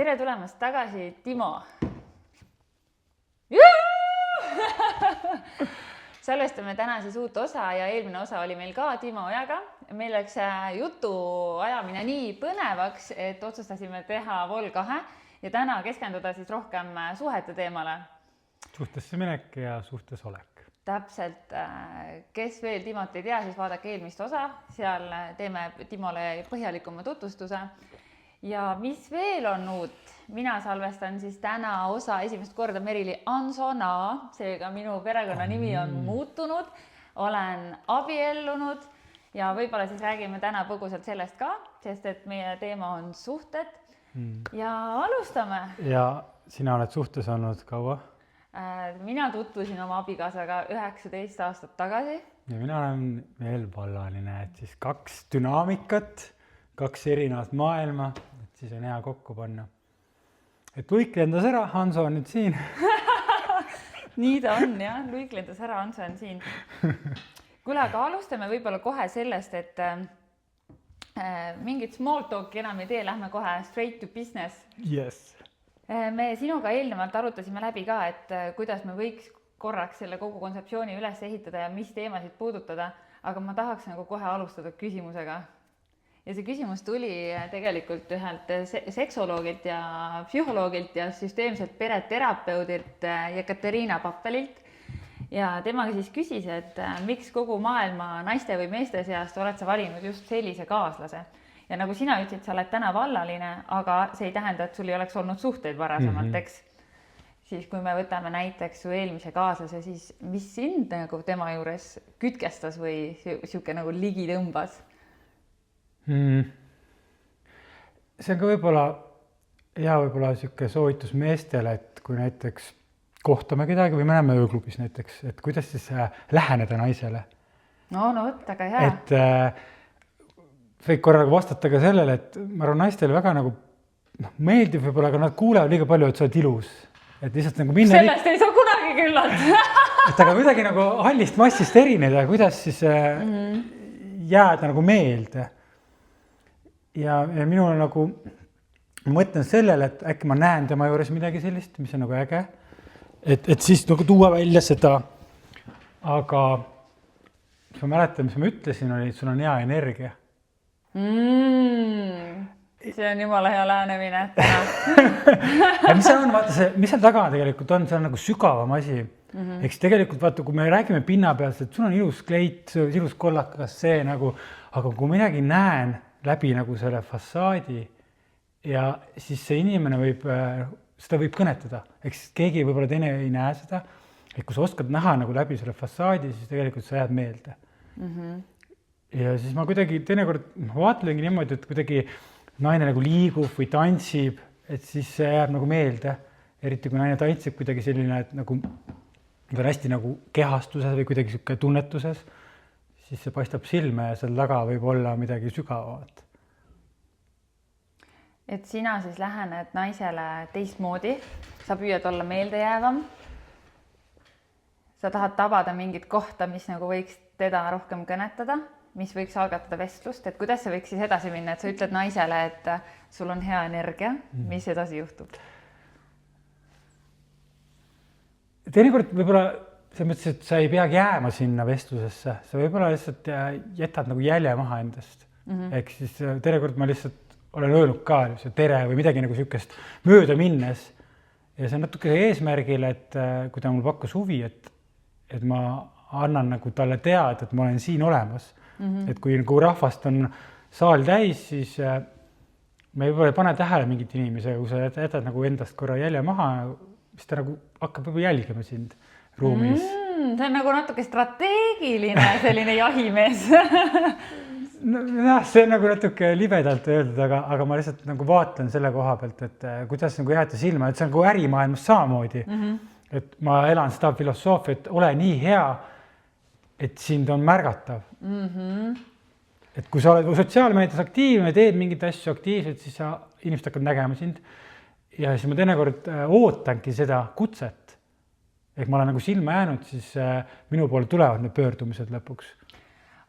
Tere tulemast tagasi, Timo! Salvestame täna siis uut osa ja eelmine osa oli meil ka Timo Ojaga. Meil läks jutu ajamine nii põnevaks, et otsustasime teha Vol 2 ja täna keskenduda siis rohkem suhete teemale. Suhtesse minek ja suhtes olek. Täpselt, kes veel Timot ei tea, siis vaadake eelmist osa. Seal teeme Timole põhjalikuma tutvustuse. Ja mis veel on uut? Mina salvestan siis täna osa esimest korda Merili Ansona, seega minu perekonna nimi on muutunud, olen abiellunud ja võib-olla siis räägime täna põgusalt sellest ka, sest et meie teema on suhted ja alustame. Ja sina oled suhtes olnud kaua? Mina tutvusin oma abikaasaga 19 aastat tagasi. Ja mina olen veel vallaline, et siis 2 dünaamikat, 2 erinevat maailma, et siis on hea kokku panna. Et Luik lendas ära, Hanso on nüüd siin. Nii ta on, jah. Luik lendas ära, Hanso on siin. Kuule, aga alustame võib-olla kohe sellest, et mingit small talki enam ei tee, lähme kohe straight to business. Yes. Me sinuga eelnevalt arutasime läbi ka, et kuidas me võiks korraks selle kogu kontseptsiooni üles ehitada ja mis teemasid puudutada, aga ma tahaks nagu kohe alustada küsimusega. Ja see küsimus tuli tegelikult ühelt seksoloogilt ja psühholoogilt ja süsteemselt pereterapeudilt Jekaterina Pappelilt. Ja temaga siis küsis, et miks kogu maailma naiste või meeste seast oled sa valinud just sellise kaaslase. Ja nagu sina ütlesid, sa oled täna vallaline, aga see ei tähenda, et sul ei oleks olnud suhteid varasemalt, eks. Siis kui me võtame näiteks su eelmise kaaslase, siis mis sind nagu tema juures kütkestas või siuke nagu ligi tõmbas? See on ka võib-olla siuke soovitus meestele, et kui näiteks kohtame kedagi või me näeme ööklubis näiteks, et kuidas siis läheneda naisele. No võtta ka hea. Et võid korraga vastata ka sellele, et ma arvan naistele väga nagu meeldib võib-olla, aga nad kuulevad liiga palju, et sa oled ilus. Et lihtsalt nagu minna... Sellest ei saa kunagi küllalt. Et aga kuidagi nagu hallist massist erineda, kuidas siis jääda nagu meelde. Ja minul on nagu, ma mõtlen sellele, et äkki ma näen tema juures midagi sellist, mis on nagu äge. Et siis nagu tuua välja seda, aga mis ma mäletan, mis ma ütlesin, oli, et sul on hea energia. See on jumala hea lähenemine. Ja mis on, vaata see, mis seal taga tegelikult on, see on nagu sügavam asi. Eks tegelikult vaata, kui me räägime pinna pealt, et sul on ilus kleit, ilus kollakas see nagu, aga kui midagi näen läbi nagu selle fassaadi ja siis see inimene seda võib kõnetada. Eks keegi võib-olla teine ei näe seda, et kui sa oskad näha nagu läbi selle fassaadi, siis tegelikult sa jääd meelde. Ja siis ma kuidagi teinekord vaatlengi niimoodi, et kuidagi naine nagu liigub või tantsib, et siis see jääb nagu meelde. Eriti kui naine tantsib kuidagi selline, et nagu on hästi nagu kehastuses või kuidagi siuke tunnetuses, siis see paistab silme ja seal taga võib olla midagi sügavavat. Et sina siis lähened naisele teistmoodi, sa püüad olla meeldejäävam, sa tahad tabada mingit kohta, mis nagu võiks teda rohkem kõnetada, mis võiks algatada vestlust, et kuidas see võiks siis edasi minna, et sa ütled naisele, et sul on hea energia, mis edasi juhtub? Teinekord võib-olla see mõttes, et sa ei peagi jääma sinna vestlusesse, sa võib-olla lihtsalt jätad nagu jälje maha endast. Ehk siis teinekord ma lihtsalt olen öelnud ka tere või midagi nagu siukest mööda minnes. Ja see on natuke eesmärgil, et kui ta mul pakkus huvi, et ma annan nagu talle teada, et ma olen siin olemas. Et kui nagu rahvast on saal täis, siis me võib-olla ei pane tähele mingit inimese, kui sa jätad nagu endast korra jälje maha, siis ta nagu hakkab juba jälgima sind ruumis. See on nagu natuke strateegiline selline jahimees. See on nagu natuke libedalt öeldud, aga ma lihtsalt nagu vaatan selle koha pealt, et kuidas nagu jääda silma, et see on nagu ärimaailmas samamoodi. Et ma elan seda filosoofia, et ole nii hea, et sind on märgatav. Et kui sa oled sotsiaalmeedias aktiivne, teed mingit asju aktiivselt, siis inimesed hakkavad nägema sind. Ja siis ma teinekord ootangi seda kutset. Ehk ma olen nagu silma jäänud, siis minu poole tulevad need pöördumised lõpuks.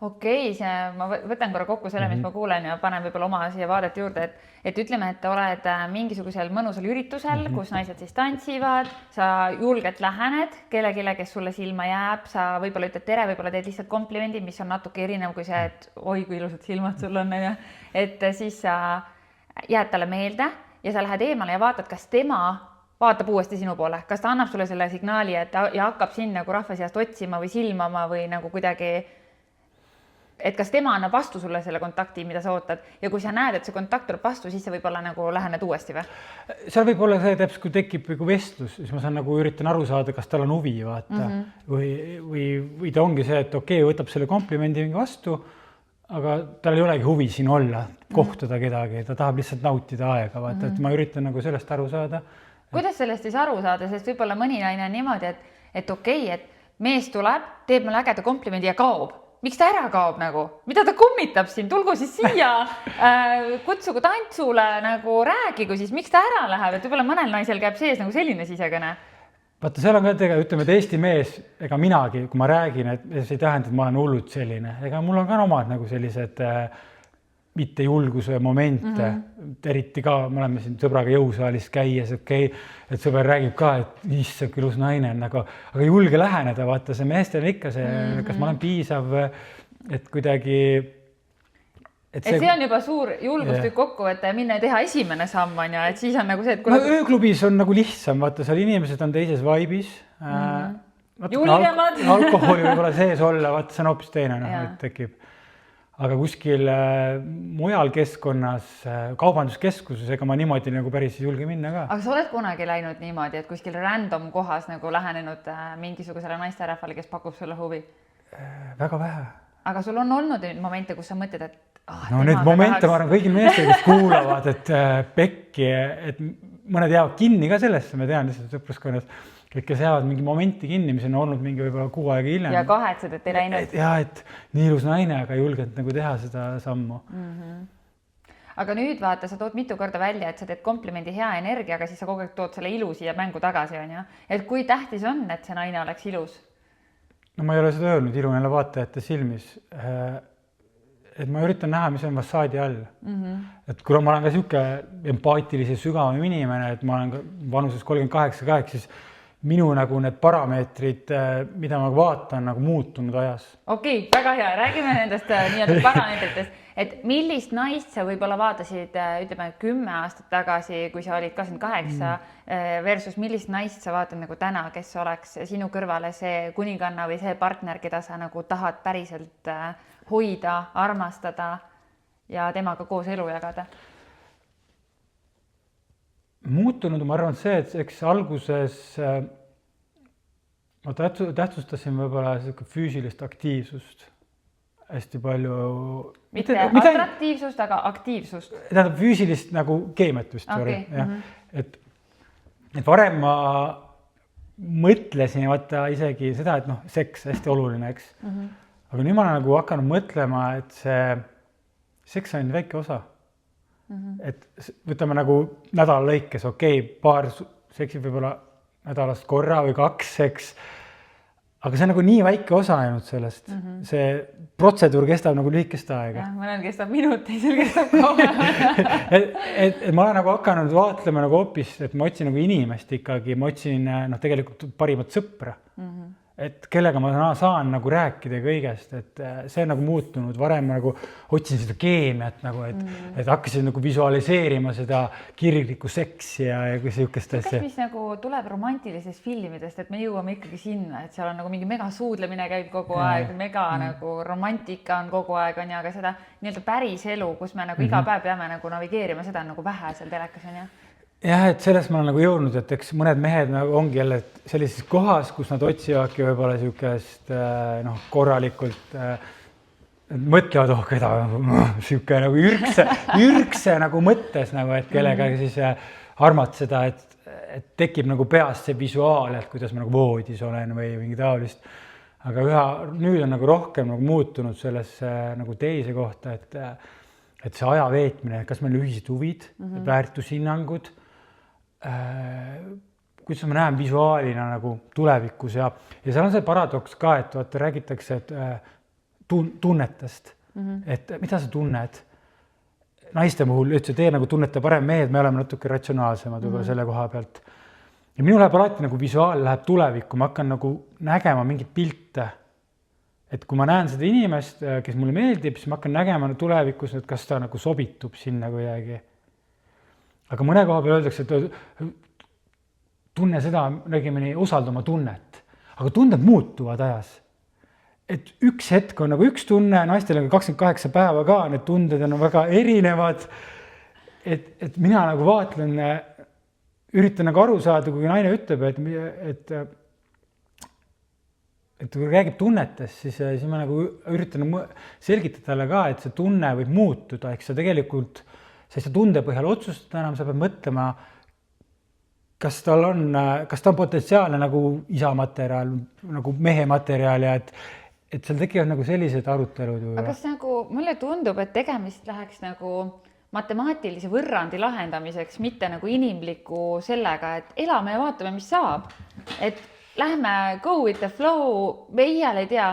okei, ma võtan korra kokku selle, mis ma kuulen ja panen võib-olla oma siia vaadet juurde, et ütleme, et oled mingisugusel mõnusal üritusel, kus naised siis tantsivad, sa julgelt lähened kellelegi, kes sulle silma jääb, sa võib-olla ütled tere, võib-olla teed lihtsalt komplimendi, mis on natuke erinev kui see, et oi, kui ilusad silmad sul on, et siis sa jääd talle meelde ja sa lähed eemale ja vaatad, kas tema vaatab uuesti sinu poole, kas ta annab sulle selle signaali, ja hakkab sind nagu rahva seast otsima või silmama või nagu kuidagi, et kas tema annab vastu sulle selle kontakti, mida sa ootad, ja kui sa näed, et see kontakt tuleb vastu, siis sa võib-olla nagu lähened uuesti või? Seal võib olla see täpselt, kui tekib nagu vestlus, siis ma saan nagu üritan aru saada, kas tal on huvi, vaata, või ta ongi see, et okei, võtab selle komplimendi vastu, aga tal ei olegi huvi siin olla, kohtuda kedagi, ta tahab lihtsalt nautida aega, vaata, et ma üritan nagu sellest aru saada. Kuidas sellest siis aru saada, sest võib-olla mõni naine on niimoodi, et okei, et mees tuleb, teeb mulle ägeda komplimendi ja kaob. Miks ta ära kaob nagu? Mida ta kummitab siin? Tulgu siis siia, kutsugu tantsule, nagu räägigu siis, miks ta ära läheb, et võib-olla mõnel naisel käib sees nagu selline sisekõne. Vaata, seal on ka tegelikult, ütleme, et Eesti mees, ega minagi, kui ma räägin, et see ei tähenda, et ma olen hullult selline, ega mul on ka omad nagu sellised mitte julguse momente, eriti ka, me oleme siin sõbraga jõusaalis käies, okei, et sõber räägib ka, et issand, kui ilus naine on, aga julge läheneda, vaata, see meestel ikka see, kas ma olen piisav, et kuidagi... Et see on juba suur julgustükk kokku, et minna ja teha esimene samm, ja et siis on nagu see, et... No ööklubis on nagu lihtsam, vaata, seal inimesed on teises vaibis. Julgemad. Alkoholi võib-olla sees olla, vaata, see on hoopis teine, et tekib. Aga kuskil mujal keskkonnas, kaubanduskeskuses, ega ma niimoodi nagu päris julge minna ka. Aga sa oled kunagi läinud niimoodi, et kuskil random kohas nagu lähenenud mingisugusele naisterahvale, kes pakub sulle huvi? Väga vähe. Aga sul on olnud momente, kus sa mõtled, et... No need momente, ma arvan, kõigil meestel, kes kuulavad, et pekki, et mõned jäävad kinni ka sellesse, me tean lihtsalt sõpruskonnas, kes jäävad mingi momenti kinni, mis on olnud mingi võib-olla 6 aega hiljem. Ja kahetsed, et ei läinud. Ja, et nii ilus naine, aga julgelt nagu teha seda sammu. Aga nüüd vaata, sa tood mitu korda välja, et sa teed komplimendi hea energia, aga siis sa kogu aeg tood selle ilu siia mängu tagasi, on ja? Et kui tähtis on, et see naine oleks ilus? No ma ei ole seda öelnud, ilu neile vaatajate silmis. Et ma üritan näha, mis on fassaadi all. Et kui ma olen ka siuke empaatilise sügavam inimene, et ma olen vanuses 38, siis minu nagu need parameetrid, mida ma vaatan, nagu muutunud ajas. Okei, väga hea. Räägime nendest nii-öelda parameetritest, et millist naist sa võib-olla vaatasid, ütleme 10 aastat tagasi, kui sa olid 28 versus millist naist sa vaatad nagu täna, kes oleks sinu kõrvale see kuninganna või see partner, keda sa nagu tahad päriselt hoida, armastada ja temaga koos elu jagada? Muutunud, ma arvan, see, et eks alguses ma tähtsustasin võib-olla füüsilist aktiivsust hästi palju. Mitte atraktiivsust, aga aktiivsust. Tähendab füüsilist nagu keemiat vist. Et varem ma mõtlesin vaata isegi seda, et seks hästi oluline, eks. Aga nüüd ma olen nagu hakanud mõtlema, et see seks on väike osa. Et võtame nagu nädala lõikes, okei, paar seksid võib-olla nädalast korra või 2 seks, aga see on nagu nii väike osa ainult sellest. See protseduur kestab nagu lühikest aega. Mõnel kestab minut, teisel kestab kaua. et ma olen nagu hakanud vaatlema nagu hoopis, et ma otsin nagu inimest ikkagi, ma otsin tegelikult parimat sõpra. Et kellega ma saan nagu rääkida kõigest, et see on nagu muutunud, varem nagu otsin seda keemiat nagu, et hakkasin nagu visualiseerima seda kirglikku seksi ja sihukest asja. Mis nagu tuleb romantilisest filmidest, et me jõuame ikkagi sinna, et seal on nagu mingi mega suudlemine käib kogu aeg, mega nagu romantika on kogu aeg, on ja, aga seda nii-öelda päris elu, kus me nagu iga päev peame nagu navigeerima, seda on nagu vähe seal telekas, on ja? Jah, et sellest ma olen nagu jõudnud, et eks mõned mehed nagu ongi jälle sellises kohas, kus nad otsivadki võib-olla sihukest korralikult mõtlevad, keda sihuke nagu ürkse nagu mõttes, nagu, et kellega siis armatseda, et tekib nagu peast see visuaal, et kuidas ma nagu voodis olen või mingi taolist. Aga nüüd on nagu rohkem nagu muutunud sellesse nagu teise kohta, et see aja veetmine, kas meil ühised huvid, väärtushinnangud, kuidas ma näen visuaalina nagu tulevikus ja seal on see paradoks ka, et vaata räägitakse, et tunnetest, et mida sa tunned. Naiste puhul üldse tee nagu tunnete parem, mehed, me oleme natuke ratsionaalsemad võib-olla selle koha pealt. Ja minu läheb alati nagu visuaal läheb tulevikku, ma hakkan nagu nägema mingit pilte. Et kui ma näen seda inimest, kes mulle meeldib, siis ma hakkan nägema tulevikus, et kas ta nagu sobitub sinna kuidagi. Aga mõne koha peal öeldakse, et tunne seda, nägime nii, usalda oma tunnet. Aga tunded muutuvad ajas. Et üks hetk on nagu üks tunne, naistel on 28 päeva ka, need tunded on väga erinevad. Et mina nagu vaatlen, üritan nagu aru saada, kui naine ütleb, et kui räägib tunnetest, siis ma nagu üritan selgitada talle ka, et see tunne võib muutuda, eks sa tegelikult, sa ei saa tunde põhjal otsustada enam, sa pead mõtlema, kas ta on potentsiaalne nagu isa materjal, nagu mehe materjal ja et seal tekivad nagu sellised arutelud. Aga kas nagu, mulle tundub, et tegemist läheks nagu matemaatilise võrrandi lahendamiseks, mitte nagu inimliku sellega, et elame ja vaatame, mis saab. Et lähme go with the flow, me iial ei tea,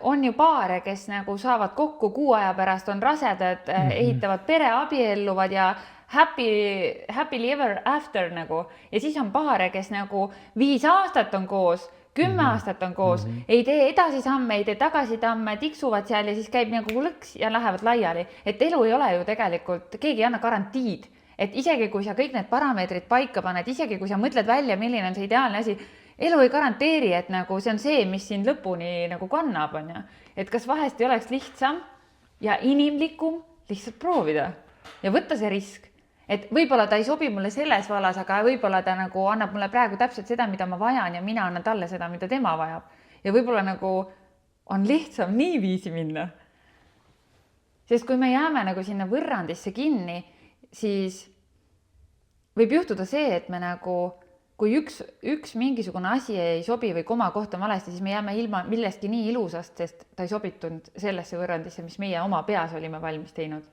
on ju paare, kes nagu saavad kokku 6 aja pärast, on rasedad, ehitavad pere, abielluvad ja happily ever after nagu. Ja siis on paare, kes nagu 5 aastat on koos, 10 aastat on koos, ei tee edasisamme, ei tee tagasitamme, tiksuvad seal ja siis käib nagu lõks ja lähevad laiali. Et elu ei ole ju tegelikult, keegi ei anna garantiid. Et isegi kui sa kõik need parameetrid paika paned, isegi kui sa mõtled välja, milline on see ideaalne asi, elu ei garanteeri, et nagu see on see, mis siin lõpuni nagu kannab. On ja. Et kas vahest ei oleks lihtsam ja inimlikum lihtsalt proovida ja võtta see risk. Et võib-olla ta ei sobi mulle selles vallas, aga võib-olla ta nagu annab mulle praegu täpselt seda, mida ma vajan ja mina annan talle seda, mida tema vajab. Ja võib-olla nagu on lihtsam nii viisi minna. Sest kui me jääme nagu sinna võrrandisse kinni, siis võib juhtuda see, et me nagu, kui üks mingisugune asi ei sobi või koma kohta valesti, siis me jääme ilma millestki nii ilusast, sest ta ei sobitunud sellesse võrrandisse, mis meie oma peas olime valmis teinud.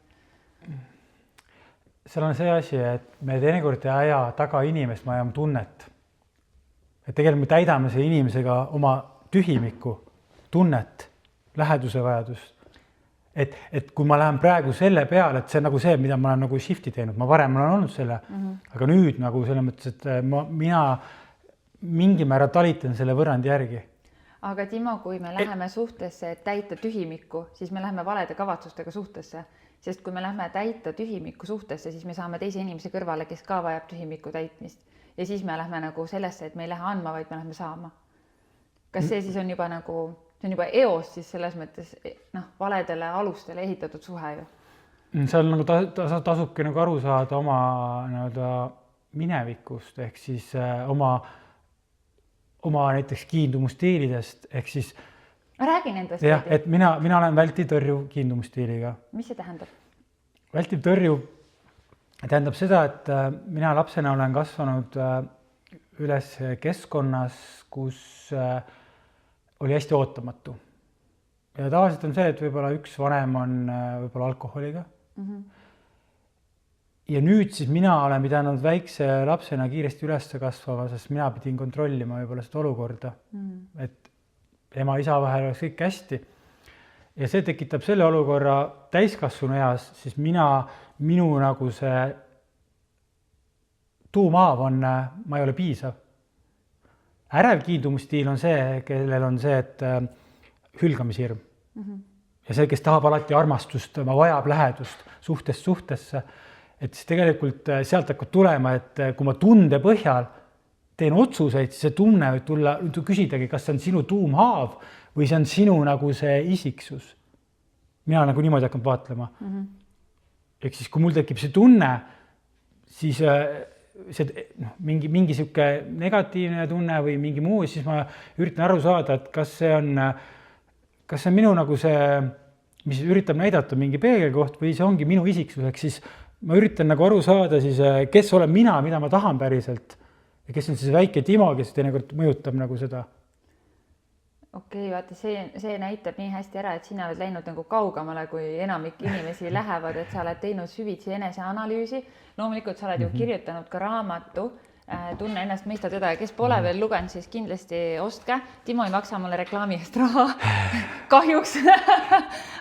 Seal on see asi, et me teinekord ei aja taga inimest, me ajame tunnet. Et tegelikult me täidame selle inimesega oma tühimikku, tunnet, läheduse vajadust. Et kui ma lähen praegu selle peale, et see on nagu see, mida ma olen nagu shifti teinud, ma varem olen olnud selle, aga nüüd nagu selle mõttes, et mina mingi määra talitan selle võrrandi järgi. Aga Timo, kui me läheme suhtesse, et täita tühimikku, siis me läheme valede kavatsustega suhtesse. Sest kui me lähme täita tühimikku suhtesse, siis me saame teise inimese kõrvale, kes ka vajab tühimikku täitmist. Ja siis me lähme nagu sellesse, et me ei lähe andma, vaid me lähme saama. Kas see siis on juba nagu, see on juba eos siis selles mõttes valedele alustele ehitatud suhe ju? Seal nagu tasubki nagu aru saada oma minevikust, ehk siis oma näiteks kiindumustiilidest, ehk siis räägi nendest. Jah, et mina olen vältiv-tõrjuv kiindumustiiliga. Mis see tähendab? Vältiv-tõrjuv tähendab seda, et mina lapsena olen kasvanud üles keskkonnas, kus oli hästi ootamatu. Ja tavaliselt on see, et võib-olla üks vanem on võib-olla alkoholiga. Ja nüüd siis mina olen pidanud väikse lapsena kiiresti üles kasvava, sest mina pidin kontrollima võib-olla seda olukorda. Et ema isa vahel oleks kõik hästi. Ja see tekitab selle olukorra täiskasvanu eas, siis minu nagu see tuumaav on, ma ei ole piisav. Ärev kiindumustiil on see, kellel on see, et hülgamishirm. Ja see, kes tahab alati armastust, ma vajab lähedust suhtesse. Et siis tegelikult sealt hakkab tulema, et kui ma tunde põhjal teen otsuseid, siis see tunne võib tulla, küsidagi, kas see on sinu tuumhaav või see on sinu nagu see isiksus. Mina nagu niimoodi hakkan vaatlema. Ehk siis, kui mul tekib see tunne, siis mingi siuke negatiivne tunne või mingi muu, siis ma üritan aru saada, et kas see on minu nagu see, mis üritab näidata mingi peegelkoht või see ongi minu isiksus, ehk siis ma üritan nagu aru saada siis, kes olen mina, mida ma tahan päriselt. Ja kes on siis väike Timo, kes teinekord mõjutab nagu seda? Okei, vaata, see näitab nii hästi ära, et sina oled läinud nagu kaugemale, kui enamik inimesi lähevad, et sa oled teinud süvitsi eneseanalüüsi. Loomulikult sa oled ju kirjutanud ka raamatu Tunne ennast, mõista teda ja kes pole veel lugenud, siis kindlasti ostke. Timo ei maksa mulle reklaami eest raha, kahjuks.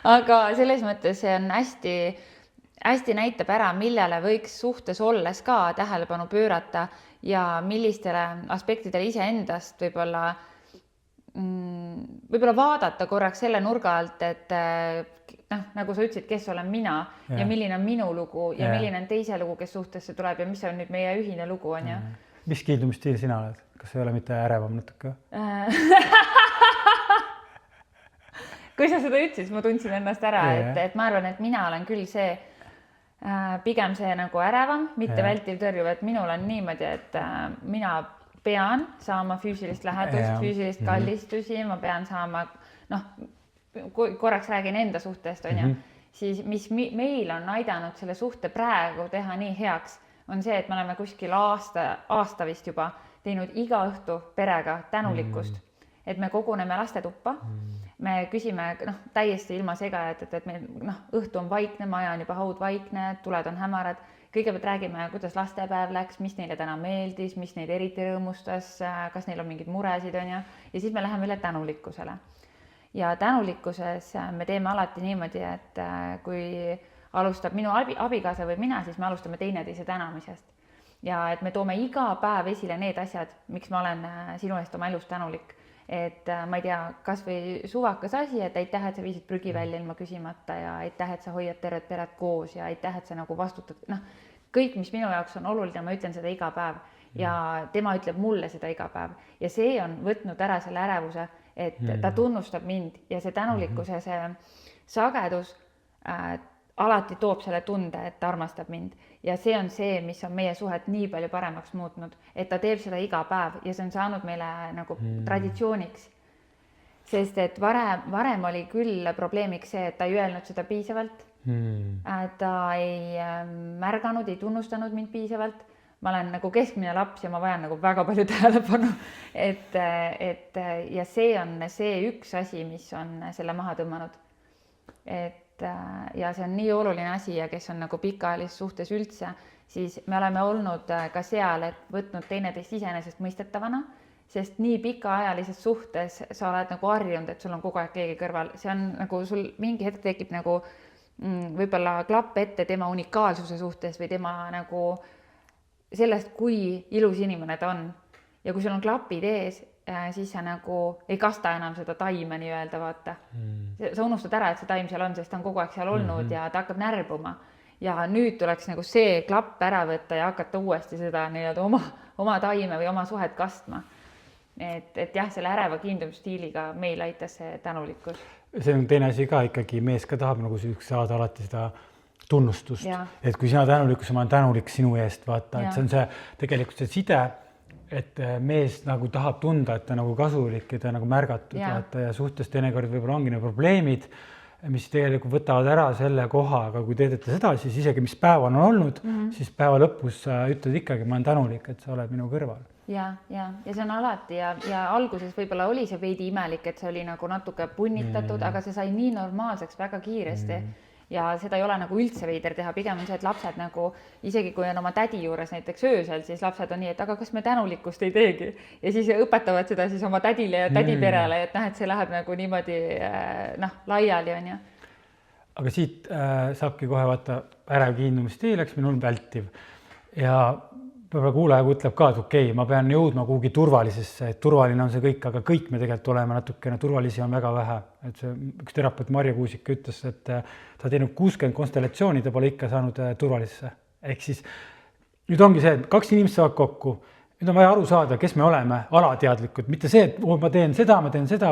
Aga selles mõttes see on hästi näitab ära, millele võiks suhtes olles ka tähelepanu pöörata ja millistele aspektidele iseendast võib-olla vaadata korraks selle nurga alt, et nagu sa ütlesid, kes olen mina ja milline on minu lugu ja milline on teise lugu, kes suhtesse tuleb ja mis on nüüd meie ühine lugu on ju. Mis kiindumisstiil sina oled? Kas ei ole mitte ärevam natuke? Kui sa seda ütlesid, ma tundsin ennast ära, et ma arvan, et mina olen küll see pigem see nagu ärevam, mitte vältiv tõrjuv, et minul on niimoodi, et mina pean saama füüsilist lähedust, füüsilist kallistusi, ma pean saama, korraks räägin enda suhtest, on ju, siis mis meil on aidanud selle suhte praegu teha nii heaks, on see, et me oleme kuskil aasta vist juba teinud iga õhtu perega tänulikkust, et me koguneme lastetuppa, me küsime täiesti ilma segajat, et meil õhtu on vaikne, maja on juba haudvaikne, tuled on hämarad, kõigepealt räägime, kuidas lastepäev läks, mis neile täna meeldis, mis neid eriti rõõmustas, kas neil on mingid muresid, on ju, ja siis me läheme üle tänulikkusele. Ja tänulikkuses me teeme alati niimoodi, et kui alustab minu abikaasa või mina, siis me alustame teineteise tänamisest. Ja et me toome iga päev esile need asjad, miks ma olen sinu eest oma elus tänulik. Et ma ei tea, kas või suvakas asi, et aitäh, et sa viisid prügi välja ilma küsimata ja aitäh, et sa hoiad tervet peret koos ja aitäh, et sa nagu vastutad. Kõik, mis minu jaoks on oluline, ma ütlen seda iga päev ja tema ütleb mulle seda iga päev. Ja see on võtnud ära selle ärevuse, et ta tunnustab mind ja see tänulikkuse see sagedus alati toob selle tunde, et ta armastab mind. Ja see on see, mis on meie suhet nii palju paremaks muutnud, et ta teeb seda iga päev ja see on saanud meile nagu traditsiooniks. Sest et varem oli küll probleemiks see, et ta ei öelnud seda piisavalt. Ta ei märganud, ei tunnustanud mind piisavalt. Ma olen nagu keskmine laps ja ma vajan nagu väga palju tähelepanu. Ja see on see üks asi, mis on selle maha tõmmanud. Ja see on nii oluline asi ja kes on nagu pikaajalises suhtes üldse, siis me oleme olnud ka seal, et võtnud teineteist iseenesest mõistetavana, sest nii pikaajalises suhtes sa oled nagu harjunud, et sul on kogu aeg keegi kõrval. See on nagu sul mingi hetk tekib nagu võib-olla klapp ette tema unikaalsuse suhtes või tema nagu sellest, kui ilus inimene ta on. Ja kui sul on klapid ees, siis sa nagu ei kasta enam seda taime nii-öelda, vaata. Sa unustad ära, et see taim seal on, sest ta on kogu aeg seal olnud ja ta hakkab närbuma. Ja nüüd tuleks nagu see klapp ära võtta ja hakata uuesti seda nii-öelda oma taime või oma suhet kastma. Et jah, selle äreva kiindumisstiiliga meil aitas see tänulikkus. See on teine asi ka ikkagi, mees ka tahab nagu saada alati seda tunnustust. Et kui sina tänulikkus, ma olen tänulik sinu eest, vaata, et see on see tegelikult see side, et mees nagu tahab tunda, et ta nagu kasulik ja ta nagu märgatud vaata, ja suhtes teinekord võib-olla ongi need probleemid, mis tegelikult võtavad ära selle koha, aga kui teedete seda, siis isegi mis päev on olnud, siis päeva lõpus sa ütled ikkagi, ma olen tänulik, et sa oled minu kõrval. Ja see on alati ja alguses võib-olla oli see veidi imelik, et see oli nagu natuke punnitatud, aga see sai nii normaalseks väga kiiresti. Ja seda ei ole nagu üldse veider teha, pigem on see, et lapsed nagu, isegi kui on oma tädi juures näiteks öösel, siis lapsed on nii, et aga kas me tänulikkust ei teegi? Ja siis õpetavad seda siis oma tädile ja tädiperele, et see läheb nagu niimoodi laiali on ju. Aga siit saabki kohe vaata ärev kiindumisstiil, eks minul vältiv. Ja võib-olla kuulaja ütleb ka, et okei, ma pean jõudma kuhugi turvalisesse, et turvaline on see kõik, aga kõik me tegelikult oleme natukene, turvalisi on väga vähe. Et see üks terapeut Marja Kuusik ütles, et ta teinud 60 konstellatsiooni, ta pole ikka saanud turvalisesse. Ehk siis nüüd ongi see, et 2 inimest saavad kokku. Nüüd on vaja aru saada, kes me oleme, alateadlikud. Mitte see, et ma teen seda,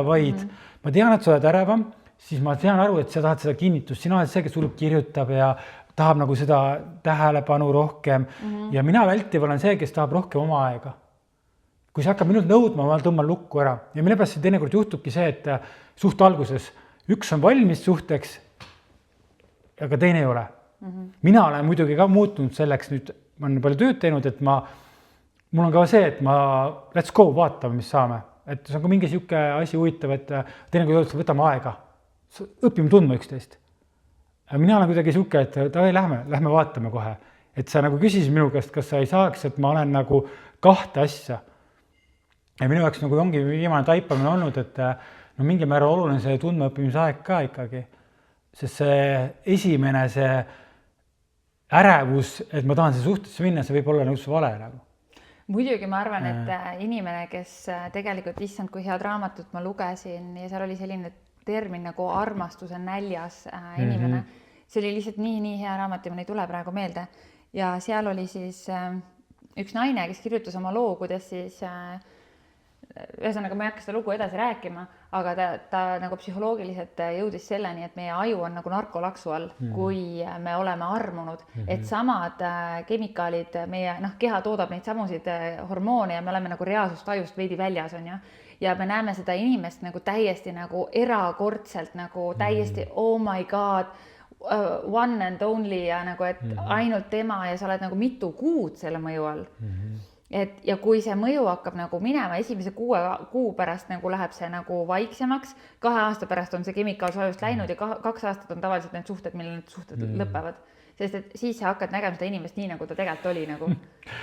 vaid ma tean, et sa oled ärevam, siis ma tean aru, et sa tahad seda kinnitust. Sina oled see, kes hullult kirjutab ja tahab nagu seda tähelepanu rohkem ja mina vältiv olen see, kes tahab rohkem oma aega. Kui see hakkab minult nõudma, ma tõmban lukku ära. Ja mille pärast see teinekord juhtubki see, et suht alguses üks on valmis suhteks, aga teine ei ole. Mina olen muidugi ka muutunud selleks, nüüd ma olen palju tööd teinud, et mul on ka see, et let's go, vaatame, mis saame. Et see on ka mingi siuke asi huvitav, et teinekord võtame aega. Õpime tundma üksteist. Mina olen kuidagi siuke, et lähme vaatame kohe. Et sa nagu küsisid minu käest, kas sa ei saaks, et ma olen nagu kahte asja. Ja minu jaoks nagu ongi viimane taipamine olnud, et no mingi määral oluline see tundmaõppimise aeg ka ikkagi. Sest see esimene, see ärevus, et ma tahan see suhtesse minna, see võib olla nõus vale nagu. Muidugi ma arvan, et inimene, kes tegelikult, issand, kui head raamatut ma lugesin ja seal oli selline termin nagu armastuse näljas inimene. See oli lihtsalt nii hea raamat ja mul ei tule praegu meelde. Ja seal oli siis üks naine, kes kirjutas oma loo, kuidas siis ühesõnaga ma ei hakka seda lugu edasi rääkima, aga ta nagu psühholoogiliselt jõudis selleni, et meie aju on nagu narkolaksu all, kui me oleme armunud, et samad kemikaalid, meie keha toodab neid samusid hormoone ja me oleme nagu reaalsust ajust veidi väljas, on ju. Ja me näeme seda inimest nagu täiesti nagu erakordselt, nagu täiesti oh my god, one and only ja nagu, et ainult tema ja sa oled nagu mitu kuud selle mõju all. Ja kui see mõju hakkab nagu minema, esimese 6 kuu pärast nagu läheb see nagu vaiksemaks, 2 aasta pärast on see kemikaal sajust läinud ja 2 aastat on tavaliselt need suhted, millel need suhted lõpevad. Sest et siis sa hakkad nägema seda inimest nii, nagu ta tegelikult oli nagu.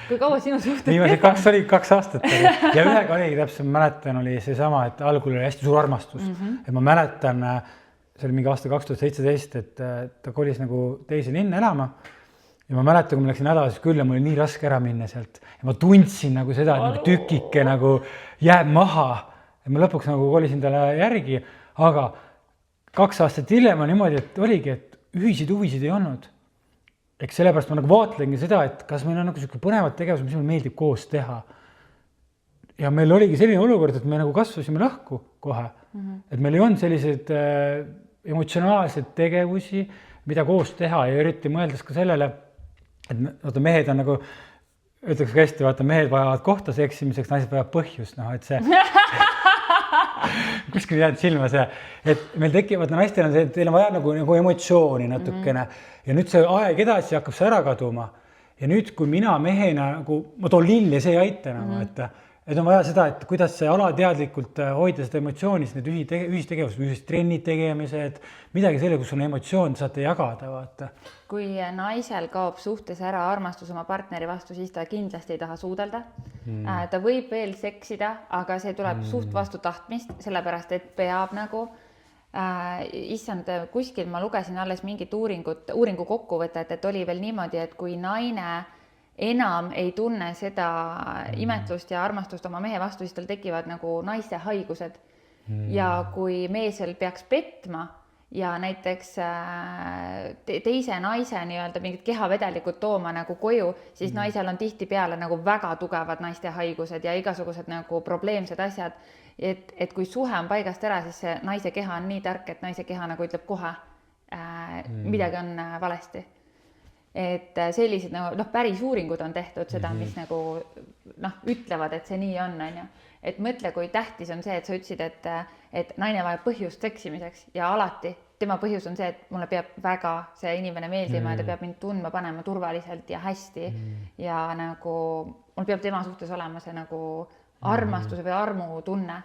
Kui kaua sinu suhted? Viimased oli 2 aastat. Ja ühega oligi täpselt, ma mäletan, oli see sama, et algul oli hästi suur armastus. Et ma mäletan, see oli mingi aasta 2017, et ta kolis nagu teise linna elama. Ja ma mäletan, kui ma läksin nädalas küll ja mul oli nii raske ära minna sealt. Ja ma tundsin nagu seda, et nagu tükike nagu jääb maha. Ja ma lõpuks nagu kolisin talle järgi, aga 2 aastat hiljem on niimoodi, et oligi, et ühiseid huvisid ei olnud. Eks sellepärast ma nagu vaatlengi seda, et kas meil on nagu selline põnevad tegevus, mis meil meeldib koos teha. Ja meil oligi selline olukord, et me nagu kasvasime lahku kohe. Et meil ei olnud sellised emotsionaalsed tegevusi, mida koos teha ja üriti mõeldes ka sellele, et mehed on nagu, ütleks hästi, vaata, mehed vajavad kohta seksimiseks, naised vajavad põhjust, et see kuskil jäänud silma see, et meil tekivad naistel on see, et teil on vaja nagu emotsiooni natukene ja nüüd see aeg edasi hakkab see ära kaduma ja nüüd, kui mina mehena nagu, ma toon lilli, see ei aita nagu, et on vaja seda, et kuidas see alateadlikult hoida seda emotsioonis, need ühistegevused, ühised trennid tegemised, midagi selle, kus on emotsioon, saate jagada, vaata. Kui naisel kaob suhtes ära armastus oma partneri vastu, siis ta kindlasti ei taha suudelda. Ta võib veel seksida, aga see tuleb suht vastu tahtmist, sellepärast, et peab nagu issand, kuskil ma lugesin alles mingit uuringu kokkuvõtet, et oli veel niimoodi, et kui naine enam ei tunne seda imetlust ja armastust oma mehe vastu, siis tal tekivad nagu naiste haigused. Ja kui meesel peaks petma ja näiteks teise naise nii-öelda mingid kehavedelikud tooma nagu koju, siis naisel on tihti peale nagu väga tugevad naiste haigused ja igasugused nagu probleemsed asjad. Et kui suhe on paigast ära, siis see naise keha on nii tark, et naise keha nagu ütleb kohe, midagi on valesti. Et sellised nagu, päris uuringud on tehtud seda, mis nagu ütlevad, et see nii on, on ju. Et mõtle, kui tähtis on see, et sa ütlesid, et naine vajab põhjust seksimiseks ja alati tema põhjus on see, et mulle peab väga see inimene meeldima ja ta peab mind tundma panema turvaliselt ja hästi ja nagu mul peab tema suhtes olema see nagu armastuse või armu tunne.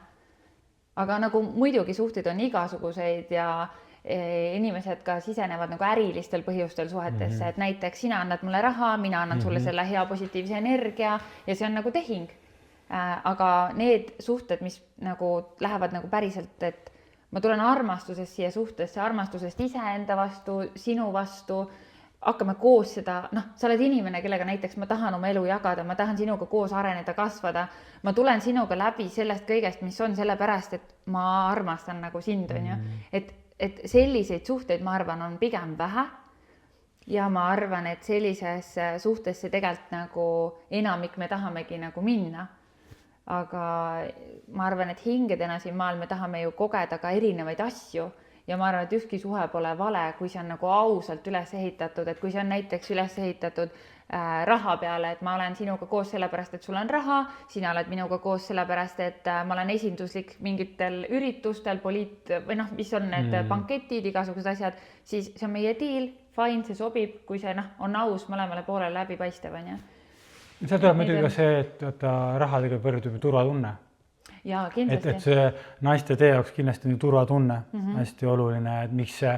Aga nagu muidugi suhted on igasuguseid ja inimesed ka sisenevad nagu ärilistel põhjustel suhetesse, et näiteks sina annad mulle raha, mina annan sulle selle hea positiivse energia ja see on nagu tehing. Aga need suhted, mis nagu lähevad nagu päriselt, et ma tulen armastusest siia suhtesse, armastusest iseenda vastu, sinu vastu, hakkame koos seda, sa oled inimene, kellega näiteks ma tahan oma elu jagada, ma tahan sinuga koos areneda, kasvada, ma tulen sinuga läbi sellest kõigest, mis on sellepärast, et ma armastan nagu sind, on ju, et selliseid suhteid, ma arvan, on pigem vähe ja ma arvan, et sellises suhtesse tegelikult nagu enamik me tahamegi nagu minna. Aga ma arvan, et hingedena siin maal me tahame ju kogeda ka erinevaid asju ja ma arvan, et ükski suhe pole vale, kui see on nagu ausalt üles ehitatud, et kui see on näiteks üles ehitatud raha peale, et ma olen sinuga koos sellepärast, et sul on raha, sina oled minuga koos sellepärast, et ma olen esinduslik mingitel üritustel, või mis on need banketid, igasugused asjad, siis see on meie deal, fine, see sobib, kui see on aus mõlemale poolele läbipaistev, on ju. See tuleb muidugi ka see, et raha tegelikult võrdub turvatunne. Ja, kindlasti. Et see naiste tee jaoks kindlasti on turvatunne hästi oluline, et miks see,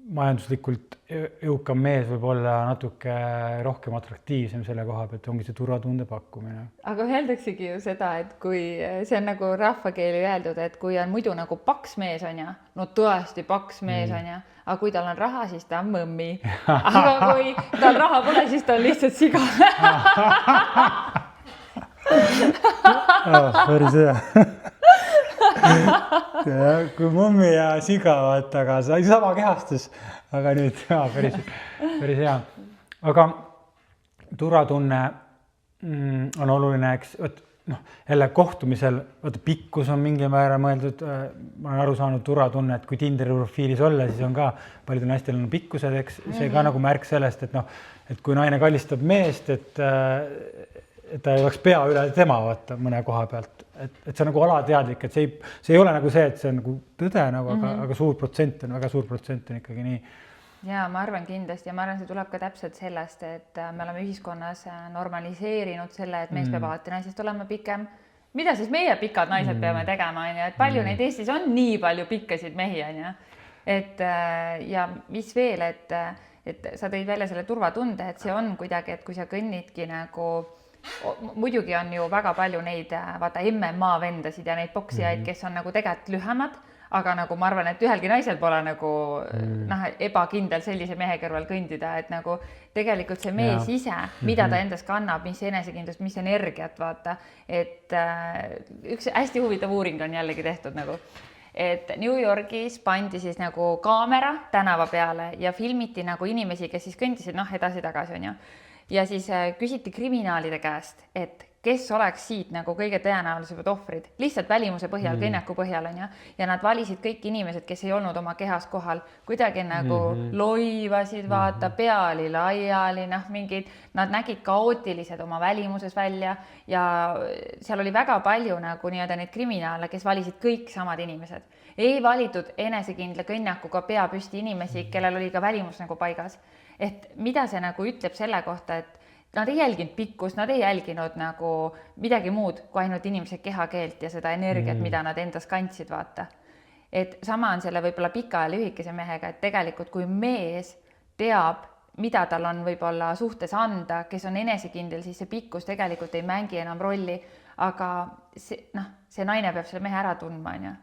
majanduslikult jõukam mees võib olla natuke rohkem atraktiivsem selle koha pealt, ongi see turvatunde pakkumine. aga öeldaksegi ju seda, et kui see on nagu rahvakeeli öeldud, et kui on muidu nagu paks mees on ja, no tõesti paks mees on ja, aga kui tal on raha, siis ta on mõmmi. aga kui tal raha pole, siis ta on lihtsalt siga. Päris hea. Kui mõmmi ja siga, vaata, aga sama kehastus, aga nüüd päris hea. Aga turvatunne on oluline, eks, jälle kohtumisel, pikkus on mingi määra mõeldud, ma olen aru saanud turvatunne, et kui Tinderi profiilis olla, siis on ka paljudel naistel on pikkused, eks see ka nagu märk sellest, et kui naine kallistab meest, et ta ei oleks pea üle tema vaata mõne koha pealt, et see on nagu alateadlik, et see ei ole nagu see, et see on nagu tõde nagu, aga suur protsent on, väga suur protsent on ikkagi nii. Ja ma arvan kindlasti ja ma arvan, see tuleb ka täpselt sellest, et me oleme ühiskonnas normaliseerinud selle, et mees peab alati naisest olema pikem. Mida siis meie pikad naised peame tegema, on ju, et palju neid Eestis on nii palju pikkasid mehi, on ju. Et ja mis veel, et sa tõid välja selle turvatunde, et see on kuidagi, et kui sa kõnnidki nagu muidugi on ju väga palju neid vaata MMA vendasid ja neid poksijaid, kes on nagu tegelikult lühemad, aga nagu ma arvan, et ühelgi naisel pole nagu ebakindel sellise mehe kõrval kõndida, et nagu tegelikult see mees ise, mida ta endas kannab, mis enesekindlust, mis energiat vaata, et üks hästi huvitav uuring on jällegi tehtud nagu, et New Yorgis pandi siis nagu kaamera tänava peale ja filmiti nagu inimesi, kes siis kõndisid edasi-tagasi on ju. Ja siis küsiti kriminaalide käest, et kes oleks siit nagu kõige tõenäolisemad ohvrid, lihtsalt välimuse põhjal, kõnnaku põhjal on ja nad valisid kõik inimesed, kes ei olnud oma kehas kohal, kuidagi nagu loivasid, vaata, pea oli laiali, mingid, nad nägid kaootilised oma välimuses välja ja seal oli väga palju nagu nii-öelda neid kriminaale, kes valisid kõik samad inimesed. Ei valitud enesekindla kõnnakuga pea püsti inimesi, kellel oli ka välimus nagu paigas. Et mida see nagu ütleb selle kohta, et nad ei jälginud pikkust, nad ei jälginud nagu midagi muud kui ainult inimese kehakeelt ja seda energiat, mida nad endas kandsid, vaata. Et sama on selle võib-olla pika ja lühikese mehega, et tegelikult kui mees teab, mida tal on võib-olla suhtes anda, kes on enesekindel, siis see pikkus tegelikult ei mängi enam rolli, aga see naine peab selle mehe ära tundma, on ju.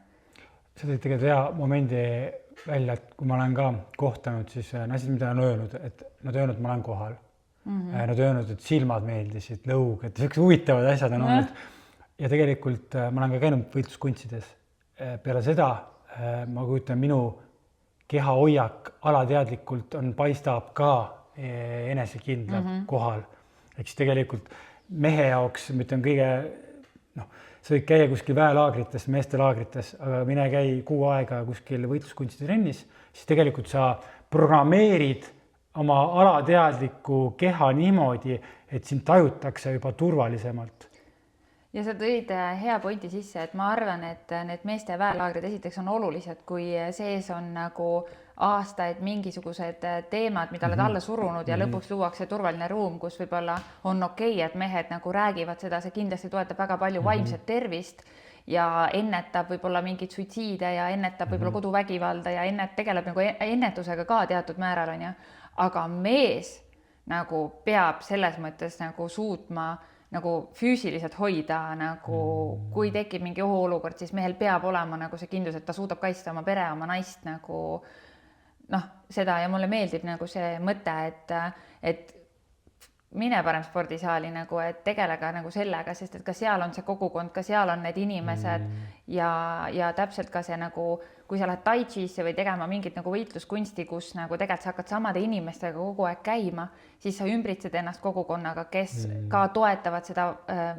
See tõid tegelikult hea momendi välja, et kui ma olen ka kohtanud, siis naised, mida on öelnud, et nad öelnud, et ma olen kohal. Nad öelnud, et silmad meeldisid, lõug, et sellised huvitavad asjad on olnud. Ja tegelikult ma olen ka käinud võitluskunstides. Peale seda ma kujutan, minu keha hoiak alateadlikult paistab ka enesekindla kohal. Ehk siis tegelikult mehe jaoks, ma ütlen kõige, sa võid käia kuskil väelaagrites, meestelaagrites, aga mine käi 6 aega kuskil võitluskunstide trennis, siis tegelikult sa programmeerid oma alateadliku keha niimoodi, et sind tajutakse juba turvalisemalt. Ja sa tõid hea pointi sisse, et ma arvan, et need meeste väelaagrid esiteks on olulised, kui sees on nagu aastaid mingisugused teemad, mida oled alla surunud ja lõpuks luuakse turvaline ruum, kus võib-olla on okei, et mehed nagu räägivad seda, see kindlasti toetab väga palju vaimset tervist ja ennetab võib-olla mingid suitsiide ja ennetab võib-olla koduvägivalda ja tegeleb nagu ennetusega ka teatud määral on ju. Aga mees nagu peab selles mõttes nagu suutma nagu füüsiliselt hoida, nagu kui tekib mingi ohuolukord, siis mehel peab olema nagu see kindlus, et ta suudab kaitsta oma pere, oma naist nagu seda ja mulle meeldib nagu see mõte, et mine parem spordisaali nagu, et tegelega nagu sellega, sest et ka seal on see kogukond, ka seal on need inimesed ja täpselt ka see nagu, kui sa lähed tai chi'sse või tegema mingit nagu võitluskunsti, kus nagu tegelikult sa hakkad samade inimestega kogu aeg käima, siis sa ümbritsed ennast kogukonnaga, kes ka toetavad seda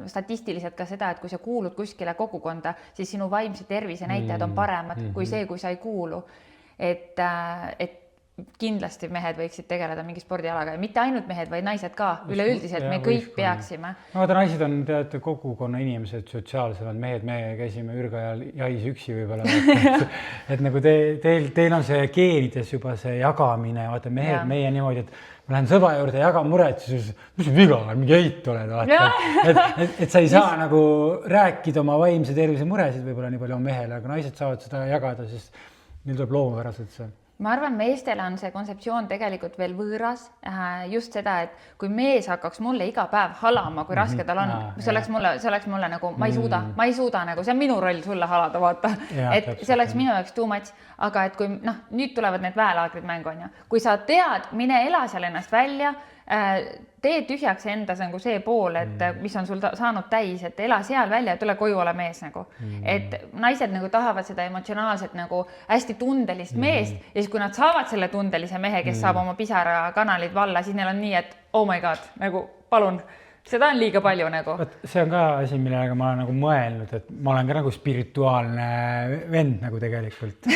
statistiliselt ka seda, et kui sa kuulud kuskile kogukonda, siis sinu vaimse tervise näitajad on paremad kui see, kui sa ei kuulu. Et kindlasti mehed võiksid tegeleda mingi spordialaga ja mitte ainult mehed, vaid naised ka. Üleüldiselt me kõik peaksime. Vaata, naised on teate kogukonna inimesed, sotsiaalsemad mehed, me käisime ürgajal jahis üksi võib-olla. Et nagu teil on see geenides juba see jagamine, vaata mehed, meie niimoodi, et ma lähen sõba juurde, jagan muret, siis mis viga, mingi eit oled, vaata. Et sa ei saa nagu rääkida oma vaimse tervise muresid võib-olla nii palju mehele, aga naised saavad seda jagada, siis neil tuleb loomupäraselt see. ma arvan, meestele on see kontseptsioon tegelikult veel võõras. Just seda, et kui mees hakkaks mulle iga päev halama, kui raske tal on, see oleks mulle nagu, ma ei suuda nagu, see on minu roll sulle halada, vaata. Et see oleks minu jaoks too much, aga et kui nüüd tulevad need väelaagrid mängu, on ju. Kui sa tead, mine ela seal ennast välja, tee tühjaks endas nagu see pool, et mis on sul saanud täis, et ela seal välja ja tule koju ole mees nagu. Et naised nagu tahavad seda emotsionaalset nagu hästi tundelist meest ja siis kui nad saavad selle tundelise mehe, kes saab oma pisarakanalid valla, siis neil on nii, et oh my god, nagu palun, seda on liiga palju nagu. See on ka asi, millega ma olen nagu mõelnud, et ma olen ka nagu spirituaalne vend nagu tegelikult.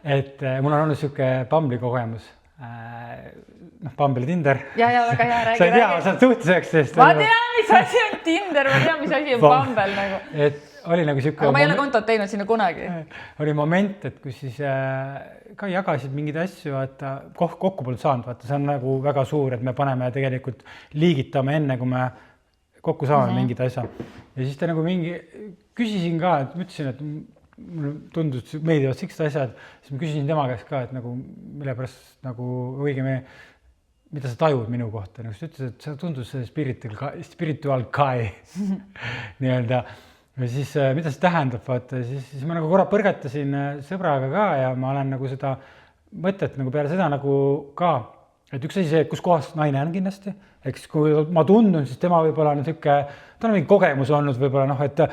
Et mul on olnud siuke Bumble'i kogemus. Bumble Tinder. Ja, väga hea, räägi. Sa ei tea, sa oled suhtes 19. Ma tean, mis asi on Tinder, ma tean, mis asi on Bumble nagu. Et oli nagu siuke... Aga ma ei ole kontot teinud sinna kunagi. Oli moment, et kui siis ka jagasid mingeid asju, vaata, kokku polnud saanud, vaata, see on nagu väga suur, et me paneme tegelikult liigitame enne, kui me kokku saame mingid asja. Ja siis ta nagu küsisin ka, et mõtlesin, et mulle tundus meeldivad siksed asjad, siis ma küsisin tema käest ka, et nagu mille pärast nagu õigeme, mida sa tajud minu kohta. Nagu ütles, et see tundus spiritual guy nii-öelda. Ja siis mida see tähendab, vaata, siis ma nagu korra põrgatasin sõbraga ka ja ma olen nagu seda mõtet nagu peale seda nagu ka, et üks asi see, kus kohas naine on kindlasti, eks kui ma tundun, siis tema võib-olla on siuke, ta on mingi kogemus olnud võib-olla, et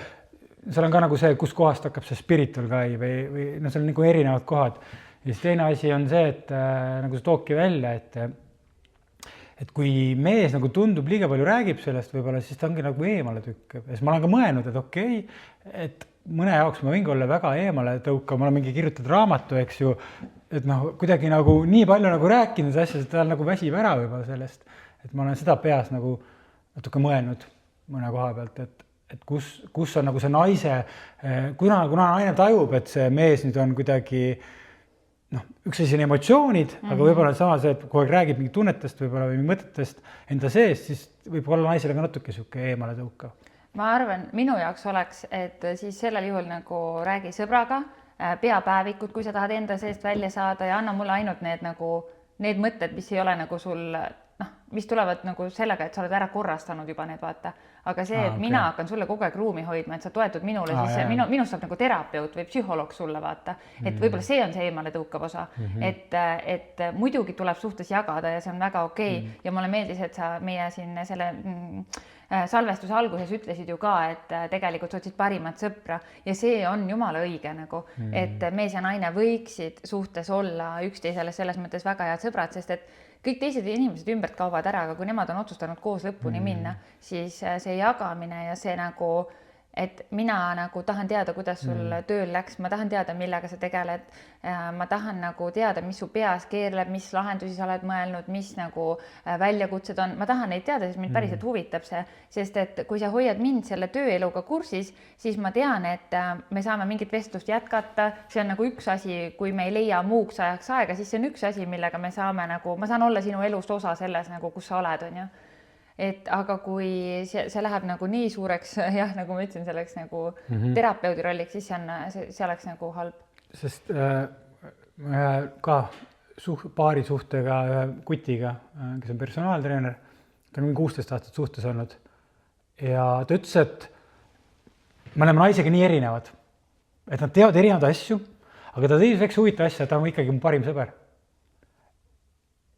seal on ka nagu see, kus kohast hakkab see spiritual guy või seal on nagu erinevad kohad. Ja siis teine asi on see, et nagu see tooki välja, et kui mees nagu tundub liiga palju räägib sellest võib-olla, siis ta ongi nagu eemale tükkav. Ja siis ma olen ka mõelnud, et okei, et mõne jaoks ma võingi olla väga eemale tõukav, ma olen mingi kirjutatud raamatu, eks ju, et kuidagi nagu nii palju nagu rääkinud asjad, et ta nagu väsib ära võib-olla sellest. Et ma olen seda peas nagu natuke mõelnud mõne koha pealt, et kus on nagu see naise, kuna naine tajub, et see mees nüüd on kuidagi, üks asi on emotsioonid, aga võib-olla sama see, et kui räägib mingi tunnetest võib-olla või mõtetest enda sees, siis võib olla naisele ka natuke siuke eemale tõukav. Ma arvan, minu jaoks oleks, et siis sellel juhul nagu räägi sõbraga, pea päevikud, kui sa tahad enda seest välja saada ja anna mulle ainult need mõtted, mis ei ole nagu sul, mis tulevad nagu sellega, et sa oled ära korrastanud juba need, vaata. Aga see, et mina hakkan sulle kogu aeg ruumi hoidma, et sa toetud minule, siis minust saab nagu terapeut või psühholoog sulle, vaata. Et võib-olla see on see eemale tõukav osa. Et muidugi tuleb suhtes jagada ja see on väga okei. Ja mulle meeldis, et sa meie siin selle salvestuse alguses ütlesid ju ka, et tegelikult sa otsid parimat sõpra ja see on jumala õige nagu, et mees ja naine võiksid suhtes olla üksteisele selles mõttes väga head sõbrad, sest et kõik teised inimesed ümbert kaovad ära, aga kui nemad on otsustanud koos lõpuni minna, siis see jagamine ja see nagu, et mina nagu tahan teada, kuidas sul tööl läks, ma tahan teada, millega sa tegeled, ma tahan nagu teada, mis su peas keerleb, mis lahendusi sa oled mõelnud, mis nagu väljakutsed on, ma tahan neid teada, sest mind päriselt huvitab see, sest et kui sa hoiad mind selle tööeluga kursis, siis ma tean, et me saame mingit vestlust jätkata, see on nagu üks asi, kui me ei leia muuks ajaks aega, siis see on üks asi, millega me saame nagu, ma saan olla sinu elust osa selles nagu, kus sa oled, on ju. Et aga kui see läheb nagu nii suureks, jah, nagu ma ütlesin, selleks nagu terapeudi rolliks, siis see oleks nagu halb. Sest ka paari suhtega ühe kutiga, kes on personaaltreener, ta on 16 aastat suhtes olnud ja ta ütles, et me oleme naisega nii erinevad, et nad teavad erinevad asju, aga ta tõi väikse huvitav asja, ta on ikkagi mu parim sõber.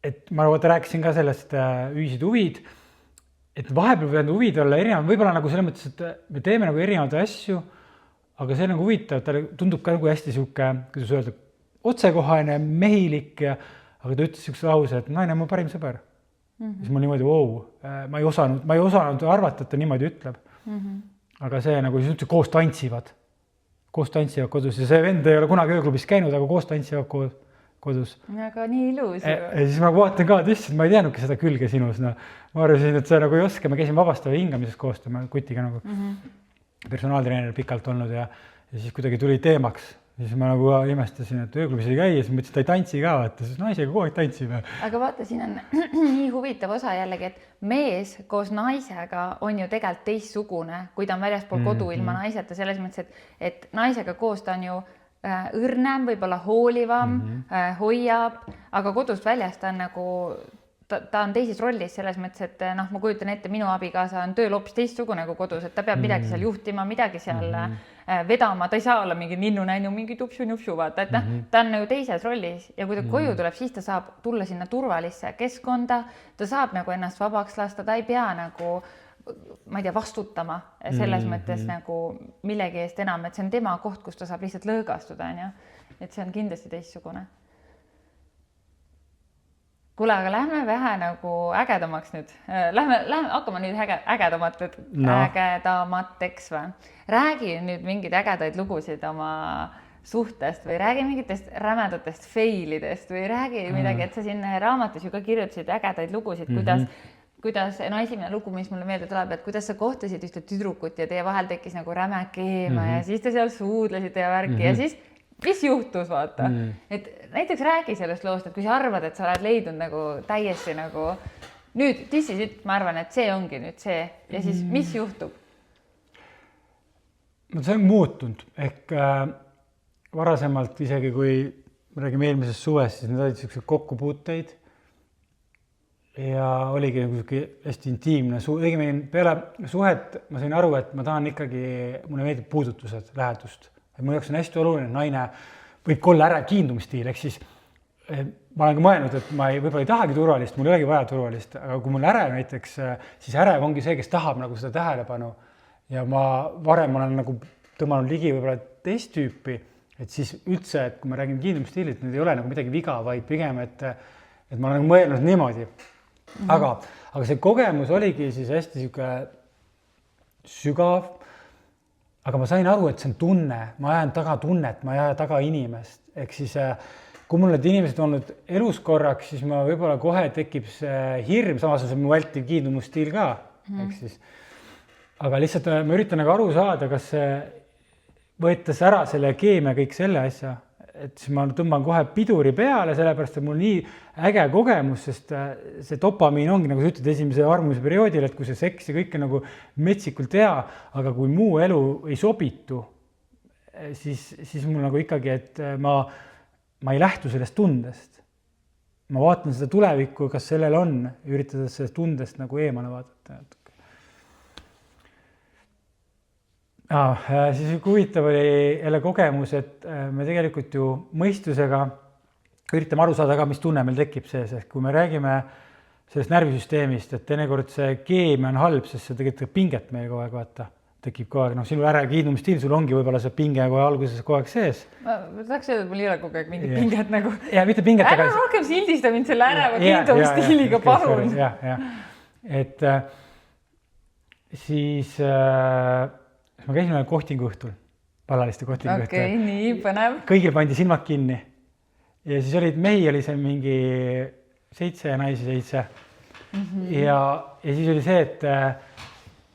Et ma rääkisin ka sellest ühised huvid, et vahepeal võivad huvid olla erinevad, võib-olla nagu selles mõttes, et me teeme nagu erinevaid asju, aga see on nagu huvitav, ta tundub ka nagu hästi siuke, kuidas öelda, otsekohane, mehilik, aga ta ütles siukse lause, et naine on mu parim sõber. Siis ma niimoodi, ma ei osanud arvata, et ta niimoodi ütleb. Aga see nagu siis üldse koos tantsivad kodus ja see vend ei ole kunagi ööklubis käinud, aga koos tantsivad kodus. Aga nii ilus. Ja siis ma vaatan ka, et ma ei teadnudki seda külge sinus. Ma arvasin, et see nagu ei oska, ma käisin vabastava hingamises koostama kutiga nagu personaaltreener pikalt olnud ja siis kuidagi tuli teemaks. Siis ma nagu imestasin, et ööklubis ei käi ja siis mõtlesin, et ta ei tantsi ka, vaata, siis naisega kogu aeg tantsib. Aga vaata, siin on nii huvitav osa jällegi, et mees koos naisega on ju tegelikult teistsugune, kui ta on väljaspool kodu ilma naiseta, selles mõttes, et naisega koos ta on ju õrnem, võib-olla hoolivam, hoiab, aga kodust väljas ta on nagu, ta on teises rollis selles mõttes, et noh, ma kujutan ette, minu abikaasa on tööl hoopis teistsugune kui kodus, et ta peab midagi seal juhtima, midagi seal vedama, ta ei saa olla mingi ninnu-nännu, mingi tupsu-nupsu, vaata, et ta on nagu teises rollis ja kui ta koju tuleb, siis ta saab tulla sinna turvalisse keskkonda, ta saab nagu ennast vabaks lasta, ta ei pea nagu, ma ei tea, vastutama selles mõttes nagu millegi eest enam, et see on tema koht, kus ta saab lihtsalt lõõgastuda, on ju. Et see on kindlasti teistsugune. Kuule, aga lähme vähe nagu ägedamaks nüüd. Hakkame nüüd ägedamateks või? Räägi nüüd mingeid ägedaid lugusid oma suhtest või räägi mingitest rämedatest failidest või räägi midagi, et sa siin raamatus ju ka kirjutasid ägedaid lugusid, kuidas, no esimene lugu, mis mulle meelde tuleb, et kuidas sa kohtasid ühte tüdrukut ja teie vahel tekkis nagu räme keema ja siis te seal suudlesite ja värki ja siis mis juhtus, vaata. Et näiteks räägi sellest loost, et kui sa arvad, et sa oled leidnud nagu täiesti nagu nüüd tissisid, ma arvan, et see ongi nüüd see ja siis mis juhtub? See on muutunud ehk varasemalt isegi kui me räägime eelmisest suvest, siis need olid sellised kokkupuuteid ja oligi nagu hästi intiimne õigemini peale suhet ma sain aru, et ma tahan ikkagi, mulle meeldib puudutused, lähedust. Et mul jaoks on hästi oluline, et naine võib olla ärev kiindumisstiil, ehk siis ma olen ka mõelnud, et ma võib-olla ei tahagi turvalist, mul ei olegi vaja turvalist, aga kui mul ärev näiteks, siis ärev ongi see, kes tahab nagu seda tähelepanu ja ma varem olen nagu tõmmanud ligi võib-olla teist tüüpi, et siis üldse, et kui ma räägin kiindumisstiilit, need ei ole nagu midagi viga, vaid pigem, et ma olen mõelnud niimoodi. Aga see kogemus oligi siis hästi sügav, aga ma sain aru, et see on tunne, ma ajan taga tunnet, ma ei aja taga inimest. Ehk siis, kui mul need inimesed olnud elus korraks, siis ma võib-olla kohe tekib see hirm, samas on see mu vältiv kiindumusstiil ka. Ehk siis, aga lihtsalt ma üritan nagu aru saada, kas see võetas ära selle keemia kõik selle asja, et siis ma tõmban kohe piduri peale, sellepärast et mul nii äge kogemus, sest see dopamiin ongi, nagu sa ütled, esimese armuse perioodil, et kui see seks ja kõik on nagu metsikult hea, aga kui muu elu ei sobitu, siis mul nagu ikkagi, et ma ei lähtu sellest tundest. Ma vaatan seda tulevikku, kas sellel on, üritades sellest tundest nagu eemale vaadata. Siis huvitav oli jälle kogemus, et me tegelikult ju mõistusega üritame aru saada ka, mis tunne meil tekib sees, ehk kui me räägime sellest närvisüsteemist, et teinekord see keemia on halb, sest see tegelikult pinget meil kogu aeg vaata, tekib kogu aeg, sinu ärev kiindumisstiil, sul ongi võib-olla see pinge kohe alguses kogu aeg sees. Ma tahaks öelda, et mul ei ole kogu aeg mingit pinget nagu. Ja, mitte pinget, ära rohkem sildista mind selle äreva kiindumisstiiliga, palun. Et siis ma käisin kohtingu õhtul, pallaliste kohtingu õhtul. Okei, nii põnev. Kõigil pandi silmad kinni. Ja siis mehi oli seal mingi 7 ja naisi 7. Ja siis oli see,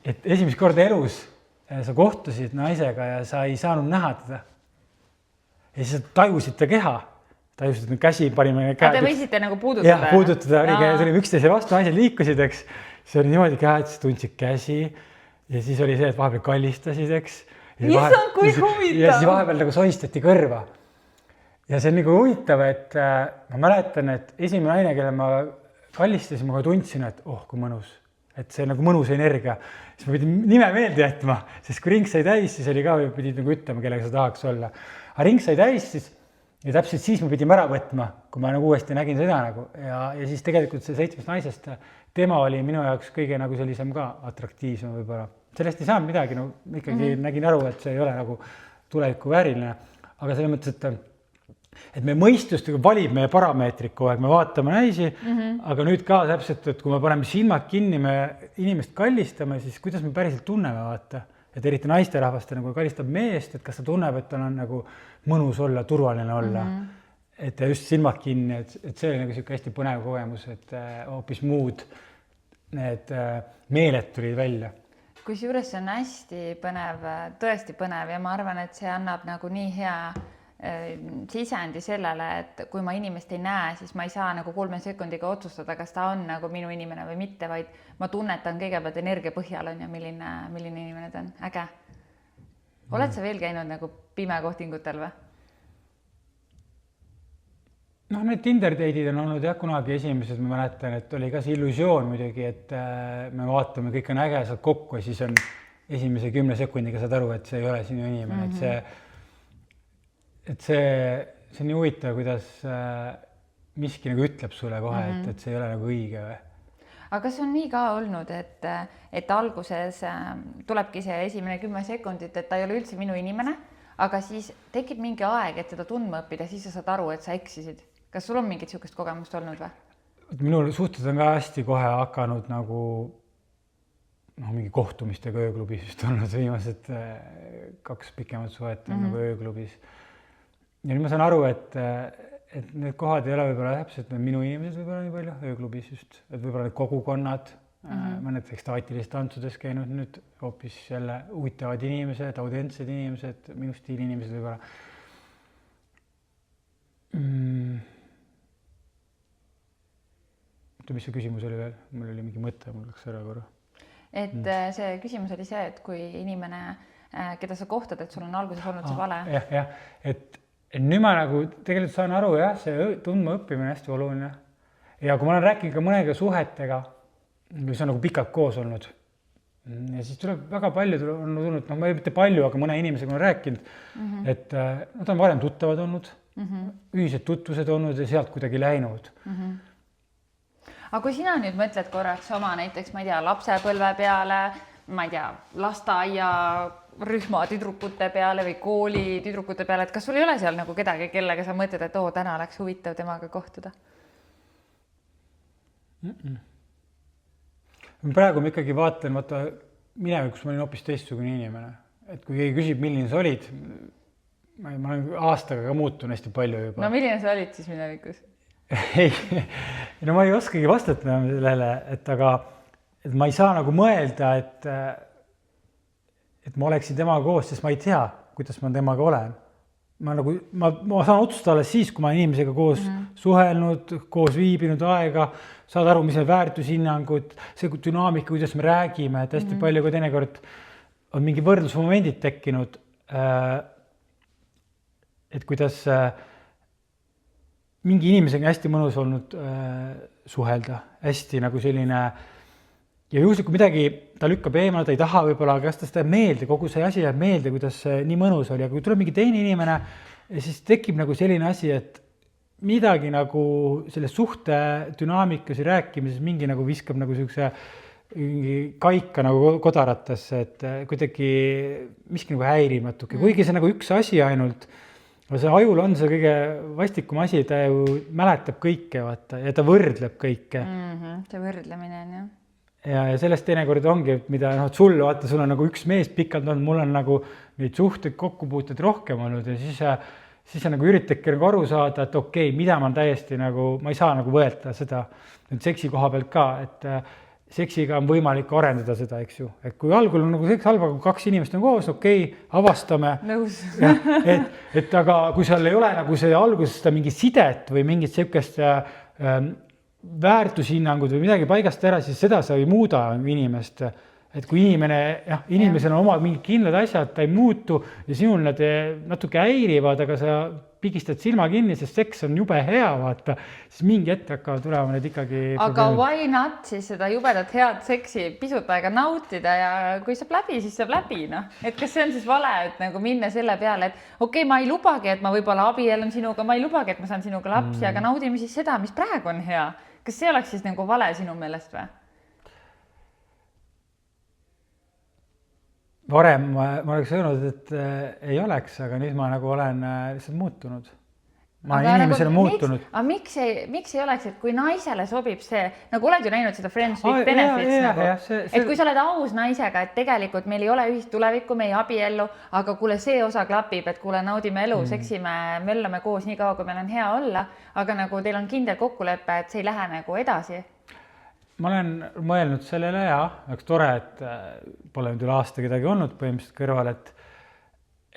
et esimest korda elus sa kohtusid naisega ja sa ei saanud näha teda. Ja siis sa tajusid ta keha. Tajusid, et käsi panime käed. Te võisite nagu puudutada? Jah, puudutada. See oli üksteise vastu, naised liikusid, eks. See oli niimoodi käed, siis tundsid käsi. Ja siis oli see, et vahepeal kallistasid, eks. Issand, kui huvitav! Ja siis vahepeal nagu soistati kõrva. Ja see on nagu huvitav, et ma mäletan, et esimene naine, kelle ma kallistasin, ma tundsin, et kui mõnus. Et see nagu mõnus energia. Siis ma pidin nime meelde jätma, sest kui ring sai täis, siis oli ka, pidid nagu ütlema, kellega sa tahaks olla. Aga ring sai täis siis ja täpselt siis ma pidin ära võtma, kui ma nagu uuesti nägin seda nagu. Ja siis tegelikult see 7 naisest, tema oli minu jaoks kõige nagu sellisem ka atraktiivsem võib-olla. Sellest ei saanud midagi, no ikkagi nägin aru, et see ei ole nagu tuleviku vääriline. Aga selles mõttes, et me mõistust valib meie parameetrid kogu aeg, me vaatame naisi, aga nüüd ka täpselt, et kui me paneme silmad kinni, me inimest kallistame, siis kuidas me päriselt tunneme vaata. Et eriti naisterahvaste nagu kallistab meest, et kas ta tunneb, et tal on nagu mõnus olla, turvaline olla. Et just silmad kinni, et see oli nagu hästi põnev kogemus, et hoopis muud need meeled tulid välja. Kusjuures see on hästi põnev, tõesti põnev ja ma arvan, et see annab nagu nii hea sisendi sellele, et kui ma inimest ei näe, siis ma ei saa nagu 3 sekundiga otsustada, kas ta on nagu minu inimene või mitte, vaid ma tunnetan kõigepealt energia põhjal on ja milline inimene ta on. Äge. Oled sa veel käinud nagu pimekohtingutel või? noh, need Tinder date'id on olnud jah, kunagi esimesed, ma mäletan, et oli ka see illusioon muidugi, et me vaatame, kõik on äge, saad kokku ja siis on esimese 10 sekundiga saad aru, et see ei ole sinu inimene, et see on nii huvitav, kuidas miski nagu ütleb sulle kohe, et see ei ole nagu õige või? Aga kas on nii ka olnud, et alguses tulebki see esimene 10 sekundit, et ta ei ole üldse minu inimene, aga siis tekib mingi aeg, et seda tundma õppida, siis sa saad aru, et sa eksisid. Kas sul on mingit niisugust kogemust olnud või? Minul suhted on ka hästi kohe hakanud nagu mingi kohtumistega ööklubis vist olnud viimased 2 pikemat suhet nagu ööklubis. Ja nüüd ma saan aru, et need kohad ei ole võib-olla täpselt minu inimesed võib-olla nii palju ööklubis just, et võib-olla need kogukonnad, mõned ekstaatilist tantsudes käinud, nüüd hoopis jälle huvitavad inimesed, autentsed inimesed, minu stiili inimesed võib-olla. Mis see küsimus oli veel? Mul oli mingi mõte, mul läks ära korra. Et see küsimus oli see, et kui inimene, keda sa kohtad, et sul on alguses olnud see vale. Jah, et nüüd ma nagu tegelikult saan aru, jah, see tundma õppimine on hästi oluline. Ja kui ma olen rääkinud ka mõnega suhetega, mis on nagu pikalt koos olnud, ja siis tuleb väga palju on tulnud, ma ei mitte palju, aga mõne inimesega olen rääkinud, et nad on varem tuttavad olnud, ühised tutvused olnud ja sealt kuidagi läinud. Aga kui sina nüüd mõtled korraks oma näiteks, ma ei tea, lapsepõlve peale, ma ei tea, lasteaia rühma tüdrukute peale või kooli tüdrukute peale, et kas sul ei ole seal nagu kedagi, kellega sa mõtled, et täna oleks huvitav temaga kohtuda? Praegu ma ikkagi vaatan, minevikus ma olin hoopis teistsugune inimene. Et kui keegi küsib, milline sa olid, ma olen aastaga ka muutun hästi palju juba. No milline sa olid siis minevikus? Ei, no ma ei oskagi vastata sellele, et ma ei saa nagu mõelda, et ma oleksin temaga koos, sest ma ei tea, kuidas ma temaga olen. Ma saan otsustada alles siis, kui ma inimesega koos suhelnud, koos viibinud aega, saad aru, mis on väärtushinnangud, see dünaamika, kuidas me räägime, et hästi palju, kui teinekord on mingi võrdlusmomendid tekkinud, et kuidas mingi inimesega hästi mõnus olnud suhelda, hästi nagu selline ja juhuslikult midagi ta lükkab eemale, ta ei taha võib-olla, aga kas ta seda meelde, kogu see asi jääb meelde, kuidas nii mõnus oli, aga kui tuleb mingi teine inimene, siis tekib nagu selline asi, et midagi nagu selle suhte dünaamikas ja rääkimises mingi nagu viskab nagu sellise kaika nagu kodaratesse, et kuidagi miski nagu häirib natuke, kuigi see nagu üks asi ainult. Aga see ajul on see kõige vastikum asi, ta ju mäletab kõike vaata, ja ta võrdleb kõike. See võrdlemine on jah. Ja sellest teinekord ongi, mida sul vaata, sul on nagu üks mees pikalt olnud, mul on nagu neid suhteid kokkupuuted rohkem olnud ja siis sa nagu üritadki nagu aru saada, et okei, mida ma täiesti nagu, ma ei saa nagu võeta seda seksi koha pealt ka, et seksiga on võimalik arendada seda, eks ju. Et kui algul on nagu seks halba, kui 2 inimest on koos, okei, avastame. Nõus. Et aga kui seal ei ole nagu see alguses seda mingi sidet või mingit sellist väärtushinnangud või midagi paigast ära, siis seda sa ei muuda inimest. Et kui inimesel on omad mingid kindlad asjad, ta ei muutu ja sinul nad natuke häirivad, aga sa pigistad silma kinni, sest seks on jube hea, vaata, siis mingi hetk hakkavad tulema need ikkagi aga why not siis seda jubedat head seksi pisut aega nautida ja kui saab läbi, siis saab läbi, noh. Et kas see on siis vale, et nagu minna selle peale, et okei, ma ei lubagi, et ma võib-olla abiellun sinuga, ma ei lubagi, et ma saan sinuga lapsi, aga naudime siis seda, mis praegu on hea. Kas see oleks siis nagu vale sinu meelest või? Varem ma oleks öelnud, et ei oleks, aga nüüd ma nagu olen lihtsalt muutunud. Ma olen inimesena muutunud. Aga miks ei oleks, et kui naisele sobib see, nagu oled ju näinud seda Friends with Benefits nagu, et kui sa oled aus naisega, et tegelikult meil ei ole ühist tulevikku, me ei abiellu, aga kuule see osa klapib, et kuule naudime elu, seksime, möllame koos nii kaua, kui meil on hea olla, aga nagu teil on kindel kokkulepe, et see ei lähe nagu edasi. Ma olen mõelnud sellele ja oleks tore, et pole nüüd üle aasta kedagi olnud põhimõtteliselt kõrval,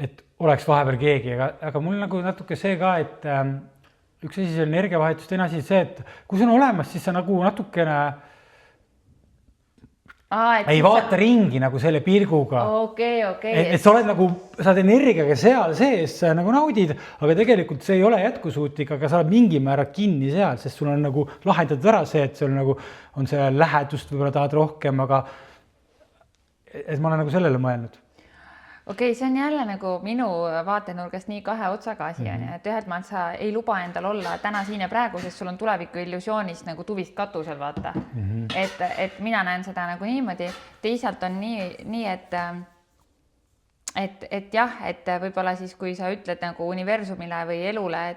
et oleks vahepeal keegi, aga mul nagu natuke see ka, et üks asi see energiavahetus, teine asi see, et kui see on olemas, siis sa nagu natukene ei vaata ringi nagu selle pilguga. Okei. Et sa oled nagu, sa oled energiaga seal sees, sa nagu naudid, aga tegelikult see ei ole jätkusuutlik, aga sa oled mingi määral kinni seal, sest sul on nagu lahendatud ära see, et sul nagu on see lähedust, võib-olla tahad rohkem, aga et ma olen nagu sellele mõelnud. Okei, see on jälle nagu minu vaatenurgast nii kahe otsaga asi on ja, et ühelt maalt sa ei luba endal olla täna siin ja praegu, sest sul on tuleviku illusioonist nagu tuvist katusel, vaata. Et mina näen seda nagu niimoodi, teisalt on nii et jah, et võib-olla siis, kui sa ütled nagu universumile või elule,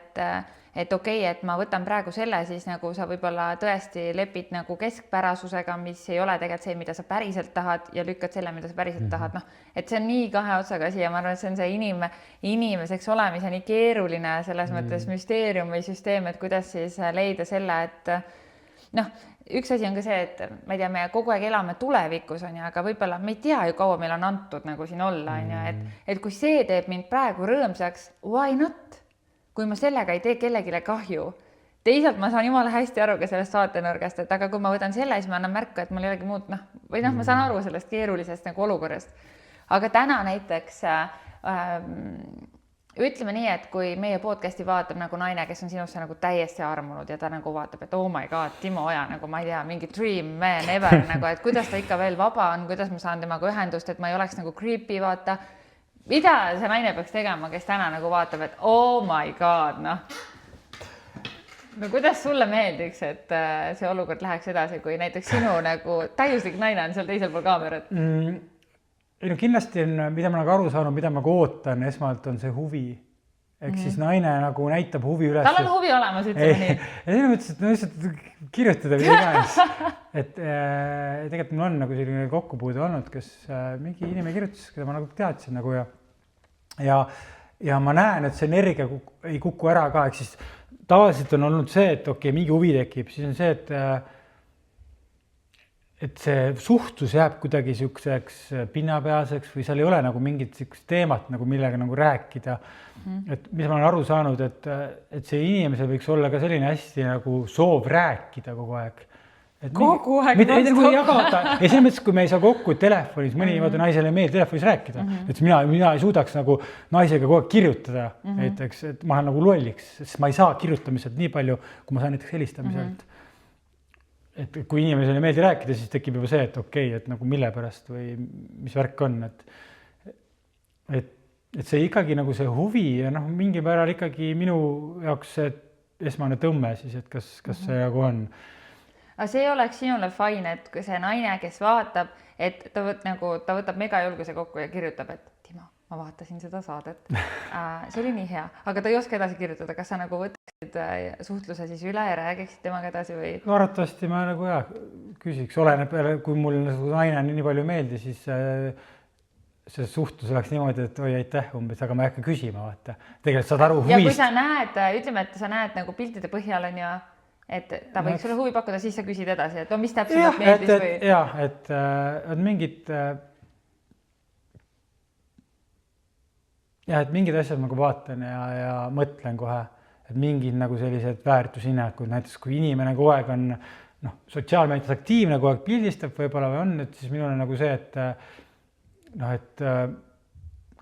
et okei, et ma võtan praegu selle, siis nagu sa võib-olla tõesti lepid nagu keskpärasusega, mis ei ole tegelikult see, mida sa päriselt tahad ja lükkad selle, mida sa päriselt tahad. Noh, et see on nii kahe otsaga asi ja ma arvan, et see on see inimeseks olemise nii keeruline selles mõttes müsteerium või süsteem, et kuidas siis leida selle, et noh, üks asi on ka see, et ma ei tea, me kogu aeg elame tulevikus on ja, aga võib-olla me ei tea ju kaua meil on antud nagu siin olla on ja, et kui see teeb mind praegu rõõmsaks, why not? Kui ma sellega ei tee kellegile kahju. Teisalt ma saan jumala hästi aru ka sellest vaatenurgast, et aga kui ma võtan selle, siis ma annan märku, et mul ei olegi muud, või ma saan aru sellest keerulisest nagu olukorrast. Aga täna näiteks ütleme nii, et kui meie podcasti vaatab nagu naine, kes on sinusse nagu täiesti armunud ja ta nagu vaatab, et oh my god, Timo Oja, nagu ma ei tea, mingi dream man ever, nagu, et kuidas ta ikka veel vaba on, kuidas ma saan temaga ühendust, et ma ei oleks nagu creepy, vaata. Mida see naine peaks tegema, kes täna nagu vaatab, et oh my god, noh. No kuidas sulle meeldiks, et see olukord läheks edasi, kui näiteks sinu nagu täiuslik naine on seal teisel pool kaamerat? No kindlasti on, mida ma nagu aru saanud, mida ma ootan, esmalt on see huvi. Ehk siis naine nagu näitab huvi üles. Tal on huvi olemas, ütleme nii. Ja siin mõtlesin, et no lihtsalt kirjutada või iganes. Et tegelikult mul on nagu selline kokkupuude olnud, kes mingi inimene kirjutas, keda ma nagu teadsin nagu ja ma näen, et see energia ei kuku ära ka. Ehk siis tavaliselt on olnud see, et okei, mingi huvi tekib, siis on see, et see suhtlus jääb kuidagi siukseks pinnapealseks või seal ei ole nagu mingit siukest teemat, nagu millega nagu rääkida. Et mis ma olen aru saanud, et see inimesel võiks olla ka selline hästi nagu soov rääkida kogu aeg. Kogu aeg? Ja selles mõttes, kui me ei saa kokku telefonis, mõni naisele ei meeldi telefonis rääkida, et mina ei suudaks nagu naisega kogu aeg kirjutada, näiteks, et ma olen nagu lolliks, sest ma ei saa kirjutamiselt nii palju, kui ma saan näiteks helistamiselt. Et kui inimesele ei meeldi rääkida, siis tekib juba see, et okei, et nagu mille pärast või mis värk on, et see ikkagi nagu see huvi ja noh, mingi määral ikkagi minu jaoks see esmane tõmme siis, et kas see nagu on. Aga see oleks sinule fine, et kui see naine, kes vaatab, et ta võtab mega julguse kokku ja kirjutab, et Timo, ma vaatasin seda saadet. See oli nii hea, aga ta ei oska edasi kirjutada. Kas sa nagu võtaksid suhtluse siis üle ja räägiksid temaga edasi või? Arvatavasti ma nagu küsiks, oleneb, kui mul naine nii palju meeldi, siis see suhtlus oleks niimoodi, et oi aitäh umbes, aga ma ei hakka küsima, vaata. Tegelikult saad aru huvist. Ja kui sa näed, ütleme, et sa näed nagu piltide põhjal on ju, et ta võiks sulle huvi pakkuda, siis sa küsid edasi, et mis täpselt meeldis või? Jah, et on mingid asjad nagu vaatan ja mõtlen kohe, et mingid nagu sellised väärtushinnakud, näiteks kui inimene kogu aeg on sotsiaalmeedias aktiivne, kogu aeg pildistab võib-olla või on, et siis minul on nagu see, et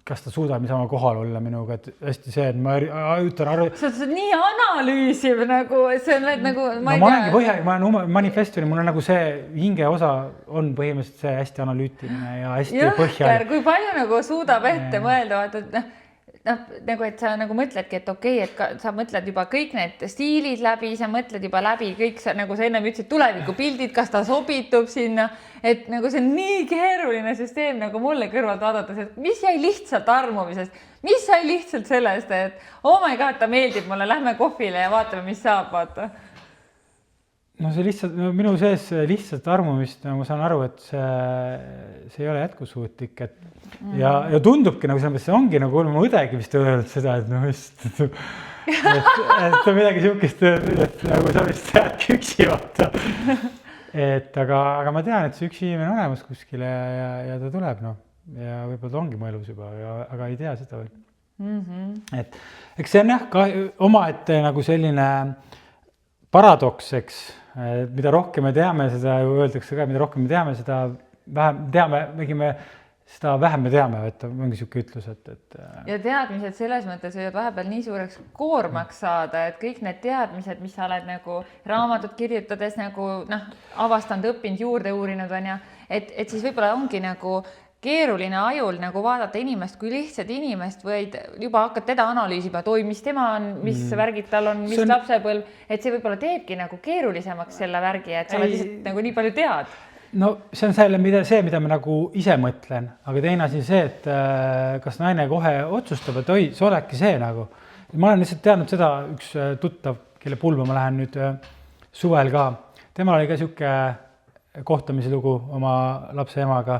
kas ta suudab sama kohal olla minuga, et hästi see, et ma ütan aru. See on nii analüüsiv nagu, see on nagu, ma olengi põhjalik, ma olen manifestori, mul on nagu see hinge osa on põhimõtteliselt see hästi analüütiline ja hästi põhjalik. Kui palju nagu suudab ette mõelda, vaata, nagu, et sa nagu mõtledki, et okei, et sa mõtled juba kõik need stiilid läbi, sa mõtled juba läbi kõik, nagu sa ennem ütlesid, tulevikupildid, kas ta sobitub sinna, et nagu see on nii keeruline süsteem nagu mulle kõrvalt vaadates, et mis jäi lihtsalt armumisest, mis jäi lihtsalt sellest, et oh my god, ta meeldib mulle, lähme kohvile ja vaatame, mis saab, vaata. No see lihtsalt, minu sees lihtsalt armumist, ma saan aru, et see ei ole jätkusuutlik, et ja tundubki nagu selles mõttes, see ongi nagu mu õdegi vist öelnud seda, et et on midagi siukest, et nagu sa vist jäädki üksi vaata. Et aga ma tean, et see üks inimene on olemas kuskil ja ta tuleb, ja võib-olla ta ongi mu elus juba, aga ei tea seda või. Et eks see on omaette nagu selline paradoks, eks, mida rohkem me teame, seda öeldakse ka, mida rohkem me teame, seda vähem teame, seda vähem me teame, et mingi siuke ütlus, et ja teadmised selles mõttes võivad vahepeal nii suureks koormaks saada, et kõik need teadmised, mis sa oled nagu raamatut kirjutades nagu avastanud, õppinud, juurde uurinud on ja et siis võib-olla ongi nagu keeruline ajul nagu vaadata inimest kui lihtsalt inimest, võid juba hakkad teda analüüsima, et oi, mis tema on, mis värgid tal on, mis lapsepõlv, et see võib-olla teebki nagu keerulisemaks selle värgi, et sa oled lihtsalt nagu nii palju tead. No see on see, mida ma nagu ise mõtlen, aga teine asi see, et kas naine kohe otsustab, et oi, see olekki see nagu. Ma olen lihtsalt teadnud seda, üks tuttav, kelle pulma ma lähen nüüd suvel ka. Temal oli ka siuke kohtamise lugu oma lapse emaga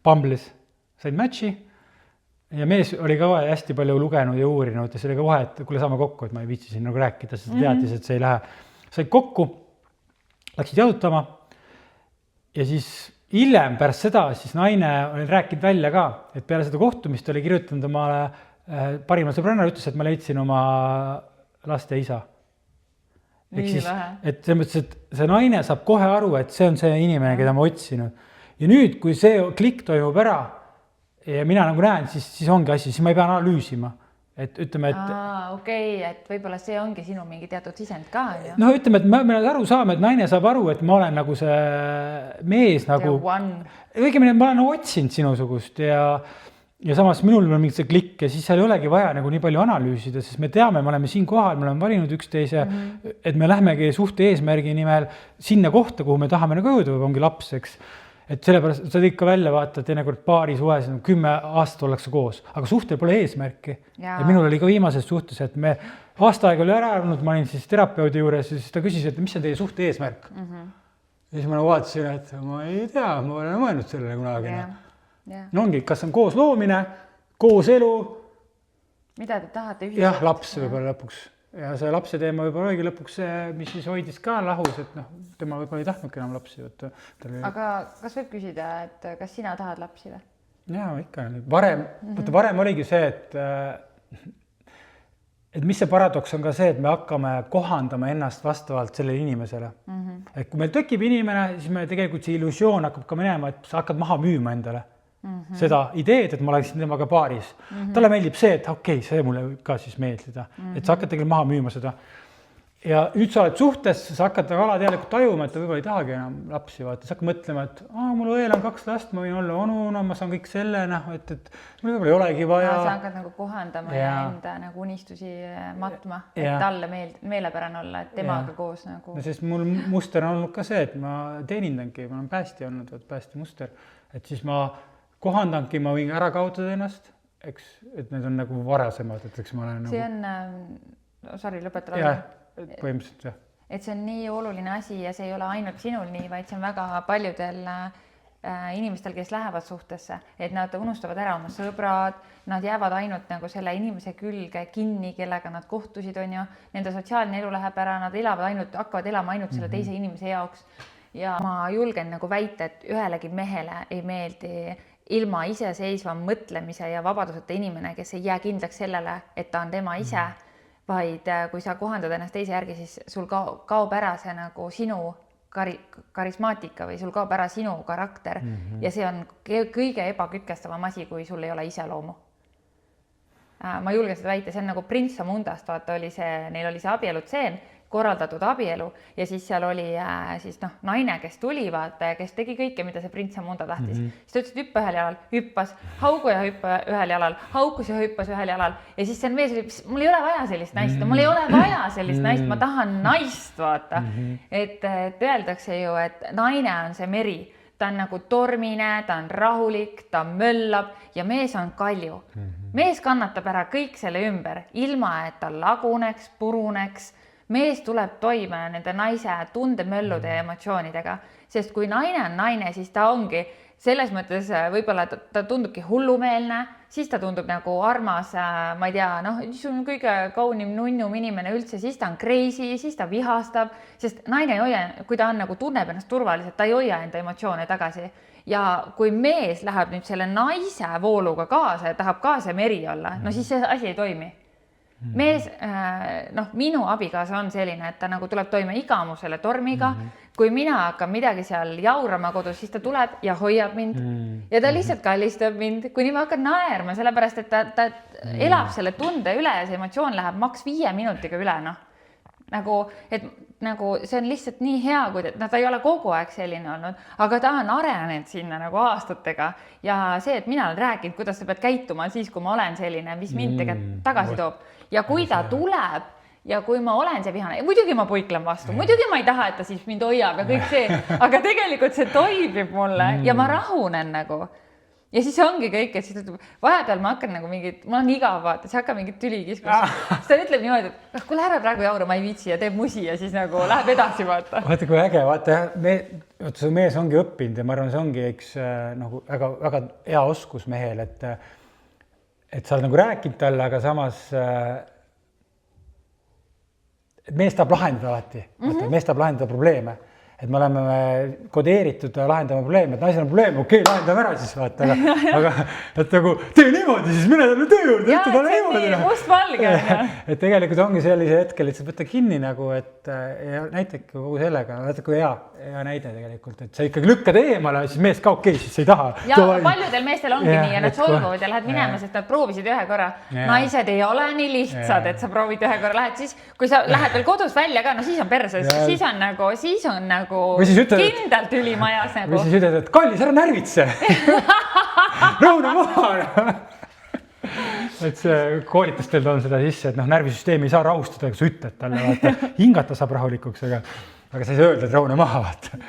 Bumble'is. Said matchi ja mees oli ka hästi palju lugenud ja uurinud ja see oli ka kohe, et kuule saame kokku, et ma ei viitsi siin nagu rääkida, sest teadis, et see ei lähe. Said kokku, läksid jalutama. Ja siis hiljem pärast seda, siis naine oli rääkinud välja ka, et peale seda kohtumist oli kirjutanud omale parima sõbrana, ütles, et ma leidsin oma laste isa. Siis, et selles mõttes, et see naine saab kohe aru, et see on see inimene, keda ma otsinud. Ja nüüd, kui see klikk toimub ära ja mina nagu näen, siis ongi asi, siis ma ei pea analüüsima. Et ütleme, et okei, et võib-olla see ongi sinu mingi teatud sisend ka. Ja? No ütleme, et me aru saame, et naine saab aru, et ma olen nagu see mees nagu, õigemini ma olen otsinud sinusugust ja samas minul on mingi see klikk ja siis seal ei olegi vaja nagu nii palju analüüsida, sest me teame, me oleme siin kohal, me oleme valinud üksteise, et me lähmegi suhte eesmärgi nimel sinna kohta, kuhu me tahame nagu jõuda, või ongi laps, eks. Et sellepärast sa tõid ka välja vaata, et teinekord paari suhes 10 aastat ollakse koos, aga suhtel pole eesmärki. Ja minul oli ka viimases suhtes, et me aasta aega oli ära arvanud, ma olin siis terapeudi juures ja siis ta küsis, et mis on teie suhte eesmärk. Ja siis ma vaatasin, et ma ei tea, ma olen mõelnud sellele kunagi. No ongi, kas on koos loomine, koos elu. Mida te tahate ühiselt? Jah, laps võib-olla lõpuks. Ja see lapse teema võib-olla oligi lõpuks see, mis siis hoidis ka lahus, et tema võib-olla ei tahtnudki enam lapsi. Aga kas võib küsida, et kas sina tahad lapsi või? Jaa, ikka. Varem oligi see, et mis see paradoks on ka see, et me hakkame kohandama ennast vastavalt sellele inimesele. Et kui meil tekib inimene, siis me tegelikult see illusioon hakkab ka minema, et sa hakkad maha müüma endale. Seda ideed, et ma oleksin temaga paaris. Talle meeldib see, et okei, see mulle võib ka siis meeldida. Et sa hakkad tegelikult maha müüma seda. Ja nüüd sa oled suhtes, sa hakkad alateadlikult tajuma, et ta võib-olla ei tahagi enam lapsi vaata. Sa hakkad mõtlema, et mul õel on 2 last, ma võin olla onu, ma saan kõik selle, et mul võib-olla ei olegi vaja. Sa hakkad nagu kohandama ja enda nagu unistusi matma, et talle meelepärane olla, et temaga koos nagu. No, sest mul muster on olnud ka see, et ma teenindangi, ma olen päästi olnud, päästi muster. Et siis ma kohandangi, ma võin ära kaotada ennast, eks, et need on nagu varasemad, et eks ma olen see on, lõpetada. Jah, põhimõtteliselt jah. Et see on nii oluline asi ja see ei ole ainult sinul nii, vaid see on väga paljudel inimestel, kes lähevad suhtesse, et nad unustavad ära oma sõbrad, nad jäävad ainult nagu selle inimese külge kinni, kellega nad kohtusid, on ju, nende sotsiaalne elu läheb ära, nad hakkavad elama ainult selle teise inimese jaoks. Ja ma julgen nagu väita, et ühelegi mehele ei meeldi ilma iseseisva mõtlemise ja vabaduseta inimene, kes ei jää kindlaks sellele, et ta on tema ise, vaid kui sa kohandad ennast teise järgi, siis sul kaob ära see nagu sinu karismaatika või sul kaob ära sinu karakter ja see on kõige ebakütkestavam asi, kui sul ei ole iseloomu. Ma julgen seda väita, see on nagu Prints Zamundast, vaata neil oli see abielutseen, korraldatud abielu ja siis seal oli siis naine, kes tuli vaata ja kes tegi kõike, mida see Prints Zamunda tahtis. Siis ta ütles, et hüppa ühel jalal, hüppas, haugu ja hüppa ühel jalal, haukus ja hüppas ühel jalal ja siis see mees oli, mul ei ole vaja sellist naist, mul ei ole vaja sellist naist, ma tahan naist vaata. Et öeldakse ju, et naine on see meri, ta on nagu tormine, ta on rahulik, ta möllab ja mees on kalju. Mees kannatab ära kõik selle ümber, ilma et ta laguneks, puruneks. Mees tuleb toime nende naise tundemöllude ja emotsioonidega, sest kui naine on naine, siis ta ongi selles mõttes võib-olla ta tundubki hullumeelne, siis ta tundub nagu armas, ma ei tea, see on kõige kaunim nunnum inimene üldse, siis ta on crazy, siis ta vihastab, sest naine ei hoia, kui ta on nagu tunneb ennast turvaliselt, ta ei hoia enda emotsioone tagasi. Ja kui mees läheb nüüd selle naise vooluga kaasa ja tahab ka see meri olla, no siis see asi ei toimi. mees, noh, minu abikaasa on selline, et ta nagu tuleb toime iga mu selle tormiga. Kui mina hakkan midagi seal jaurama kodus, siis ta tuleb ja hoiab mind ja ta lihtsalt kallistab mind, kuni ma hakkan naerma, sellepärast, et ta elab selle tunde üle ja see emotsioon läheb maks 5 minutiga üle, noh. Et see on lihtsalt nii hea, kui ta ei ole kogu aeg selline olnud, aga ta on arenenud sinna nagu aastatega ja see, et mina olen rääkinud, kuidas sa pead käituma siis, kui ma olen selline, mis mind tegelikult tagasi toob ja kui ta tuleb ja kui ma olen see vihane, muidugi ma puiklen vastu, muidugi ma ei taha, et ta siis mind hoiab ja kõik see, aga tegelikult see toimib mulle ja ma rahunen nagu. Ja siis ongi kõik, et siis vahepeal ma hakkan nagu mingit, ma olen igav, vaata, siis hakkan mingit tüli kiskus. Siis ta ütleb niimoodi, et kuule ära praegu jaura, ma ei viitsi ja teeb musi ja siis nagu läheb edasi, vaata. Vaata, kui äge, vaata, see mees ongi õppinud ja ma arvan, see ongi üks nagu väga hea oskus mehel, et sa oled nagu rääkinud talle, aga samas mees tahab lahendada alati, mees tahab lahendada probleeme. Et me oleme kodeeritud lahendama probleeme, et naisel on probleem, okei, lahendame ära siis vaata, aga et nagu tee niimoodi, siis mine talle töö juurde, ütle talle niimoodi. Mustvalge. Et tegelikult ongi sellise hetkel, et sa võtta kinni nagu, et näiteks kogu sellega, vaata kui hea näide tegelikult, et sa ikkagi lükkad eemale, siis mees ka okei, siis sa ei taha. Ja paljudel meestel ongi nii ja nad solvuvad ja lähed minema, sest nad proovisid ühe korra. Naised ei ole nii lihtsad, et sa proovid ühe korra, lähed siis, kui sa lähed veel kodus välja ka, no siis on perses, siis on nagu kindlalt ülimajas nagu. Või siis ütled, et kallis, ära närvitse. Rõuna maha. Et see koolitustel on seda sisse, et närvisüsteemi ei saa rahustada, kui sa ütled talle, vaata, hingata saab rahulikuks, aga sa ei saa öelda, et rõuna maha, vaata.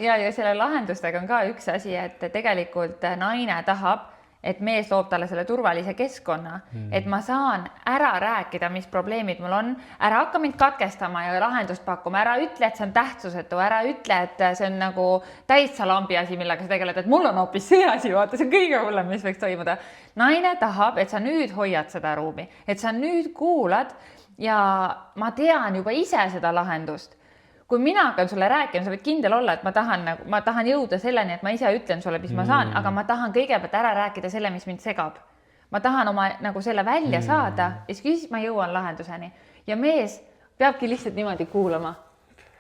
Ja selle lahendustega on ka üks asi, et tegelikult naine tahab, et mees loob talle selle turvalise keskkonna, et ma saan ära rääkida, mis probleemid mul on, ära hakka mind katkestama ja lahendust pakkuma, ära ütle, et see on tähtsusetu, ära ütle, et see on nagu täitsa lambi asi, millega sa tegeled, et mul on hoopis see asi, vaata, see on kõige hullem, mis võiks toimuda. Naine tahab, et sa nüüd hoiad seda ruumi, et sa nüüd kuulad ja ma tean juba ise seda lahendust. Kui mina hakkan sulle rääkima, sa võid kindel olla, et ma tahan jõuda selleni, et ma ise ütlen sulle, mis ma saan, aga ma tahan kõigepealt ära rääkida selle, mis mind segab. Ma tahan oma nagu selle välja saada ja siis ma jõuan lahenduseni. Ja mees peabki lihtsalt niimoodi kuulama.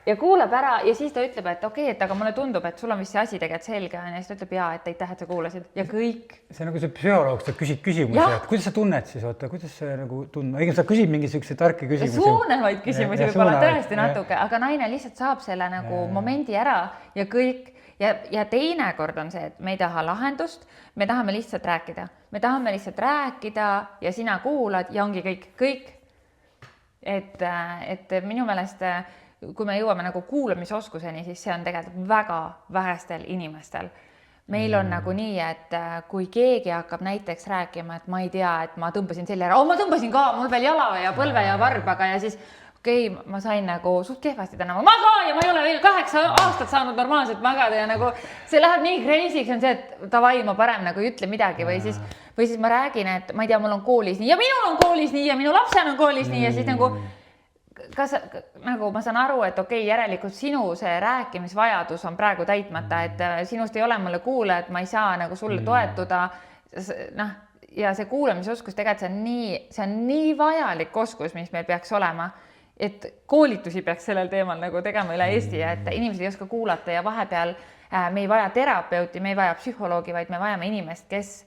Ja kuulab ära ja siis ta ütleb, et okei, et aga mulle tundub, et sul on vist see asi tegelikult selge ja siis ta ütleb jaa, et aitäh, et sa kuulasid ja kõik. See on nagu see psühholoog, sa küsid küsimusi, et kuidas sa tunned siis, oota, kuidas see nagu tundma, õigem sa küsid mingi siukse tarki küsimusi. Suunevaid küsimusi võib-olla tõesti natuke, aga naine lihtsalt saab selle nagu momendi ära ja kõik. Ja teinekord on see, et me ei taha lahendust, me tahame lihtsalt rääkida. Me tahame lihtsalt rääkida ja sina kuulad ja ongi kõik. Et minu meelest kui me jõuame nagu kuulamisoskuseni, siis see on tegelikult väga vähestel inimestel. Meil on nagu nii, et kui keegi hakkab näiteks rääkima, et ma ei tea, et ma tõmbasin selle ära, ma tõmbasin ka, mul veel jala ja põlve ja varbaga ja siis okei, ma sain nagu suht kehvasti täna, ma ka ja ma ei ole veel 8 aastat saanud normaalselt magada ja nagu see läheb nii crazy'ks, on see, et davai, ma parem nagu ei ütle midagi või siis ma räägin, et ma ei tea, mul on koolis nii ja minul on koolis nii ja minu lapsel on koolis nii ja siis nagu kas nagu ma saan aru, et okei, järelikult sinu see rääkimisvajadus on praegu täitmata, et sinust ei ole mulle kuule, et ma ei saa nagu sulle toetuda. Ja see kuulamisoskus tegelikult see on nii vajalik oskus, mis meil peaks olema, et koolitusi peaks sellel teemal nagu tegema üle Eesti, et inimesed ei oska kuulata ja vahepeal me ei vaja terapeuti, me ei vaja psühholoogi, vaid me vajame inimest, kes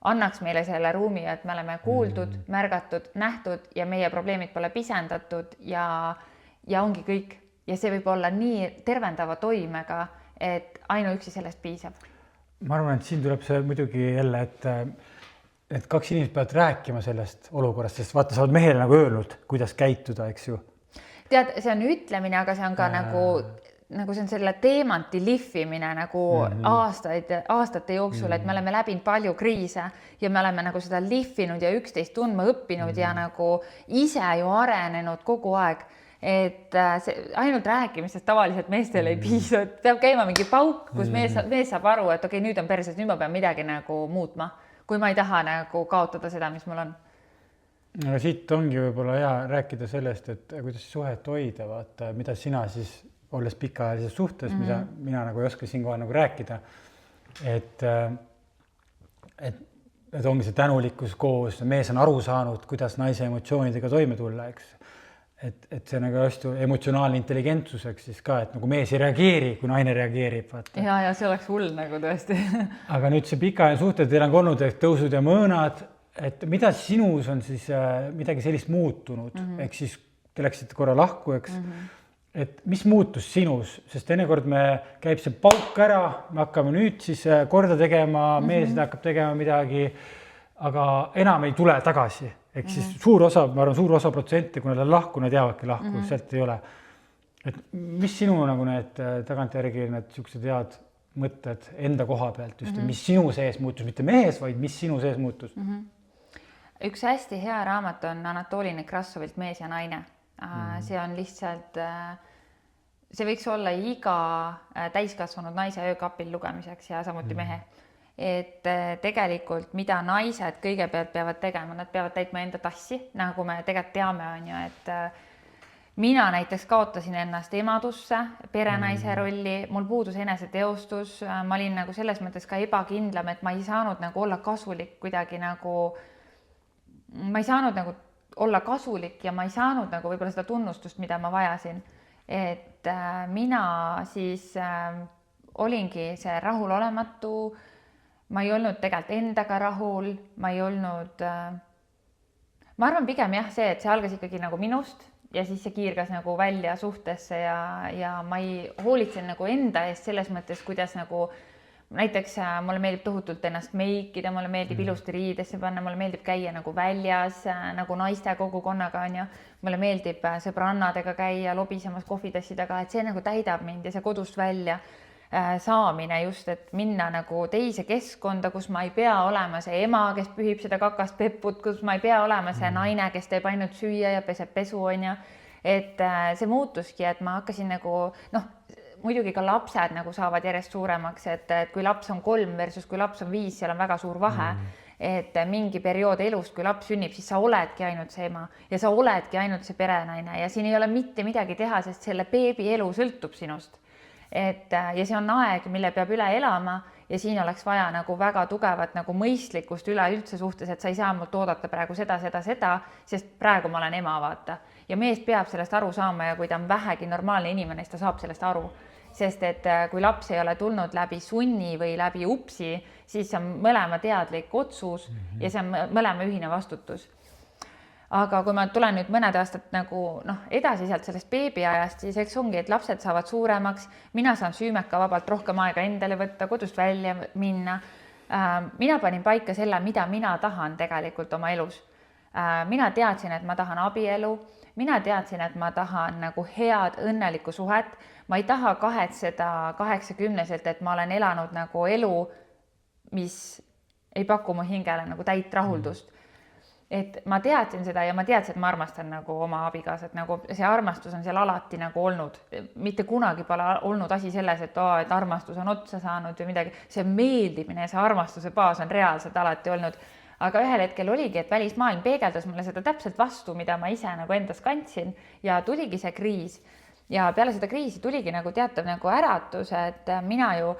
annaks meile selle ruumi, et me oleme kuuldud, märgatud, nähtud ja meie probleemid pole pisendatud ja ongi kõik. Ja see võib olla nii tervendava toimega, et ainuüksi sellest piisab. Ma arvan, et siin tuleb see muidugi jälle, et 2 inimesed peavad rääkima sellest olukorrast, sest vaata, sa oled mehele nagu öelnud, kuidas käituda, eks ju. Tead, see on ütlemine, aga see on ka nagu see on selle teemanti lihvimine nagu aastate jooksul, et me oleme läbinud palju kriise ja me oleme nagu seda lihvinud ja üksteist tundma õppinud ja nagu ise ju arenenud kogu aeg. Et ainult rääkimisest tavaliselt meestel ei piisa, et peab käima mingi pauk, kus mees saab aru, et okei, nüüd on perses, nüüd ma pean midagi nagu muutma, kui ma ei taha nagu kaotada seda, mis mul on. No, siit ongi võib-olla hea rääkida sellest, et kuidas suhet hoida, vaata, mida sina siis olles pikaajalises suhtes, mida mina nagu ei oska siinkohal nagu rääkida, et et ongi see tänulikkus koos, mees on aru saanud, kuidas naise emotsioonidega toime tulla, eks. Et see nagu hästi emotsionaalne intelligentsus, eks siis ka, et nagu mees ei reageeri, kui naine reageerib. Vaata. Ja see oleks hull nagu tõesti. Aga nüüd see pikaajaline suhted, teil on olnud tõusud ja mõõnad, et mida sinus on siis midagi sellist muutunud, ehk siis te läksite korra lahku, eks, et mis muutus sinus, sest teinekord me käib see pauk ära, me hakkame nüüd siis korda tegema, mees hakkab tegema midagi, aga enam ei tule tagasi. Ehk siis suur osa, ma arvan, suur osa protsenti, kui nad on lahku, nad jäävadki lahku, sealt ei ole. Et mis sinu nagu need tagantjärgi need siuksed head mõtted enda koha pealt just, mis sinu sees muutus, mitte mehes, vaid mis sinu sees muutus? Üks hästi hea raamat on Anatoli Nekrasovilt Mees ja naine. See on lihtsalt, see võiks olla iga täiskasvanud naise öökapil lugemiseks ja samuti mehe. Et tegelikult mida naised kõigepealt peavad tegema, nad peavad täitma enda tassi, nagu me tegelikult teame, on ju, et mina näiteks kaotasin ennast emadusse, perenaise rolli, mul puudus eneseteostus, ma olin nagu selles mõttes ka ebakindlam, et ma ei saanud nagu olla kasulik kuidagi nagu, ma ei saanud nagu olla kasulik ja ma ei saanud nagu võib-olla seda tunnustust, mida ma vajasin. Et mina siis olingi see rahulolematu, ma ei olnud tegelikult endaga rahul, ma ei olnud, ma arvan pigem jah see, et see algas ikkagi nagu minust ja siis see kiirgas nagu välja suhtesse ja ma ei hoolitsen nagu enda eest selles mõttes, kuidas nagu näiteks mulle meeldib tohutult ennast meikida, mulle meeldib ilusti riidesse panna, mulle meeldib käia nagu väljas nagu naiste kogukonnaga on ju, mulle meeldib sõbrannadega käia lobisemas kohvitassi taga, et see nagu täidab mind ja see kodust välja saamine just, et minna nagu teise keskkonda, kus ma ei pea olema see ema, kes pühib seda kakast pepput, kus ma ei pea olema see naine, kes teeb ainult süüa ja peseb pesu, on ju. Et see muutuski, et ma hakkasin nagu, muidugi ka lapsed nagu saavad järjest suuremaks, et kui laps on 3 versus kui laps on 5, seal on väga suur vahe. Et mingi periood elust, kui laps sünnib, siis sa oledki ainult see ema ja sa oledki ainult see perenaine ja siin ei ole mitte midagi teha, sest selle beebi elu sõltub sinust. Ja see on aeg, mille peab üle elama ja siin oleks vaja nagu väga tugevat nagu mõistlikkust üleüldse suhtes, et sa ei saa mult oodata praegu seda, sest praegu ma olen ema, vaata. Ja mees peab sellest aru saama ja kui ta on vähegi normaalne inimene, siis ta saab sellest aru. Sest et kui laps ei ole tulnud läbi sunni või läbi upsi, siis on mõlema teadlik otsus ja see on mõlema ühine vastutus. Aga kui ma tulen nüüd mõned aastad nagu edasi sealt sellest beebiajast, siis eks ongi, et lapsed saavad suuremaks, mina saan süümeka vabalt rohkem aega endale võtta, kodust välja minna. Mina panin paika selle, mida mina tahan tegelikult oma elus. Mina teadsin, et ma tahan abielu, mina teadsin, et ma tahan nagu head õnnelikku suhet, ma ei taha kahetseda 80-selt, et ma olen elanud nagu elu, mis ei paku mu hingele nagu täit rahuldust. Et ma teadsin seda ja ma teadsin, et ma armastan nagu oma abikaasat, nagu see armastus on seal alati nagu olnud. Mitte kunagi pole olnud asi selles, et armastus on otsa saanud või midagi. See meeldimine ja see armastuse baas on reaalselt alati olnud. Aga ühel hetkel oligi, et välismaailm peegeldas mulle seda täpselt vastu, mida ma ise nagu endas kandsin ja tuligi see kriis. Ja peale seda kriisi tuligi nagu teatav nagu äratus, et mina ju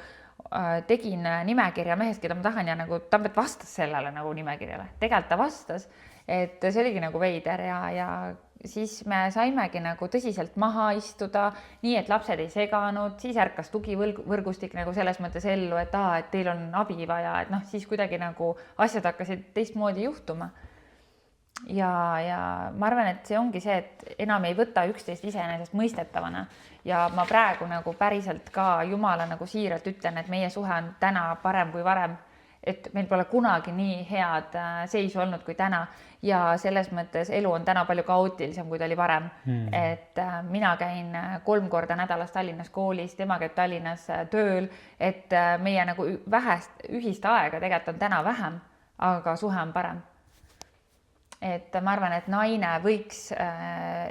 tegin nimekirja mehest, keda ma tahan ja nagu ta vastas sellele nagu nimekirjale. Tegelikult ta vastas, et see oligi nagu veider ja siis me saimegi nagu tõsiselt maha istuda, nii et lapsed ei seganud, siis ärkas tugivõrgustik nagu selles mõttes ellu, et teil on abi vaja, et siis kuidagi nagu asjad hakkasid teistmoodi juhtuma. Ja ma arvan, et see ongi see, et enam ei võta üksteist iseenesest mõistetavana ja ma praegu nagu päriselt ka Jumala nagu siiralt ütlen, et meie suhe on täna parem kui varem, et meil pole kunagi nii head seisu olnud kui täna ja selles mõttes elu on täna palju kaootilisem, kui ta oli varem. Et mina käin 3 korda nädalas Tallinnas koolis, tema käib Tallinnas tööl, et meie nagu vähest ühist aega tegelikult on täna vähem, aga suhe on parem. Et ma arvan, et naine võiks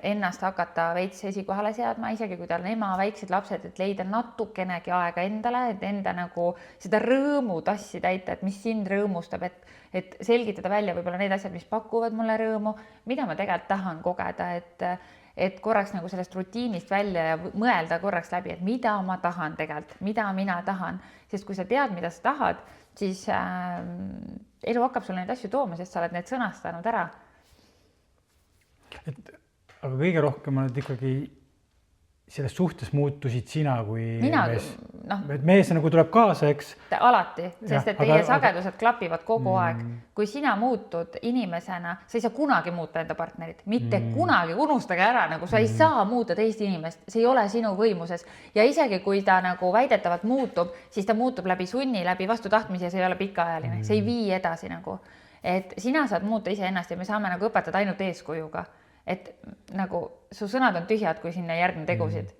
ennast hakata veits esikohale seadma, isegi kui tal on ema, väiksed lapsed, et leida natukenegi aega endale, et enda nagu seda rõõmu tassi täita, et mis sind rõõmustab, et selgitada välja võib-olla need asjad, mis pakuvad mulle rõõmu, mida ma tegelikult tahan kogeda, et korraks nagu sellest rutiinist välja ja mõelda korraks läbi, et mida ma tahan tegelikult, mida mina tahan, sest kui sa tead, mida sa tahad, siis elu hakkab sulle neid asju tooma, sest sa oled need sõnastanud ära. Aga kõige rohkem on ikkagi selles suhtes muutusid sina kui mees. Et mees nagu tuleb kaasa, eks? Alati, sest et teie sagedused klapivad kogu aeg. Kui sina muutud inimesena, sa ei saa kunagi muuta enda partnerit. Mitte kunagi, unustage ära, nagu sa ei saa muuta teist inimest. See ei ole sinu võimuses. Ja isegi kui ta nagu väidetavalt muutub, siis ta muutub läbi sunni, läbi vastutahtmise ja see ei ole pikaajaline. See ei vii edasi nagu. Et sina saad muuta ise ennast ja me saame nagu õpetada ainult eeskujuga. Et nagu su sõnad on tühjad, kui sinna järgne tegusid.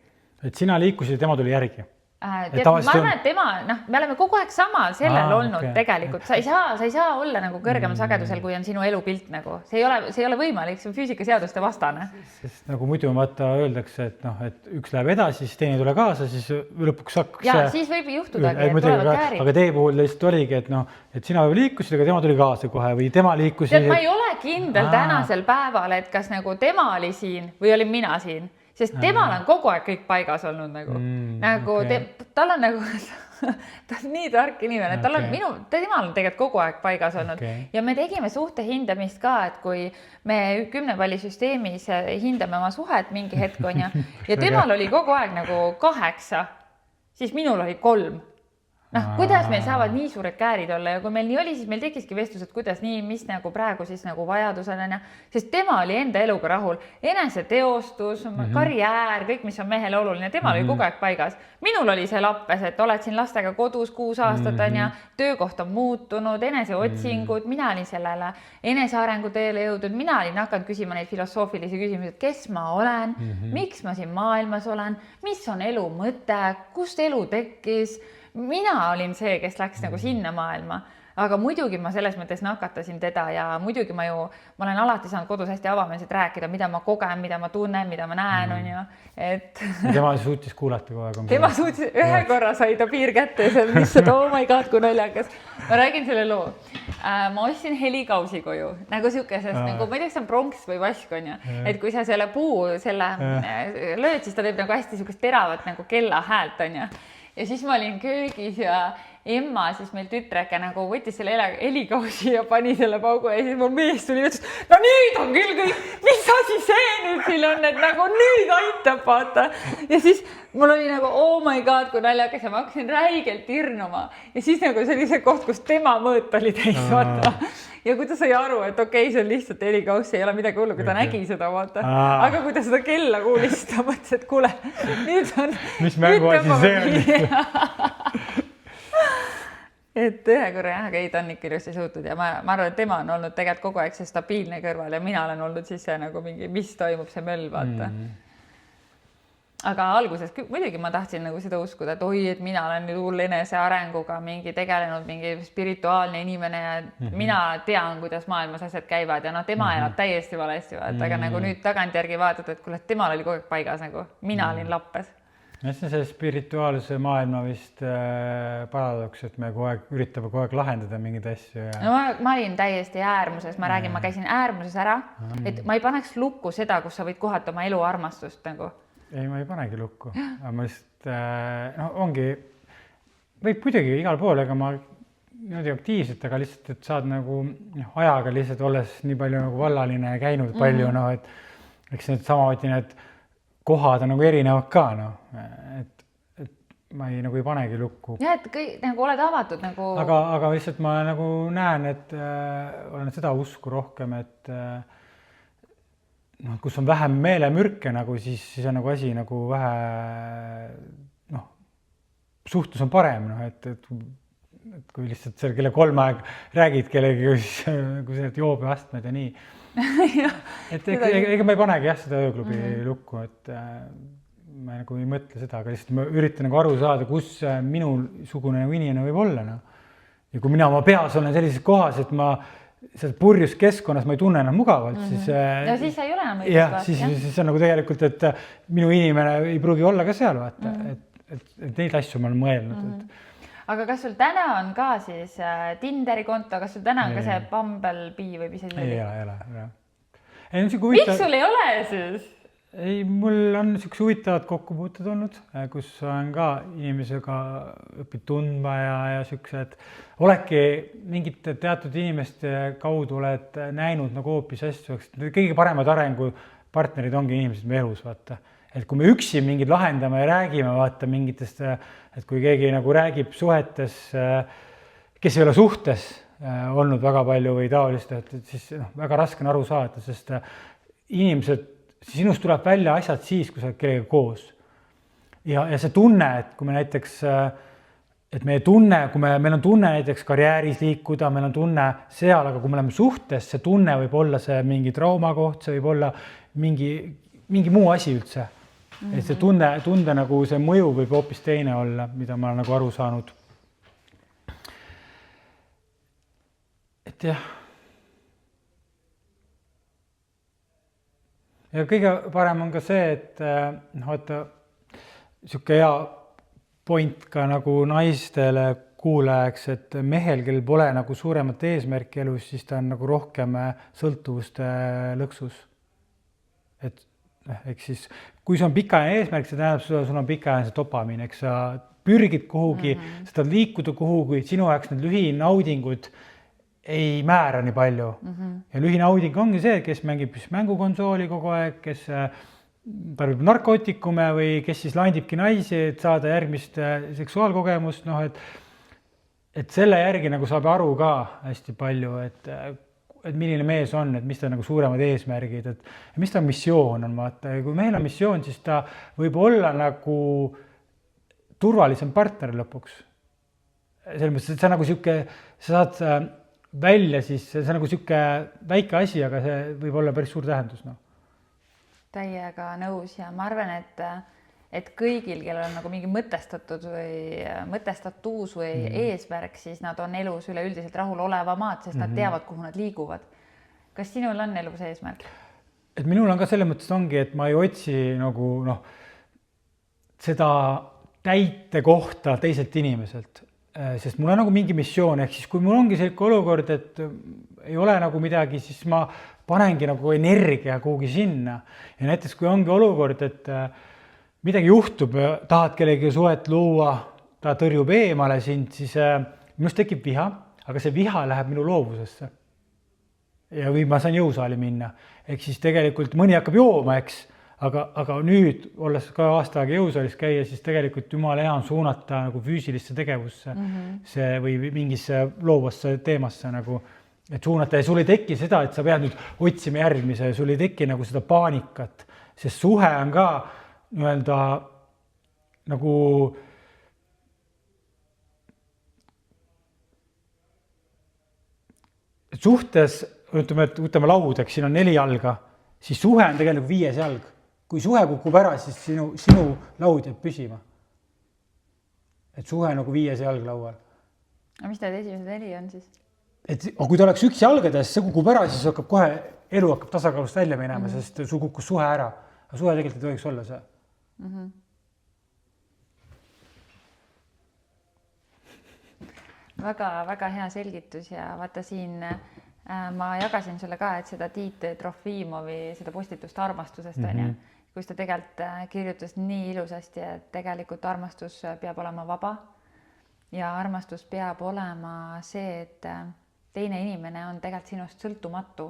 Et sina liikusid ja tema tuli järgi. Ma arvan, et tema, me oleme kogu aeg samal sellel olnud tegelikult. Sa ei saa olla nagu kõrgemal sagedusel, kui on sinu elupilt nagu. See ei ole võimalik, see on füüsikaseaduste vastane. Sest nagu muidu vaata öeldakse, et üks läheb edasi, siis teine tule kaasa, siis lõpuks hakkas... Ja siis võib juhtudagi, et tulevad käärid. Aga teie puhul lihtsalt oligi, et sina liikusid, aga tema tuli kaasa kohe või tema liikusid... Ma ei ole kindel tänasel päeval, et kas nagu tema oli siin või olin mina siin. Sest temal on kogu aeg kõik paigas olnud nagu tal on nagu ta on nii tark inimene, et temal on tegelikult kogu aeg paigas olnud ja me tegime suhte hindamist ka, et kui me 10 pallisüsteemis hindame oma suhet mingi hetk on ja temal oli kogu aeg nagu 8, siis minul oli 3. Kuidas meil saavad nii suured käärid olla ja kui meil nii oli, siis meil tekiski vestlus, et kuidas nii, mis nagu praegu siis nagu vajadus on, sest tema oli enda eluga rahul, eneseteostus, karjäär, kõik, mis on mehele oluline, temal oli kogu aeg paigas. Minul oli see lappes, et oled siin lastega kodus 6 aastat on ja töökoht on muutunud, eneseotsingud, mina olin sellele enesearengu teele jõudnud, mina olin hakanud küsima neid filosoofilisi küsimusi, et kes ma olen, miks ma siin maailmas olen, mis on elu mõte, kust elu tekkis. Mina olin see, kes läks nagu sinna maailma, aga muidugi ma selles mõttes nakatasin teda ja muidugi ma olen alati saanud kodus hästi avameelselt rääkida, mida ma kogen, mida ma tunnen, mida ma näen on ju, et... Tema suutis kuulata kogu aeg. Tema suutis, ühe korra sai ta piir kätte ja see on lihtsalt, oh my god, kui naljakas. Ma räägin selle loo. Ma ostsin helikausi koju, nagu siukesest, nagu ma ei tea, see on pronks või vask on ju, et kui sa selle puu lööd, siis ta teeb nagu hästi siukest teravat nagu kella häält on ju. Ja siis ma olin köögis ja emma, siis meil tütreke nagu võttis selle helikausi ja pani selle paugu ja siis mul mees tuli ja ütles, no nüüd on küll kõik, mis asi see nüüd siin on, et nagu nüüd aitab, vaata. Ja siis mul oli nagu, oh my god, kui naljakas ja ma hakkasin räigelt irnuma. Ja siis nagu see oli see koht, kus tema mõõt oli täis, vaata. Ja kui ta sai aru, et okei, see on lihtsalt helikaus, ei ole midagi hullu, kui ta nägi seda, vaata. Aga kui ta seda kella kuulis, siis ta mõtles, et kuule, nüüd on... Mis mänguasi see on? Et ühe korra jah, aga ei, ta on ikka ilusti suutud ja ma arvan, et tema on olnud tegelikult kogu aeg see stabiilne kõrval ja mina olen olnud siis see nagu mingi, mis toimub see möll, vaata. Aga alguses muidugi ma tahtsin nagu seda uskuda, et oi, et mina olen nüüd hull enesearenguga mingi tegelenud, mingi spirituaalne inimene ja mina tean, kuidas maailmas asjad käivad ja tema elab täiesti valesti, vaata, aga nagu nüüd tagantjärgi vaadata, et kuule, temal oli kogu aeg paigas nagu, mina olin lappes. See on see spirituaalse maailma vist paradoks, et me üritame kogu aeg lahendada mingid asju. Ja... No, ma olin täiesti äärmuses, ma räägin, ma käisin äärmuses ära, et ma ei paneks lukku seda, kus sa võid kohata oma elu armastust nagu. Ei, ma ei panegi lukku, aga ma lihtsalt, ongi, võib muidugi igal pool, ega ma niimoodi aktiivselt, aga lihtsalt, et saad nagu ajaga lihtsalt olles nii palju nagu vallaline käinud palju, et eks need samamoodi need kohad on nagu erinevad ka, et ma ei panegi lukku. Ja, et kõik nagu oled avatud nagu... Aga lihtsalt ma nagu näen, et olen seda usku rohkem, et kus on vähem meelemürke, nagu, siis on nagu asi nagu vähe, suhtlus on parem, et kui lihtsalt seal kelle 3 aeg räägid kellegi, kui see joobeastmed ja nii. Et ega ma ei panegi seda ööklubi lukku, et ma nagu ei mõtle seda, aga lihtsalt ma üritan nagu aru saada, kus minusugune inimene võib olla. Ja kui mina oma peas olen sellises kohas, et ma seal purjus keskkonnas ma ei tunne enam mugavalt, siis... Ja siis ei ole enam õigust. Siis on nagu tegelikult, et minu inimene ei pruugi olla ka seal, vaata, et neid asju ma olen mõelnud. Aga kas sul täna on ka siis Tinderi konto, kas sul täna on ka see Bumblebee või mis see ei ole. Miks sul ei ole siis? ei, mul on niisugused huvitavad kokkupuuted olnud, kus olen ka inimesega õpid tundma ja niisugused, oledki mingite teatud inimeste kaudu oled näinud nagu hoopis asju, kõige paremad arengupartnerid ongi inimesed meie elus, vaata. Et kui me üksi mingid lahendame ja räägime, vaata mingitest, et kui keegi nagu räägib suhetes, kes ei ole suhtes olnud väga palju või taolist, et siis väga raske on aru saada, sest inimesed, sinust tuleb välja asjad siis, kui sa oled kellega koos. Ja see tunne, et kui me näiteks, et meie tunne, kui meil on tunne näiteks karjääris liikuda, meil on tunne seal, aga kui me oleme suhtes, see tunne võib olla see mingi traumakoht, see võib olla mingi muu asi üldse. Et see tunde nagu see mõju võib hoopis teine olla, mida ma olen nagu aru saanud. Et jah. Ja kõige parem on ka see, et vaata, niisugune hea point ka nagu naistele kuulajaks, et mehel, kel pole nagu suuremat eesmärki elus, siis ta on nagu rohkem sõltuvuste lõksus. Et eks siis, kui see on pikaajaline eesmärk, see tähendab, sul on pikaajaline dopamiin, eks sa pürgid kuhugi, sa tahad liikuda kuhugi, sinu jaoks need lühinaudingud ei määra nii palju. Ja lühinauding ongi see, kes mängib mängukonsooli kogu aeg, kes tarbib narkootikume või kes siis landibki naisi, et saada järgmist seksuaalkogemust, et selle järgi nagu saab aru ka hästi palju, et milline mees on, et mis ta nagu suuremad eesmärgid, et mis ta missioon on, vaata. Ja kui meil on missioon, siis ta võib olla nagu turvalisem partner lõpuks. Selles mõttes, et see nagu siuke, sa saad välja, siis see on nagu siuke väike asi, aga see võib olla päris suur tähendus. Täiega nõus ja ma arvan, et kõigil, kellel on nagu mingi mõtestatud või mõtestatuus või eesmärk, siis nad on elus üleüldiselt rahulolevamad, sest nad teavad, kuhu nad liiguvad. Kas sinul on elus eesmärk? Et minul on ka selles mõttes ongi, et ma ei otsi nagu seda täite kohta teiselt inimeselt. Sest mul on nagu mingi missioon, ehk siis kui mul ongi selline olukord, et ei ole nagu midagi, siis ma panengi nagu energia kuhugi sinna. Ja näiteks kui ongi olukord, et midagi juhtub, tahad kellegi suhet luua, ta tõrjub eemale sind, siis minust tekib viha, aga see viha läheb minu loovusesse. Ja või ma saan jõusaali minna. Ehk siis tegelikult mõni hakkab jooma, eks, aga nüüd, olles ka aasta aega jõusaalis käia, siis tegelikult jumala hea on suunata nagu füüsilisse tegevusse see, või mingisse loovasse teemasse nagu, et suunata ja sul ei teki seda, et sa pead nüüd otsima järgmise ja sul ei teki nagu seda paanikat, sest suhe on ka nii-öelda nagu suhtes, ütleme laud, eks siin on 4 jalga, siis suhe on tegelikult 5 jalg. Kui suhe kukub ära, siis sinu laud jääb püsima. Et suhe nagu 5 jalg laual. Aga mis need esimesed 4 on siis? Et kui ta oleks 1 jalgades, see kukub ära, siis hakkab kohe, elu hakkab tasakaalust välja minema, sest sul kukkus suhe ära. Aga suhe tegelikult ei tohiks olla see. Väga hea selgitus ja vaata siin ma jagasin sulle ka, et seda Tiit Trofimovi seda postitust armastusest on ja, kus ta tegelikult kirjutas nii ilusasti, et tegelikult armastus peab olema vaba ja armastus peab olema see, et teine inimene on tegelikult sinust sõltumatu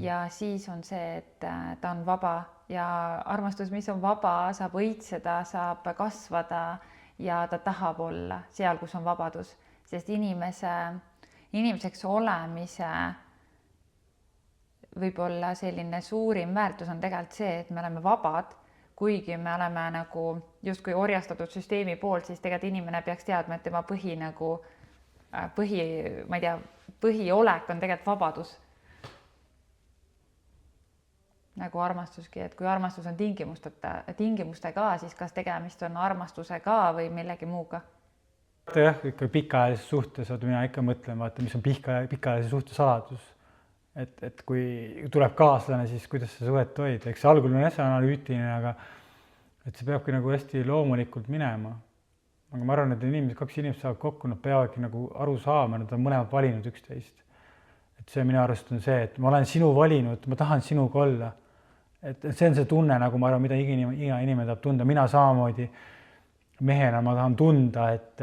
ja siis on see, et ta on vaba ja armastus, mis on vaba, saab õitseda, saab kasvada ja ta tahab olla seal, kus on vabadus, sest inimeseks olemise võib-olla selline suurim väärtus on tegelikult see, et me oleme vabad, kuigi me oleme nagu justkui orjastatud süsteemi poolt, siis tegelikult inimene peaks teadma, et tema põhiolek on tegelikult vabadus. Nagu armastuski, et kui armastus on tingimustega, siis kas tegemist on armastusega või millegi muuga? Jah, ikka pikaajalises suhtes, mina ikka mõtlen, vaata, mis on pikaajalise suhte saladus. Et kui tuleb kaaslane, siis kuidas see suhet hoida. Eks algul on hästi analüütiline, aga et see peabki nagu hästi loomulikult minema. Aga ma arvan, et 2 inimest saavad kokku, nad peavadki nagu aru saama, nad on mõlemad valinud üksteist. Et see minu arust on see, et ma olen sinu valinud, ma tahan sinuga olla. et see on see tunne, nagu ma arvan, mida iga inimene tahab tunda, mina samamoodi mehena ma tahan tunda, et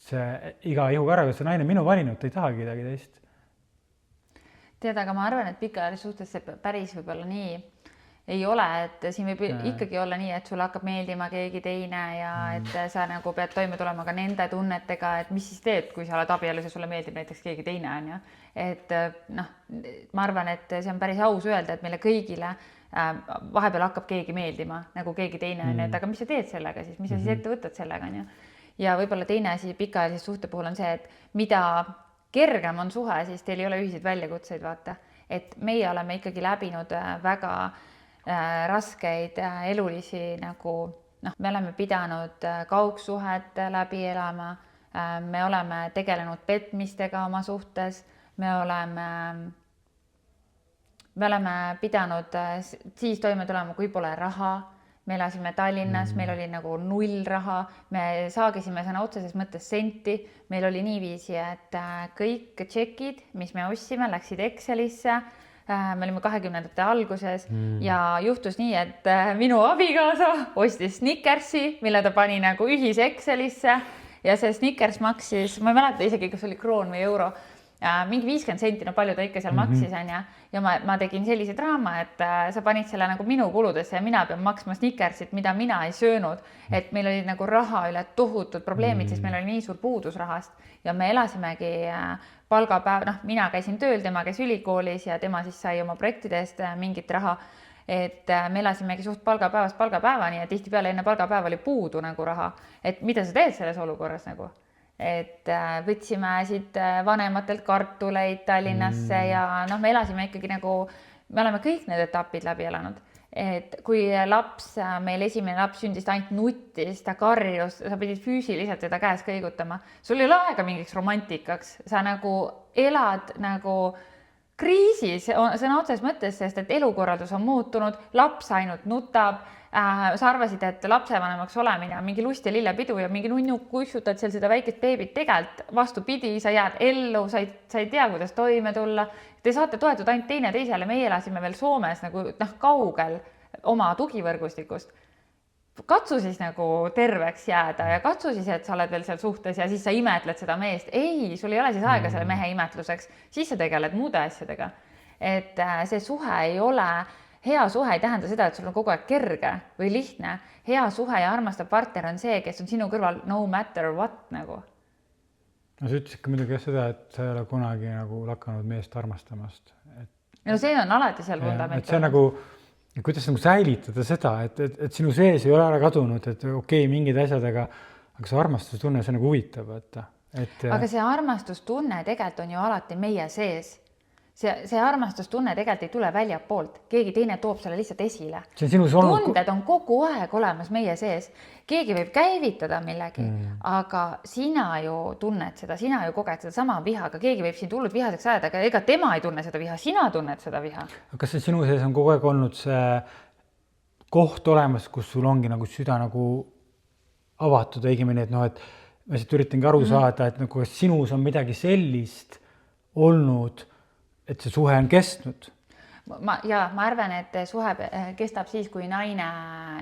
see iga ihuga ära, kas see naine minu valinud, ta ei tahagi midagi teist. Tead, aga ma arvan, et pikaajalises suhtes see päris võib-olla nii ei ole, et siin võib ikkagi olla nii, et sulle hakkab meeldima keegi teine ja et sa nagu pead toime tulema ka nende tunnetega, et mis siis teed, kui sa oled abielus ja sulle meeldib näiteks keegi teine, on ju. Et noh, ma arvan, et see on päris aus öelda, et meile kõigile vahepeal hakkab keegi meeldima, nagu keegi teine on, et aga mis sa teed sellega siis, mis sa siis ette võtad sellega, on ju. Ja võib-olla teine asi pikaajalise suhte puhul on see, et mida kergem on suhe, siis teil ei ole ühiseid väljakutseid, vaata. Et meie oleme ikkagi läbinud väga raskeid elulisi nagu, noh, me oleme pidanud kaugsuhet läbi elama, me oleme tegelenud petmistega oma suhtes, me oleme pidanud siis toime tulema, kui pole raha, me elasime Tallinnas, meil oli nagu 0 raha, me saagisime sõna otseses mõttes senti, meil oli niiviisi, et kõik tšekid, mis me ostsime, läksid Excelisse, me olime 20. alguses ja juhtus nii, et minu abikaasa ostis Snickersi, mille ta pani nagu ühise Excelisse ja see Snickers maksis, ma ei mäleta isegi, kas oli kroon või euro, mingi 50 senti, no palju ta ikka seal maksis, on ja. Ja ma tegin sellise draama, et sa panid selle nagu minu kuludesse ja mina pean maksma Snickersit, mida mina ei söönud. Et meil oli nagu raha üle tohutud probleemid, sest meil oli nii suur puudus rahast ja me elasimegi palgapäev, noh, mina käisin tööl, tema käis ülikoolis ja tema siis sai oma projektidest mingit raha. Et me elasimegi suht palgapäevast palgapäevani ja tihtipeale enne palgapäeva oli puudu nagu raha. Et mida sa teed selles olukorras nagu? Et võtsime siit vanematelt kartuleid Tallinnasse ja noh, me elasime ikkagi nagu, me oleme kõik need etapid läbi elanud. Et kui meil esimene laps sündis ainult nuttis, ta karjus, sa pidid füüsiliselt teda käes kõigutama. Sul ei ole aega mingiks romantikaks, sa nagu elad nagu kriisis, sõna otses mõttes, sest et elukorraldus on muutunud, laps ainult nutab. Sa arvasid, et lapsevanemaks olemine on mingi lust ja lillepidu ja mingi nunnu kussutad seal seda väikest beebit tegelt vastupidi, sa jääd ellu, sa ei tea, kuidas toime tulla. Te saate toetuda ainult teine teisele, meie elasime veel Soomes nagu kaugel oma tugivõrgustikust. Katsu siis nagu terveks jääda ja katsu siis, et sa oled veel seal suhtes ja siis sa imetled seda meest. Ei, sul ei ole siis aega selle mehe imetluseks, siis sa tegeled muude asjadega. Et see suhe ei ole... Hea suhe ei tähenda seda, et sul on kogu aeg kerge või lihtne. Hea suhe ja armastav partner on see, kes on sinu kõrval no matter what nagu. No sa ütlesid ka muidugi seda, et sa ei ole kunagi nagu lakanud meest armastamast. No see on alati seal vundament. See on nagu, kuidas nagu säilitada seda, et sinu sees ei ole ära kadunud, et okei, mingid asjad, aga see armastustunne, see nagu huvitab. Aga see armastustunne tegelikult on ju alati meie sees. See armastustunne tegelikult ei tule välja poolt. Keegi teine toob selle lihtsalt esile. Tunded on kogu aeg olemas meie sees. Keegi võib käivitada millegi, aga sina ju tunned seda, sina ju koged seda sama vihaga. Keegi võib siin tulnud vihaseks ajada, aga ega tema ei tunne seda viha, sina tunned seda viha. Kas see sinu sees on kogu aeg olnud see koht olemas, kus sul ongi nagu süda nagu avatud õigemini, et noh, et ma siit üritangi aru saada, et nagu sinus on midagi sellist olnud, et see suhe on kestnud. Ma arvan, et suhe kestab siis, kui naine,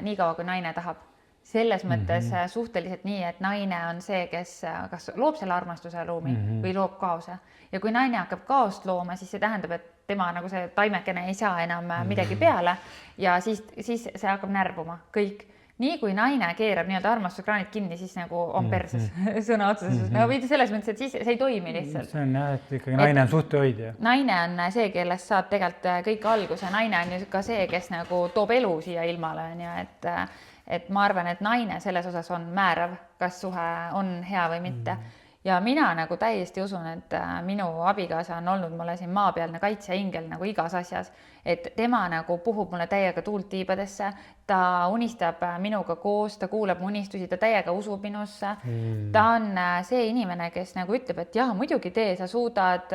nii kaua kui naine tahab. Selles mõttes suhteliselt nii, et naine on see, kes kas loob selle armastuse ruumi või loob kaose. Ja kui naine hakkab kaost looma, siis see tähendab, et tema nagu see taimekene ei saa enam midagi peale ja siis see hakkab närvuma kõik. Nii kui naine keerab nii-öelda armastuskraanid kinni, siis nagu on perses sõna otseses. Nagu viidi selles mõttes, et siis see ei toimi lihtsalt. See on jah, et ikkagi naine on suhtehoidja. Naine on see, kellest saab tegelikult kõik alguse. Naine on ju ka see, kes nagu toob elu siia ilmale. Et ma arvan, et naine selles osas on määrav, kas suhe on hea või mitte. Ja mina nagu täiesti usun, et minu abikaasa on olnud mulle siin maapealne kaitseingel nagu igas asjas, et tema nagu puhub mulle täiega tuult tiibadesse, ta unistab minuga koos, ta kuuleb unistusi, ta täiega usub minusse. Ta on see inimene, kes nagu ütleb, et jah, muidugi tee, sa suudad,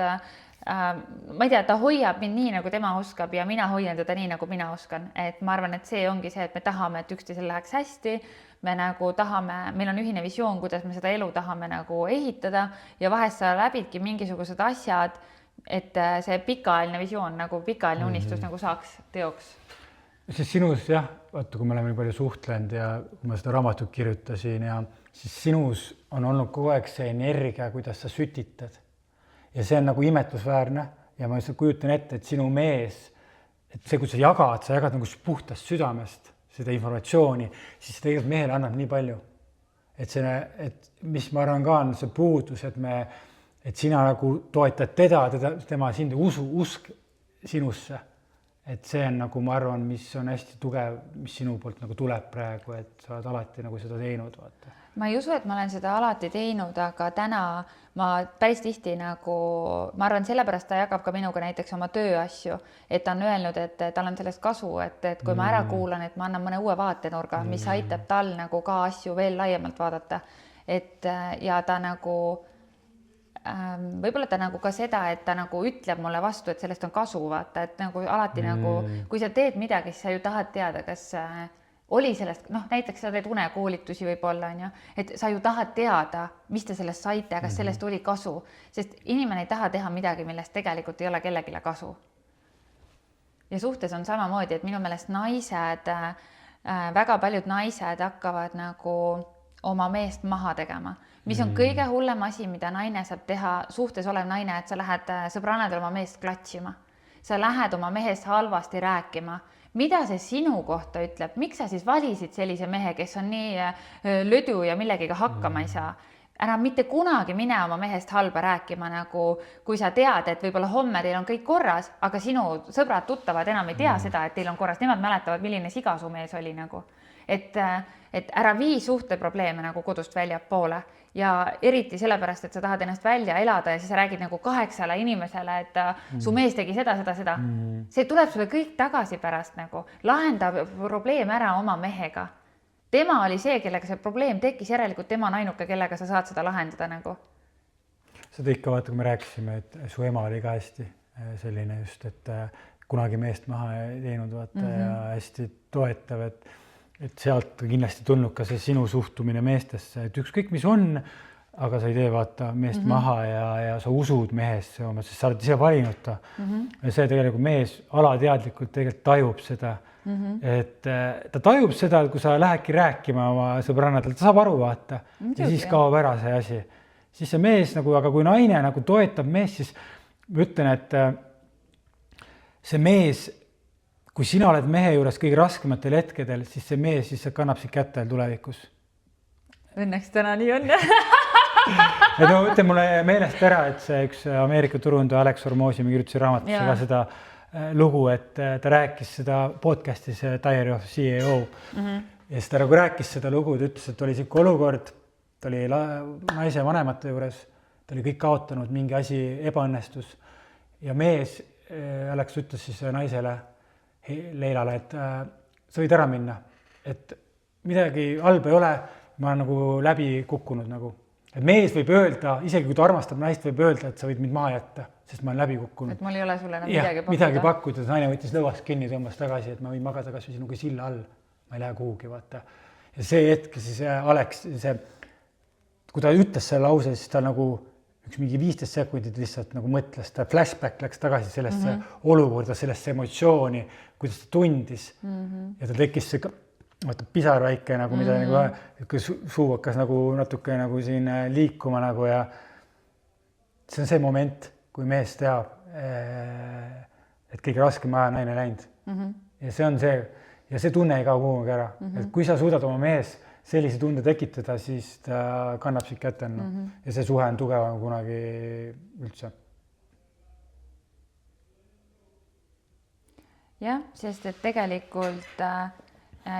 ma ei tea, ta hoiab mind nii, nagu tema oskab ja mina hoian teda nii, nagu mina oskan. Et ma arvan, et see ongi see, et me tahame, et üksteisel läheks hästi, me nagu tahame, meil on ühine visioon, kuidas me seda elu tahame nagu ehitada ja vahest sa läbidki mingisugused asjad, et see pikaajaline visioon, nagu pikaajaline unistus nagu saaks teoks. siis sinus jah, vaata, kui me oleme nii palju suhtlenud ja kui ma seda raamatut kirjutasin ja siis sinus on olnud kogu aeg see energia, kuidas sa sütitad. Ja see on nagu imetlusväärne ja ma lihtsalt kujutan ette, et sinu mees, et see, kui sa jagad nagu puhtast südamest seda informatsiooni, siis see tegelikult mehele annab nii palju. Et mis ma arvan ka on see puudus, et sina nagu toetad tema sind usk sinusse. Et see on nagu, ma arvan, mis on hästi tugev, mis sinu poolt nagu tuleb praegu, et sa oled alati nagu seda teinud, vaata. Ma ei usu, et ma olen seda alati teinud, aga täna ma päris tihti nagu, ma arvan, sellepärast ta jagab ka minuga näiteks oma tööasju, et ta on öelnud, et tal on sellest kasu, et kui ma ära kuulan, et ma annan mõne uue vaatenurga, mis aitab tal nagu ka asju veel laiemalt vaadata. Ja ta nagu võib-olla ta nagu ka seda, et ta nagu ütleb mulle vastu, et sellest on kasu, vaata, et nagu alati nagu, kui sa teed midagi, siis sa ju tahad teada, kas oli sellest, näiteks sa teed unekoolitusi võib-olla, on ju, et sa ju tahad teada, mis te sellest saite, kas sellest oli kasu, sest inimene ei taha teha midagi, millest tegelikult ei ole kellegile kasu. Ja suhtes on samamoodi, et minu meelest naised, väga paljud naised hakkavad nagu oma meest maha tegema. Mis on kõige hullem asi, mida naine saab teha, suhtes olev naine, et sa lähed sõbrannadel oma meest klatsima. Sa lähed oma mehest halvasti rääkima. Mida see sinu kohta ütleb? Miks sa siis valisid sellise mehe, kes on nii lödu ja millegiga hakkama ei saa? Ära mitte kunagi mine oma mehest halba rääkima, nagu kui sa tead, et võib-olla homme teil on kõik korras, aga sinu sõbrad tuttavad enam ei tea seda, et teil on korras. Nemad mäletavad, milline siga su mees oli nagu. Et ära vii suhteprobleeme nagu kodust väljapoole ja eriti sellepärast, et sa tahad ennast välja elada ja siis sa räägid nagu 8 inimesele, et su mees tegi seda. See tuleb sulle kõik tagasi pärast nagu. Lahenda probleem ära oma mehega. Tema oli see, kellega see probleem tekkis, järelikult tema on ainuke, kellega sa saad seda lahendada nagu. Seda ikka vaata, kui me rääkisime, et su ema oli ka hästi selline just, et kunagi meest maha ei teinud vaata ja hästi toetav, et sealt kindlasti tulnud ka see sinu suhtumine meestesse, et ükskõik mis on, aga sa ei tee vaata meest maha ja sa usud mehesse, sest sa oled ise valinud ta. Ja see tegelikult mees alateadlikult tegelikult tajub seda, et ta tajub seda, kui sa lähedki rääkima oma sõbrannadel, ta saab aru vaata ja siis kaob ära see asi. Siis see mees nagu, aga kui naine nagu toetab mees, siis ma ütlen, et see mees, kui sina oled mehe juures kõige raskematel hetkedel, siis see mees siis kannab sind kätte tulevikus. Õnneks täna nii on. Et no ütle mulle meelest ära, et see üks Ameerika turundaja Alex Hormozy, me kirjutasin raamatusse ka seda lugu, et ta rääkis seda podcastis Diary of CEO. Ja siis ta nagu rääkis seda lugu, ta ütles, et oli siuke olukord, ta oli naise vanemate juures, ta oli kõik kaotanud, mingi asi ebaõnnestus ja mees, Alex ütles siis naisele, Leilale, et sa võid ära minna, et midagi halba ei ole, ma olen nagu läbi kukkunud nagu. Et mees võib öelda, isegi kui ta armastab naist, võib öelda, et sa võid mind maha jätta, sest ma olen läbi kukkunud. Et mul ei ole sulle enam midagi pakkuda. Naine võttis lõuast kinni, tõmbas tagasi, et ma võin magada kas või sinuga silla all, ma ei lähe kuhugi, vaata. Ja see hetk, siis Alex, kui ta ütles selle lause, siis ta nagu üks mingi 15 sekundit lihtsalt nagu mõtles, ta flashback läks tagasi sellesse olukorda, sellesse emotsiooni, kuidas ta tundis ja ta tekkis see pisar väike nagu mida nagu suu hakkas nagu natuke nagu siin liikuma nagu ja see on see moment, kui mees teab, et kõige raskem aja naine läinud ja see on see ja see tunne ei kao kuhugi ära, et kui sa suudad oma mees sellise tunde tekitada, siis ta kannab siit kätte ja see suhe on tugevam kunagi üldse. Jah, sest et tegelikult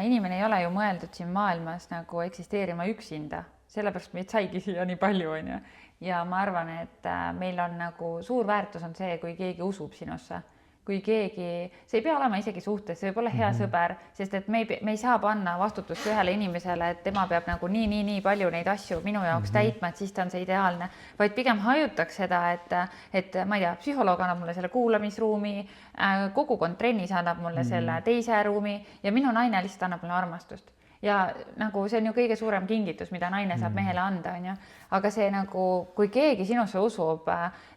inimene ei ole ju mõeldud siin maailmas nagu eksisteerima üksinda, sellepärast meid saigi siia nii palju, on ju. Ja ma arvan, et meil on nagu suur väärtus on see, kui keegi usub sinusse. Kui keegi, see ei pea olema isegi suhtes, see võib olla hea sõber, sest et me ei saa panna vastutust ühele inimesele, et tema peab nagu nii palju neid asju minu jaoks täitma, et siis ta on see ideaalne, vaid pigem hajutaks seda, et ma ei tea, psühholoog annab mulle selle kuulamisruumi, kogukond trennis annab mulle selle teise ruumi ja minu naine lihtsalt annab mulle armastust. ja nagu see on ju kõige suurem kingitus, mida naine saab mehele anda, on ju. Aga see nagu, kui keegi sinusse usub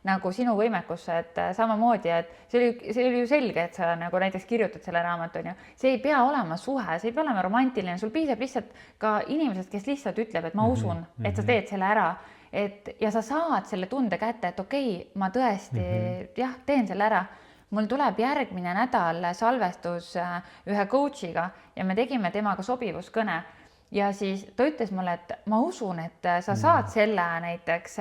nagu sinu võimekusse, et samamoodi, et see oli ju selge, et sa nagu näiteks kirjutad selle raamatu, on ju. See ei pea olema suhe, see ei pea olema romantiline, sul piisab lihtsalt ka inimesest, kes lihtsalt ütleb, et ma usun, et sa teed selle ära. Ja sa saad selle tunde kätte, et okei, ma tõesti jah, teen selle ära. Mul tuleb järgmine nädal salvestus ühe coach'iga ja me tegime temaga sobivuskõne ja siis ta ütles mulle, et ma usun, et sa saad selle näiteks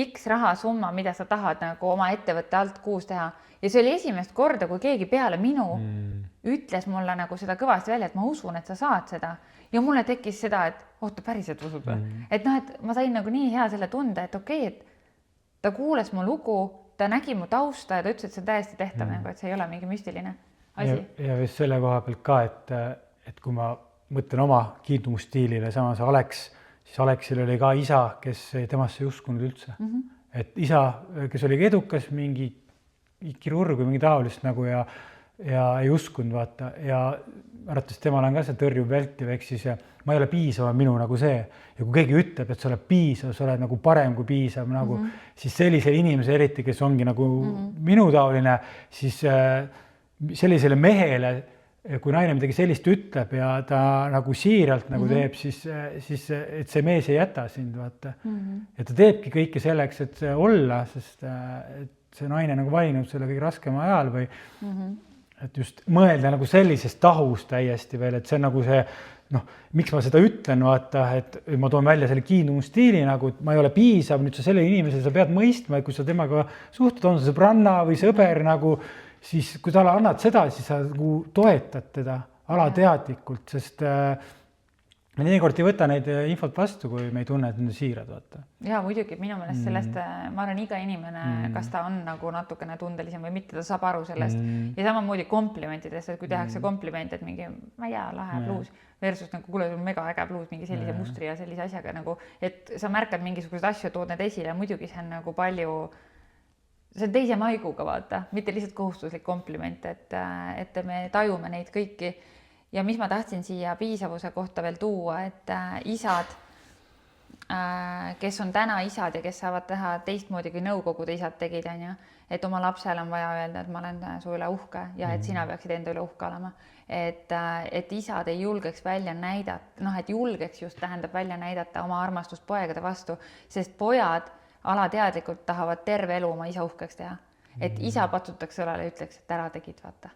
X rahasumma, mida sa tahad nagu oma ettevõtte alt kuus teha. Ja see oli esimest korda, kui keegi peale minu ütles mulle nagu seda kõvasti välja, et ma usun, et sa saad seda. Ja mulle tekkis seda, et oota, päriselt usud või? Et noh, et ma sain nagu nii hea selle tunde, et okei, et ta kuules mu lugu, ta nägi mu tausta ja ta ütles, et see on täiesti tehtav, nagu, et see ei ole mingi müstiline asi. Ja just selle koha pealt ka, et kui ma mõtlen oma kiindumustiilile, samas Alex, siis Alexil oli ka isa, kes temasse ei uskunud üldse. Et isa, kes oli edukas, mingi kirurg või mingi taolist nagu ja ei uskunud, vaata, ja arvates temal on ka see tõrjuv vältiv, ehk siis ma ei ole piisav minu nagu see. Ja kui keegi ütleb, et sa oled piisav, sa oled nagu parem kui piisav, nagu, siis sellisel inimese eriti, kes ongi nagu minu taoline, siis sellisele mehele, kui naine midagi sellist ütleb ja ta nagu siiralt nagu teeb, siis et see mees ei jäta sind, vaata. Ja ta teebki kõike selleks, et olla, sest et see naine nagu valinud selle kõige raskema ajal või et just mõelda nagu sellisest tahust täiesti veel, et see on nagu see, noh, miks ma seda ütlen, vaata, et ma toon välja selle kiindumustiili nagu, et ma ei ole piisav, nüüd sa selle inimese, sa pead mõistma, et kui sa temaga suhtud, on see sõbranna või sõber nagu, siis kui sa annad seda, siis sa nagu toetad teda alateadlikult, sest mõnikord ei võta neid infot vastu, kui me ei tunne, et need on siirad, vaata. Ja muidugi, minu meelest sellest, ma arvan, iga inimene, kas ta on nagu natukene tundelisem või mitte, ta saab aru sellest. Ja samamoodi komplimentidest, et kui tehakse komplimente, et mingi, ma ei tea, lahe bluus versus nagu kuule, sul mega äge bluus mingi sellise mustri ja sellise asjaga nagu, et sa märkad mingisugused asju, tood need esile ja muidugi see on nagu palju, see on teise maiguga, vaata, mitte lihtsalt kohustuslik kompliment, et me tajume neid kõiki. Ja mis ma tahtsin siia piisavuse kohta veel tuua, et isad, kes on täna isad ja kes saavad teha teistmoodi kui nõukogude isad tegid, et oma lapsele on vaja öelda, et ma olen su üle uhke ja et sina peaksid enda üle uhke olema. Et isad ei julgeks välja näidata, noh, et julgeks just tähendab välja näidata oma armastust poegade vastu, sest pojad alateadlikult tahavad terve elu oma isa uhkeks teha. Et isa patsutaks õlale ja ütleks, et ära tegid, vaata.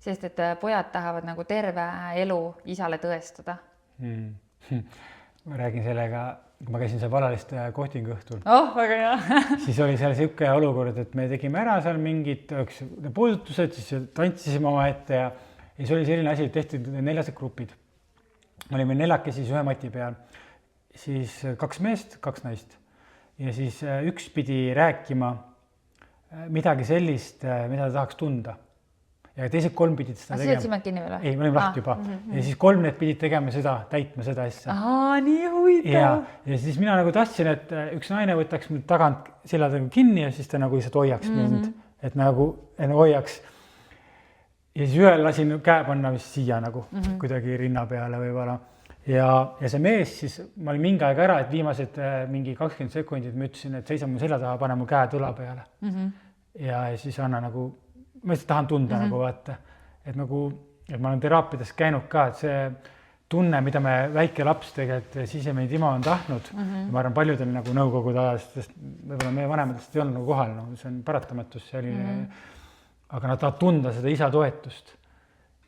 Sest et pojad tahavad nagu terve elu isale tõestada. Ma räägin sellega, kui ma käisin seal valaliste kohtingu õhtul. Väga hea. Siis oli seal siuke olukord, et me tegime ära seal mingid puudutused, siis tantsisime oma ette ja siis oli selline asi, et tehti 4 grupid. Me olime 4 siis ühe mati peal, siis 2 meest, 2 naist. Ja siis üks pidi rääkima midagi sellist, mida ta tahaks tunda. Ja teised 3 pidid seda tegema. Siis oled kinni veel? Ei, me olime lahti juba. Ja siis 3 need pidid tegema seda, täitma seda asja. Nii huvitav. Ja siis mina nagu tahtsin, et üks naine võtaks mind tagant selladega kinni ja siis ta nagu lihtsalt hoiaks mind, et nagu hoiaks. Ja siis ühel lasin käe panna vist siia nagu kuidagi rinna peale võib-olla. Ja see mees siis, ma olin mingi aeg ära, et viimased mingi 20 sekundit ma ütlesin, et seisa mu selja taha, pane mu käe tula peale. Ja siis anna nagu, ma lihtsalt tahan tunda nagu vaata, et nagu, et ma olen teraapiades käinud ka, et see tunne, mida me väike laps tegelikult sisemine Timo on tahtnud, ma arvan paljudel nagu nõukogude ajast, sest võib-olla meie vanematest ei olnud nagu kohal, no, see on paratamatus, aga nad tahavad tunda seda isa toetust.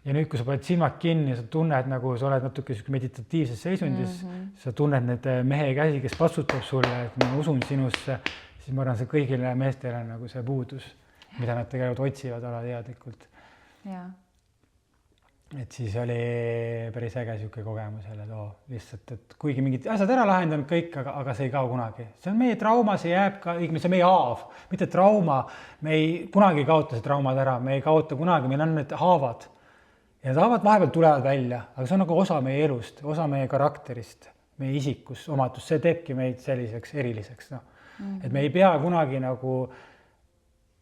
Ja nüüd, kui sa paned silmad kinni ja sa tunned, nagu sa oled natuke meditatiivses seisundis, sa tunned need mehe käsi, kes patsutab sulle, et ma usun sinusse, siis ma arvan, see kõigile meestele nagu see puudus, mida nad tegelikult otsivad alateadlikult. Ja. Et siis oli päris äge siuke kogemus jälle lihtsalt, et kuigi mingid asjad ära lahendanud kõik, aga see ei kao kunagi. See on meie trauma, see jääb ka, see on meie haav, mitte trauma. Me ei kunagi kaota see traumad ära, me ei kaota kunagi, meil on need haavad. Ja need haavad vahepeal tulevad välja, aga see on nagu osa meie elust, osa meie karakterist, meie isikus, omatus, see teebki meid selliseks eriliseks. No. Et me ei pea kunagi nagu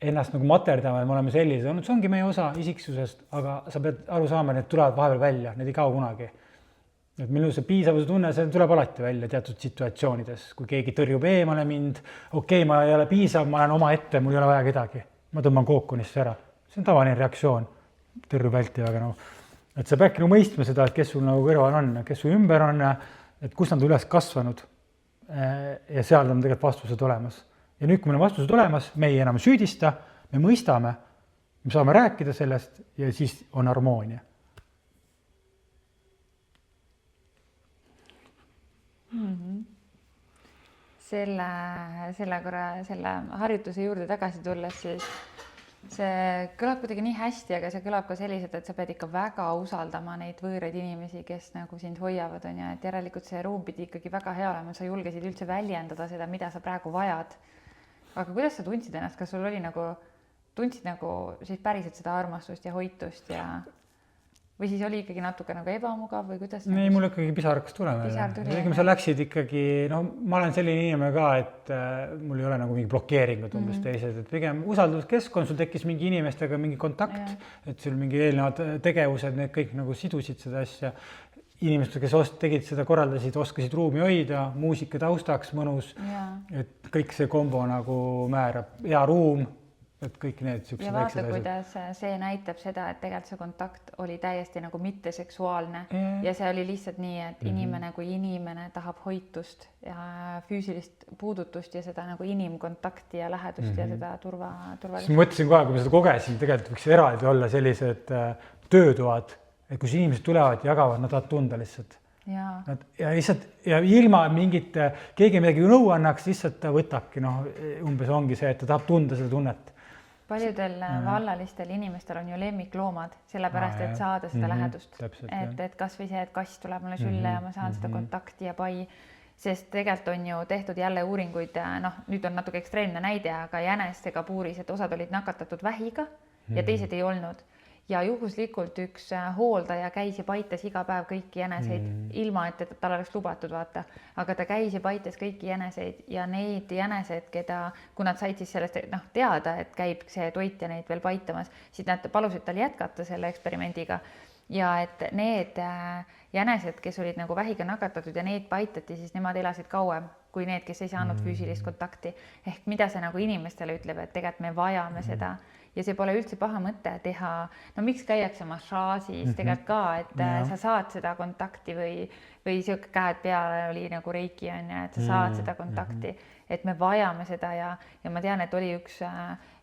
ennast nagu materdama, et me oleme sellised, see ongi meie osa isiksusest, aga sa pead aru saama, et need tulevad vahepeal välja, need ei kao kunagi. et minu see piisavuse tunne, see tuleb alati välja teatud situatsioonides, kui keegi tõrjub eemale mind, okei, ma ei ole piisav, ma olen oma ette, mul ei ole vaja kedagi, ma tõmban kookonisse ära, see on tavaline reaktsioon, tõrju välti, aga noh, et sa peadki nagu mõistma seda, et kes sul nagu kõrval on, kes su ümber on, et kus nad üles kasvanud ja seal on tegelikult vastused olemas. Ja nüüd, kui meil on vastused olemas, me ei enam süüdista, me mõistame, me saame rääkida sellest ja siis on harmoonia. Selle harjutuse juurde tagasi tulles, siis see kõlab kuidagi nii hästi, aga see kõlab ka selliselt, et sa pead ikka väga usaldama neid võõraid inimesi, kes nagu sind hoiavad, on ja et järelikult see ruum pidi ikkagi väga hea olema, sa julgesid üldse väljendada seda, mida sa praegu vajad. Aga kuidas sa tundsid ennast, kas sul oli tundsid siis päriselt seda armastust ja hoitust ja või siis oli ikkagi natuke nagu ebamugav või kuidas? Ei, mul ikkagi pisar hakkas tulema. Sa läksid ikkagi, ma olen selline inimene ka, et mul ei ole nagu mingi blokeeringud umbes teised, et pigem usalduskeskkond, sul tekkis mingi inimestega mingi kontakt, et sul mingi eelnevad tegevused, need kõik nagu sidusid seda asja. Inimesed, kes tegid seda, korraldasid, oskasid ruumi hoida, muusika taustaks mõnus, et kõik see kombo nagu määrab hea ruum, et kõik need ja vaata, kuidas see näitab seda, et tegelikult see kontakt oli täiesti nagu mitteseksuaalne ja see oli lihtsalt nii, et inimene kui inimene tahab hoitust ja füüsilist puudutust ja seda nagu inimkontakti ja lähedust ja seda turvalist. Ma mõtlesin kohe, kui ma seda kogesin, tegelikult võiks eraldi olla sellised töötoad, et kus inimesed tulevad, jagavad, nad tahavad tunda lihtsalt. Ja lihtsalt ja ilma mingit, keegi midagi nõu annaks, lihtsalt ta võtabki, umbes ongi see, et ta tahab tunda seda tunnet. Paljudel vallalistel inimestel on ju lemmikloomad, sellepärast, et saada seda lähedust. Et kas või see, et kass tuleb mulle sülle ja ma saan seda kontakti ja pai, sest tegelikult on ju tehtud jälle uuringuid, nüüd on natuke ekstreemne näide, aga jänestega puuris, et osad olid nakatatud vähiga ja teised ei olnud. Ja juhuslikult üks hooldaja käis ja paitas iga päev kõiki jäneseid, ilma et tal oleks lubatud, vaata. Aga ta käis ja paitas kõiki jäneseid ja neid jäneseid, kui nad said siis sellest teada, et käib see toit ja neid veel paitamas, siis nad palusid tal jätkata selle eksperimendiga. Ja et need jänesed, kes olid nagu vähiga nakatatud ja neid paitati, siis nemad elasid kauem kui need, kes ei saanud füüsilist kontakti. Ehk mida see nagu inimestele ütleb, et tegelikult me vajame seda. Ja see pole üldse paha mõte teha, miks käiakse massaažis tegelikult ka, et sa saad seda kontakti või siuke käed peale oli nagu reiki on ja et sa saad seda kontakti, et me vajame seda ja ma tean, et oli üks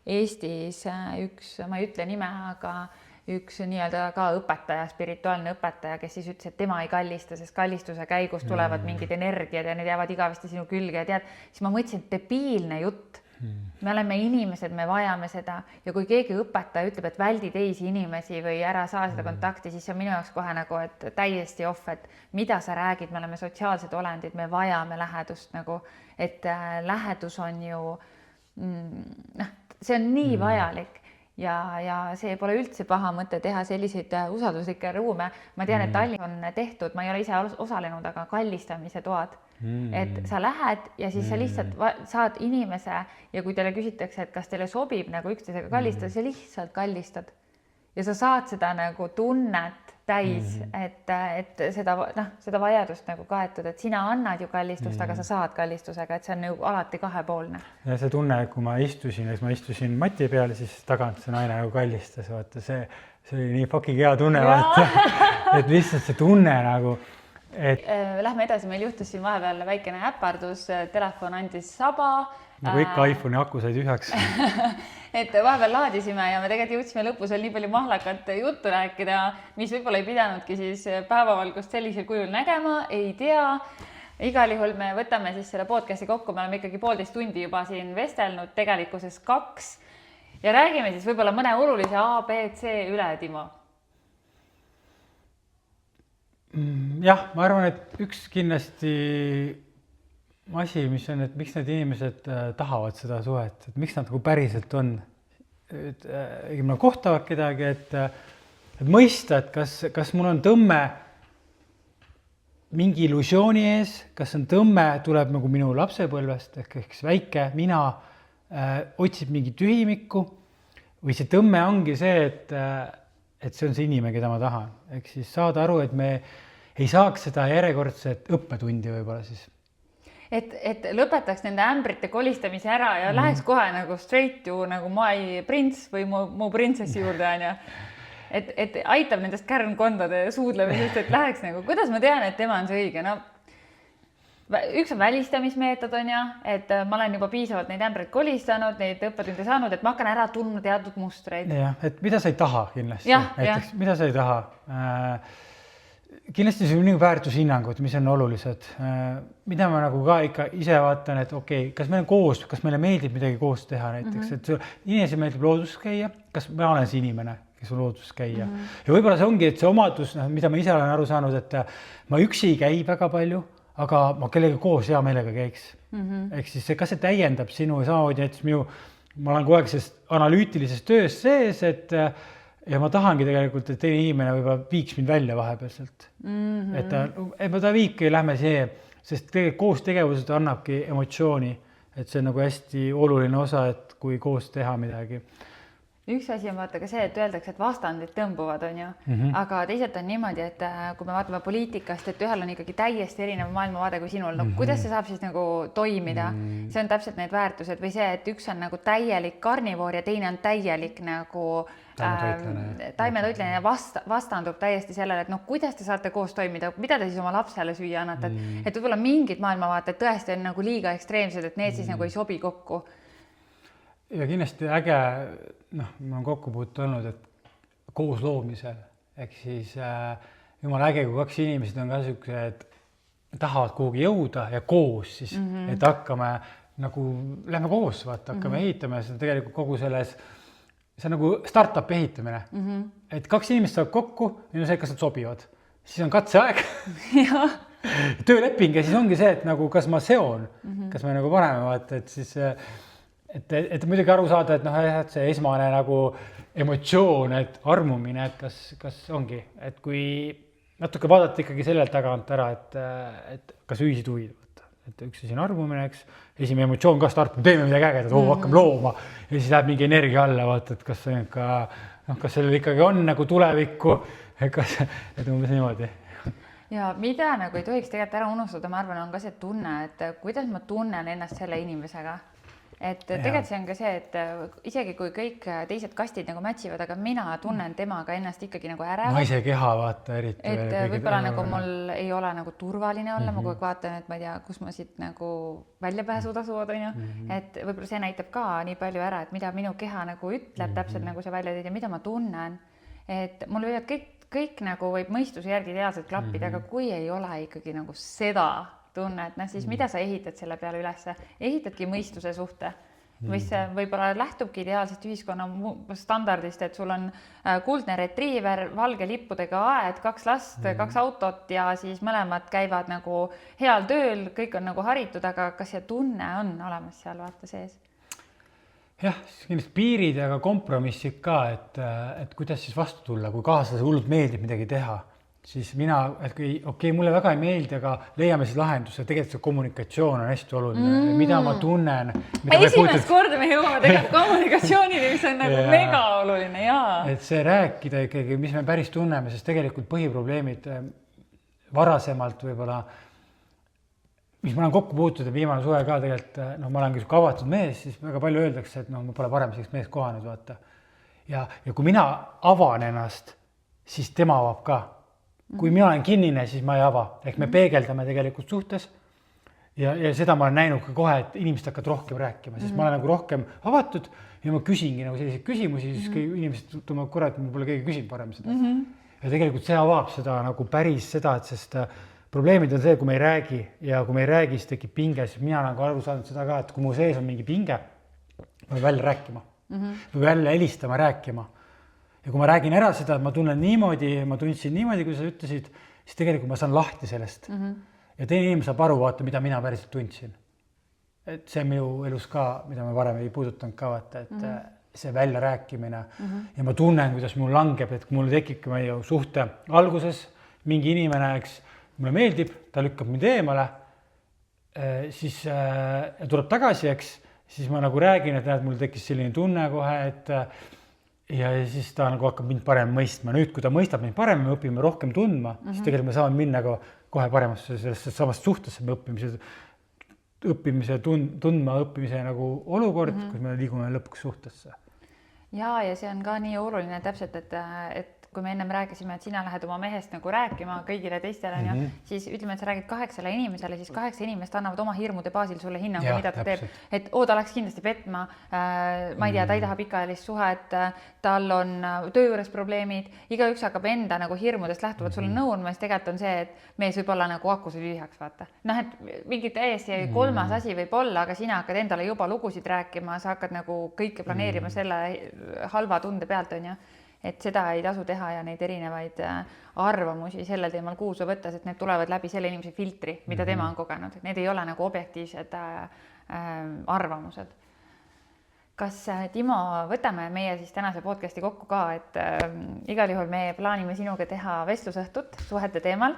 Eestis, ma ei ütle nime, aga üks nii-öelda ka õpetaja, spirituaalne õpetaja, kes siis ütles, et tema ei kallista, sest kallistuse käigus tulevad mingid energiad ja need jäävad igavesti sinu külge ja tead, siis ma mõtlesin, et debiilne jutt. Me oleme inimesed, me vajame seda ja kui keegi õpetaja ütleb, et väldi teisi inimesi või ära saa seda kontakti, siis see on minu jaoks kohe nagu, et täiesti off, et mida sa räägid, me oleme sotsiaalsed olendid, me vajame lähedust nagu, et lähedus on ju, see on nii vajalik. Ja see pole üldse paha mõte teha selliseid usalduslikke ruume. Ma tean, et Tallinn on tehtud, ma ei ole ise osalenud, aga kallistamise toad. Et sa lähed ja siis sa lihtsalt saad inimese ja kui teile küsitakse, et kas teile sobib nagu üksteisega kallistada, sa lihtsalt kallistad. Ja sa saad seda nagu tunnet täis, et seda vajadust nagu kaetud, et sina annad ju kallistust, aga sa saad kallistusega, et see on nagu alati kahepoolne. Ja see tunne, kui ma istusin mati peal, siis tagant see naine nagu kallistas, vaata see oli nii fucking hea tunne, vaata, et lihtsalt see tunne nagu, et... Lähme edasi, meil juhtus siin vahepeal väikene äpardus, telefon andis saba. Nagu ikka iPhone'i aku sai tühjaks. Et vahepeal laadisime ja me tegelikult jõudsime lõpus veel nii palju mahlakat juttu rääkida, mis võib-olla ei pidanudki siis päevavalgust sellisel kujul nägema, ei tea. Igal juhul me võtame siis selle podcasti kokku, me oleme ikkagi 1,5 tundi juba siin vestelnud, tegelikkuses 2 ja räägime siis võib-olla mõne olulise A, B, C üle, Timo. Jah, ma arvan, et üks kindlasti asi, mis on, et miks need inimesed tahavad seda suhet, et miks nad nagu päriselt on, et kohtavad kedagi, et mõista, et kas mul on tõmme mingi illusiooni ees, kas on tõmme tuleb nagu minu lapsepõlvest, ehk väike mina otsib mingi tühimikku või see tõmme ongi see, et see on see inimene, keda ma tahan. Ehk siis saada aru, et ei saaks seda järjekordset õppetundi võib-olla siis. Et lõpetaks nende ämbrite kolistamise ära ja läheks kohe nagu straight to nagu my prints või mu printsessi juurde, on ju. Et aitab nendest kärnkondade suudlemisest, et läheks nagu, kuidas ma tean, et tema on see õige, no üks on välistamismeetod, on ju, et ma olen juba piisavalt neid ämbreid kolistanud, neid õppetunde saanud, et ma hakkan ära tundma teatud mustreid. Jah, et mida sa ei taha kindlasti, näiteks mida sa ei taha. Kindlasti see on nagu väärtushinnangud, mis on olulised, mida ma nagu ka ikka ise vaatan, et okei, kas meil on koos, kas meile meeldib midagi koos teha näiteks, et inimesel meeldib looduses käia, kas ma olen see inimene, kes on looduses käia. Ja võib-olla see ongi, et see omadus, mida ma ise olen aru saanud, et ma üksi ei käi väga palju, aga ma kellega koos hea meelega käiks. Ehk siis kas see täiendab sinu samamoodi, et ma olen kogu aeg sellest analüütilises töös sees, et ja ma tahangi tegelikult, et teine inimene võib-olla viiks mind välja vahepealselt. Et ta viibki, lähme see, sest tegelikult koos tegevused annabki emotsiooni, et see on nagu hästi oluline osa, et kui koos teha midagi. Üks asi on vaata ka see, et öeldakse, et vastandid tõmbuvad, on ju, aga teisalt on niimoodi, et kui me vaatame poliitikast, et ühel on ikkagi täiesti erinev maailmavaade kui sinul, no kuidas see saab siis nagu toimida? See on täpselt need väärtused või see, et üks on nagu täielik karnivoor ja teine on täielik nagu taimetoitlane ja vastandub täiesti sellele, et noh, kuidas te saate koos toimida, mida te siis oma lapsele süüa annate, et võib-olla mingid maailmavaated tõesti on nagu liiga ekstreemsed, et need siis nagu ei sobi kokku. Ja kindlasti äge, ma olen kokku puutu olnud, et koos loomisel, ehk siis jumal äge, kui kaks inimesed on ka sellised, tahavad kuhugi jõuda ja koos siis, et hakkame nagu, lähme koos, vaata, hakkame ehitama ja see on tegelikult kogu selles, see on nagu startup ehitamine, et kaks inimest saavad kokku ja see, kas nad sobivad, siis on katseaeg, tööleping ja siis ongi see, et nagu kas ma seon, kas me nagu paneme, vaata, et siis et muidugi aru saada, et see esmane nagu emotsioon, et armumine, et kas ongi, et kui natuke vaadata ikkagi sellelt tagant ära, et kas ühisid huvid, et üks asi on armumine, eks, esimene emotsioon ka startub, teeme midagi ägedat, hakkame looma ja siis läheb mingi energia alla, vaata, et kas see on ka, kas sellel ikkagi on nagu tulevikku, et umbes niimoodi. Ja mida nagu ei tohiks tegelikult ära unustada, ma arvan, on ka see tunne, et kuidas ma tunnen ennast selle inimesega. Et tegelikult see on ka see, et isegi kui kõik teised kastid nagu matchivad, aga mina tunnen temaga ennast ikkagi nagu ärev. Naise keha vaata eriti. Et võib-olla nagu mul ei ole nagu turvaline olla, ma kogu aeg vaatan, et ma ei tea, kus ma siit nagu välja pääsuda suud, on ju. Et võib-olla see näitab ka nii palju ära, et mida minu keha nagu ütleb täpselt nagu see välja teed ja mida ma tunnen. Et mul võivad kõik nagu võib mõistuse järgi ideaalselt klappida, aga kui ei ole ikkagi nagu seda tunne, et siis mida sa ehitad selle peale ülesse? Ehitadki mõistuse suhte, mis võib-olla lähtubki ideaalsest ühiskonna standardist, et sul on kuldne retriiver, valge lippudega aed, 2 last, 2 autot ja siis mõlemad käivad nagu heal tööl, kõik on nagu haritud, aga kas see tunne on olemas seal vaata sees? Jah, kindlasti piirid ja ka kompromissid ka, et kuidas siis vastu tulla, kui kaaslasele hullult meeldib midagi teha. Siis mina, et okei, mulle väga ei meeldi, aga leiame siis lahenduse. Tegelikult see kommunikatsioon on hästi oluline. Mida ma tunnen. Esimest korda me jõuame tegelikult kommunikatsioonile, mis on nagu mega oluline. Et see rääkida ikkagi, mis me päris tunneme, sest tegelikult põhiprobleemid varasemalt võib-olla, mis ma olen kokku puutud ja viimane suve ka tegelikult, ma olen küll avatud mees, siis väga palju öeldakse, et ma pole parem selleks mees kohanud, vaata. Ja kui mina avan ennast, siis tema avab ka. Kui mina olen kinnine, siis ma ei ava. Ehk me peegeldame tegelikult suhtes ja seda ma olen näinud ka kohe, et inimesed hakkavad rohkem rääkima, sest ma olen nagu rohkem avatud ja ma küsingi nagu selliseid küsimusi, siis inimesed tulevad korra, et mul pole keegi küsinud parem seda. Ja tegelikult see avab seda nagu päris seda, et sest probleemid on see, kui me ei räägi ja kui me ei räägi, siis tekib pinge, siis mina olen ka aru saanud seda ka, et kui mu sees on mingi pinge, ma pean välja rääkima, või välja helistama, rääkima. Ja kui ma räägin ära seda, et ma tunnen niimoodi, ma tundsin niimoodi, kui sa ütlesid, siis tegelikult ma saan lahti sellest. Ja teine inimene saab aru, vaata, mida mina päriselt tundsin. Et see on minu elus ka, mida ma varem ei puudutanud ka, vaata, et see välja rääkimine. Ja ma tunnen, kuidas mul langeb, et kui mul tekibki meie suhte alguses mingi inimene, eks, mulle meeldib, ta lükkab mind eemale, siis tuleb tagasi, eks, siis ma nagu räägin, et mul tekkis selline tunne kohe, et ja siis ta nagu hakkab mind paremini mõistma. Nüüd, kui ta mõistab mind paremini, me õpime rohkem tundma, siis tegelikult me saame minna ka kohe paremasse sellesse samast suhtesse, me tundma õppimise nagu olukord, kus me liigume lõpuks suhtesse. Ja see on ka nii oluline täpselt, et kui me ennem rääkisime, et sina lähed oma mehest nagu rääkima kõigile teistele, siis ütleme, et sa räägid 8 inimesele, siis 8 inimest annavad oma hirmude baasil sulle hinnangu, mida ta teeb. Et ta läks kindlasti petma, ma ei tea, ta ei taha pikaajalist suhet, tal on töö juures probleemid, igaüks hakkab enda nagu hirmudest lähtuvalt sulle nõudma, siis tegelikult on see, et mees võib olla nagu akus lühjaks, vaata. Et mingi täiesti kolmas asi võib olla, aga sina hakkad endale juba lugusid rääkima, sa hakkad nagu kõike planeerima selle halva tunde pealt, on ju. Et seda ei tasu teha ja neid erinevaid arvamusi sellel teemal kuulsa võttes, et need tulevad läbi selle inimese filtri, mida tema on kogenud. Need ei ole nagu objektiivsed arvamused. Kas, Timo, võtame meie siis tänase podcasti kokku ka, et igal juhul me plaanime sinuga teha vestlusõhtut suhete teemal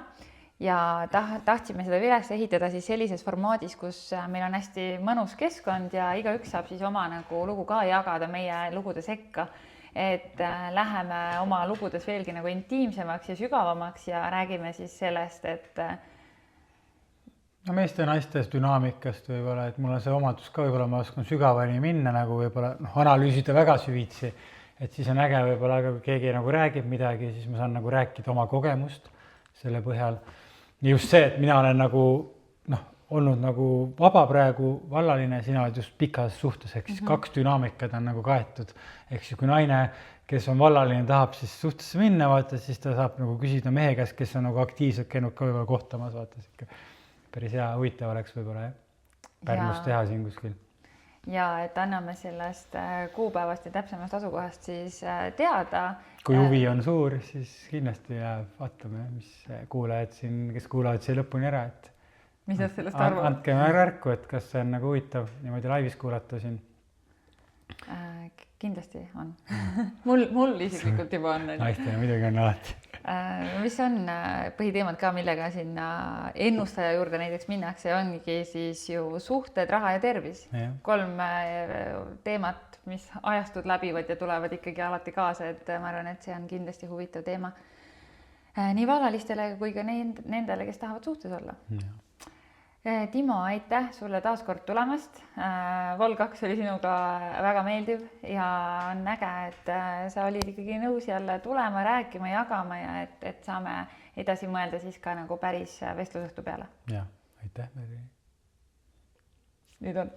ja tahtsime seda üles ehitada siis sellises formaadis, kus meil on hästi mõnus keskkond ja igaüks saab siis oma nagu lugu ka jagada meie lugude sekka. Et läheme oma lugudes veelgi nagu intiimsemaks ja sügavamaks ja räägime siis sellest, et no meeste ja naistes dünaamikast võib-olla, et mul on see omadus ka, võib-olla ma oskan sügavani minna nagu võib-olla analüüsida väga süvitsi, et siis on äge võib-olla, aga kui keegi nagu räägib midagi, siis ma saan nagu rääkida oma kogemust selle põhjal. Ja just see, et mina olen nagu olnud nagu vaba praegu, vallaline, sina oled just pikas suhtes, ehk siis 2 dünaamikad on nagu kaetud. Ehk siis kui naine, kes on vallaline, tahab siis suhtesse minna, vaata, siis ta saab nagu küsida mehe käest, kes on nagu aktiivselt käinud ka võib-olla kohtamas, vaata, päris hea, huvitav oleks võib-olla Pärnus teha siin kuskil. Ja et anname sellest kuupäevast ja täpsemast asukohast siis teada. Kui huvi on suur, siis kindlasti vaatame, mis kuulajad siin, kes kuulavad siia lõpuni ära, et mis nad sellest arvavad? Andke märku, et kas see on nagu huvitav niimoodi laivis kuulata siin. Kindlasti on. Mul isiklikult juba on. Naistena midagi on alati. Mis on põhiteemad ka, millega sinna ennustaja juurde näiteks minnakse, ongi siis ju suhted, raha ja tervis. 3 teemat, mis ajastud läbivad ja tulevad ikkagi alati kaasa, et ma arvan, et see on kindlasti huvitav teema nii vallalistele kui ka nendele, kes tahavad suhtes olla. Timo, aitäh sulle taas kord tulemast. Vol 2 oli sinuga väga meeldiv ja on äge, et sa olid ikkagi nõus jälle tulema, rääkima, jagama ja et saame edasi mõelda siis ka nagu päris vestlusõhtu peale. Ja, aitäh. Nüüd on.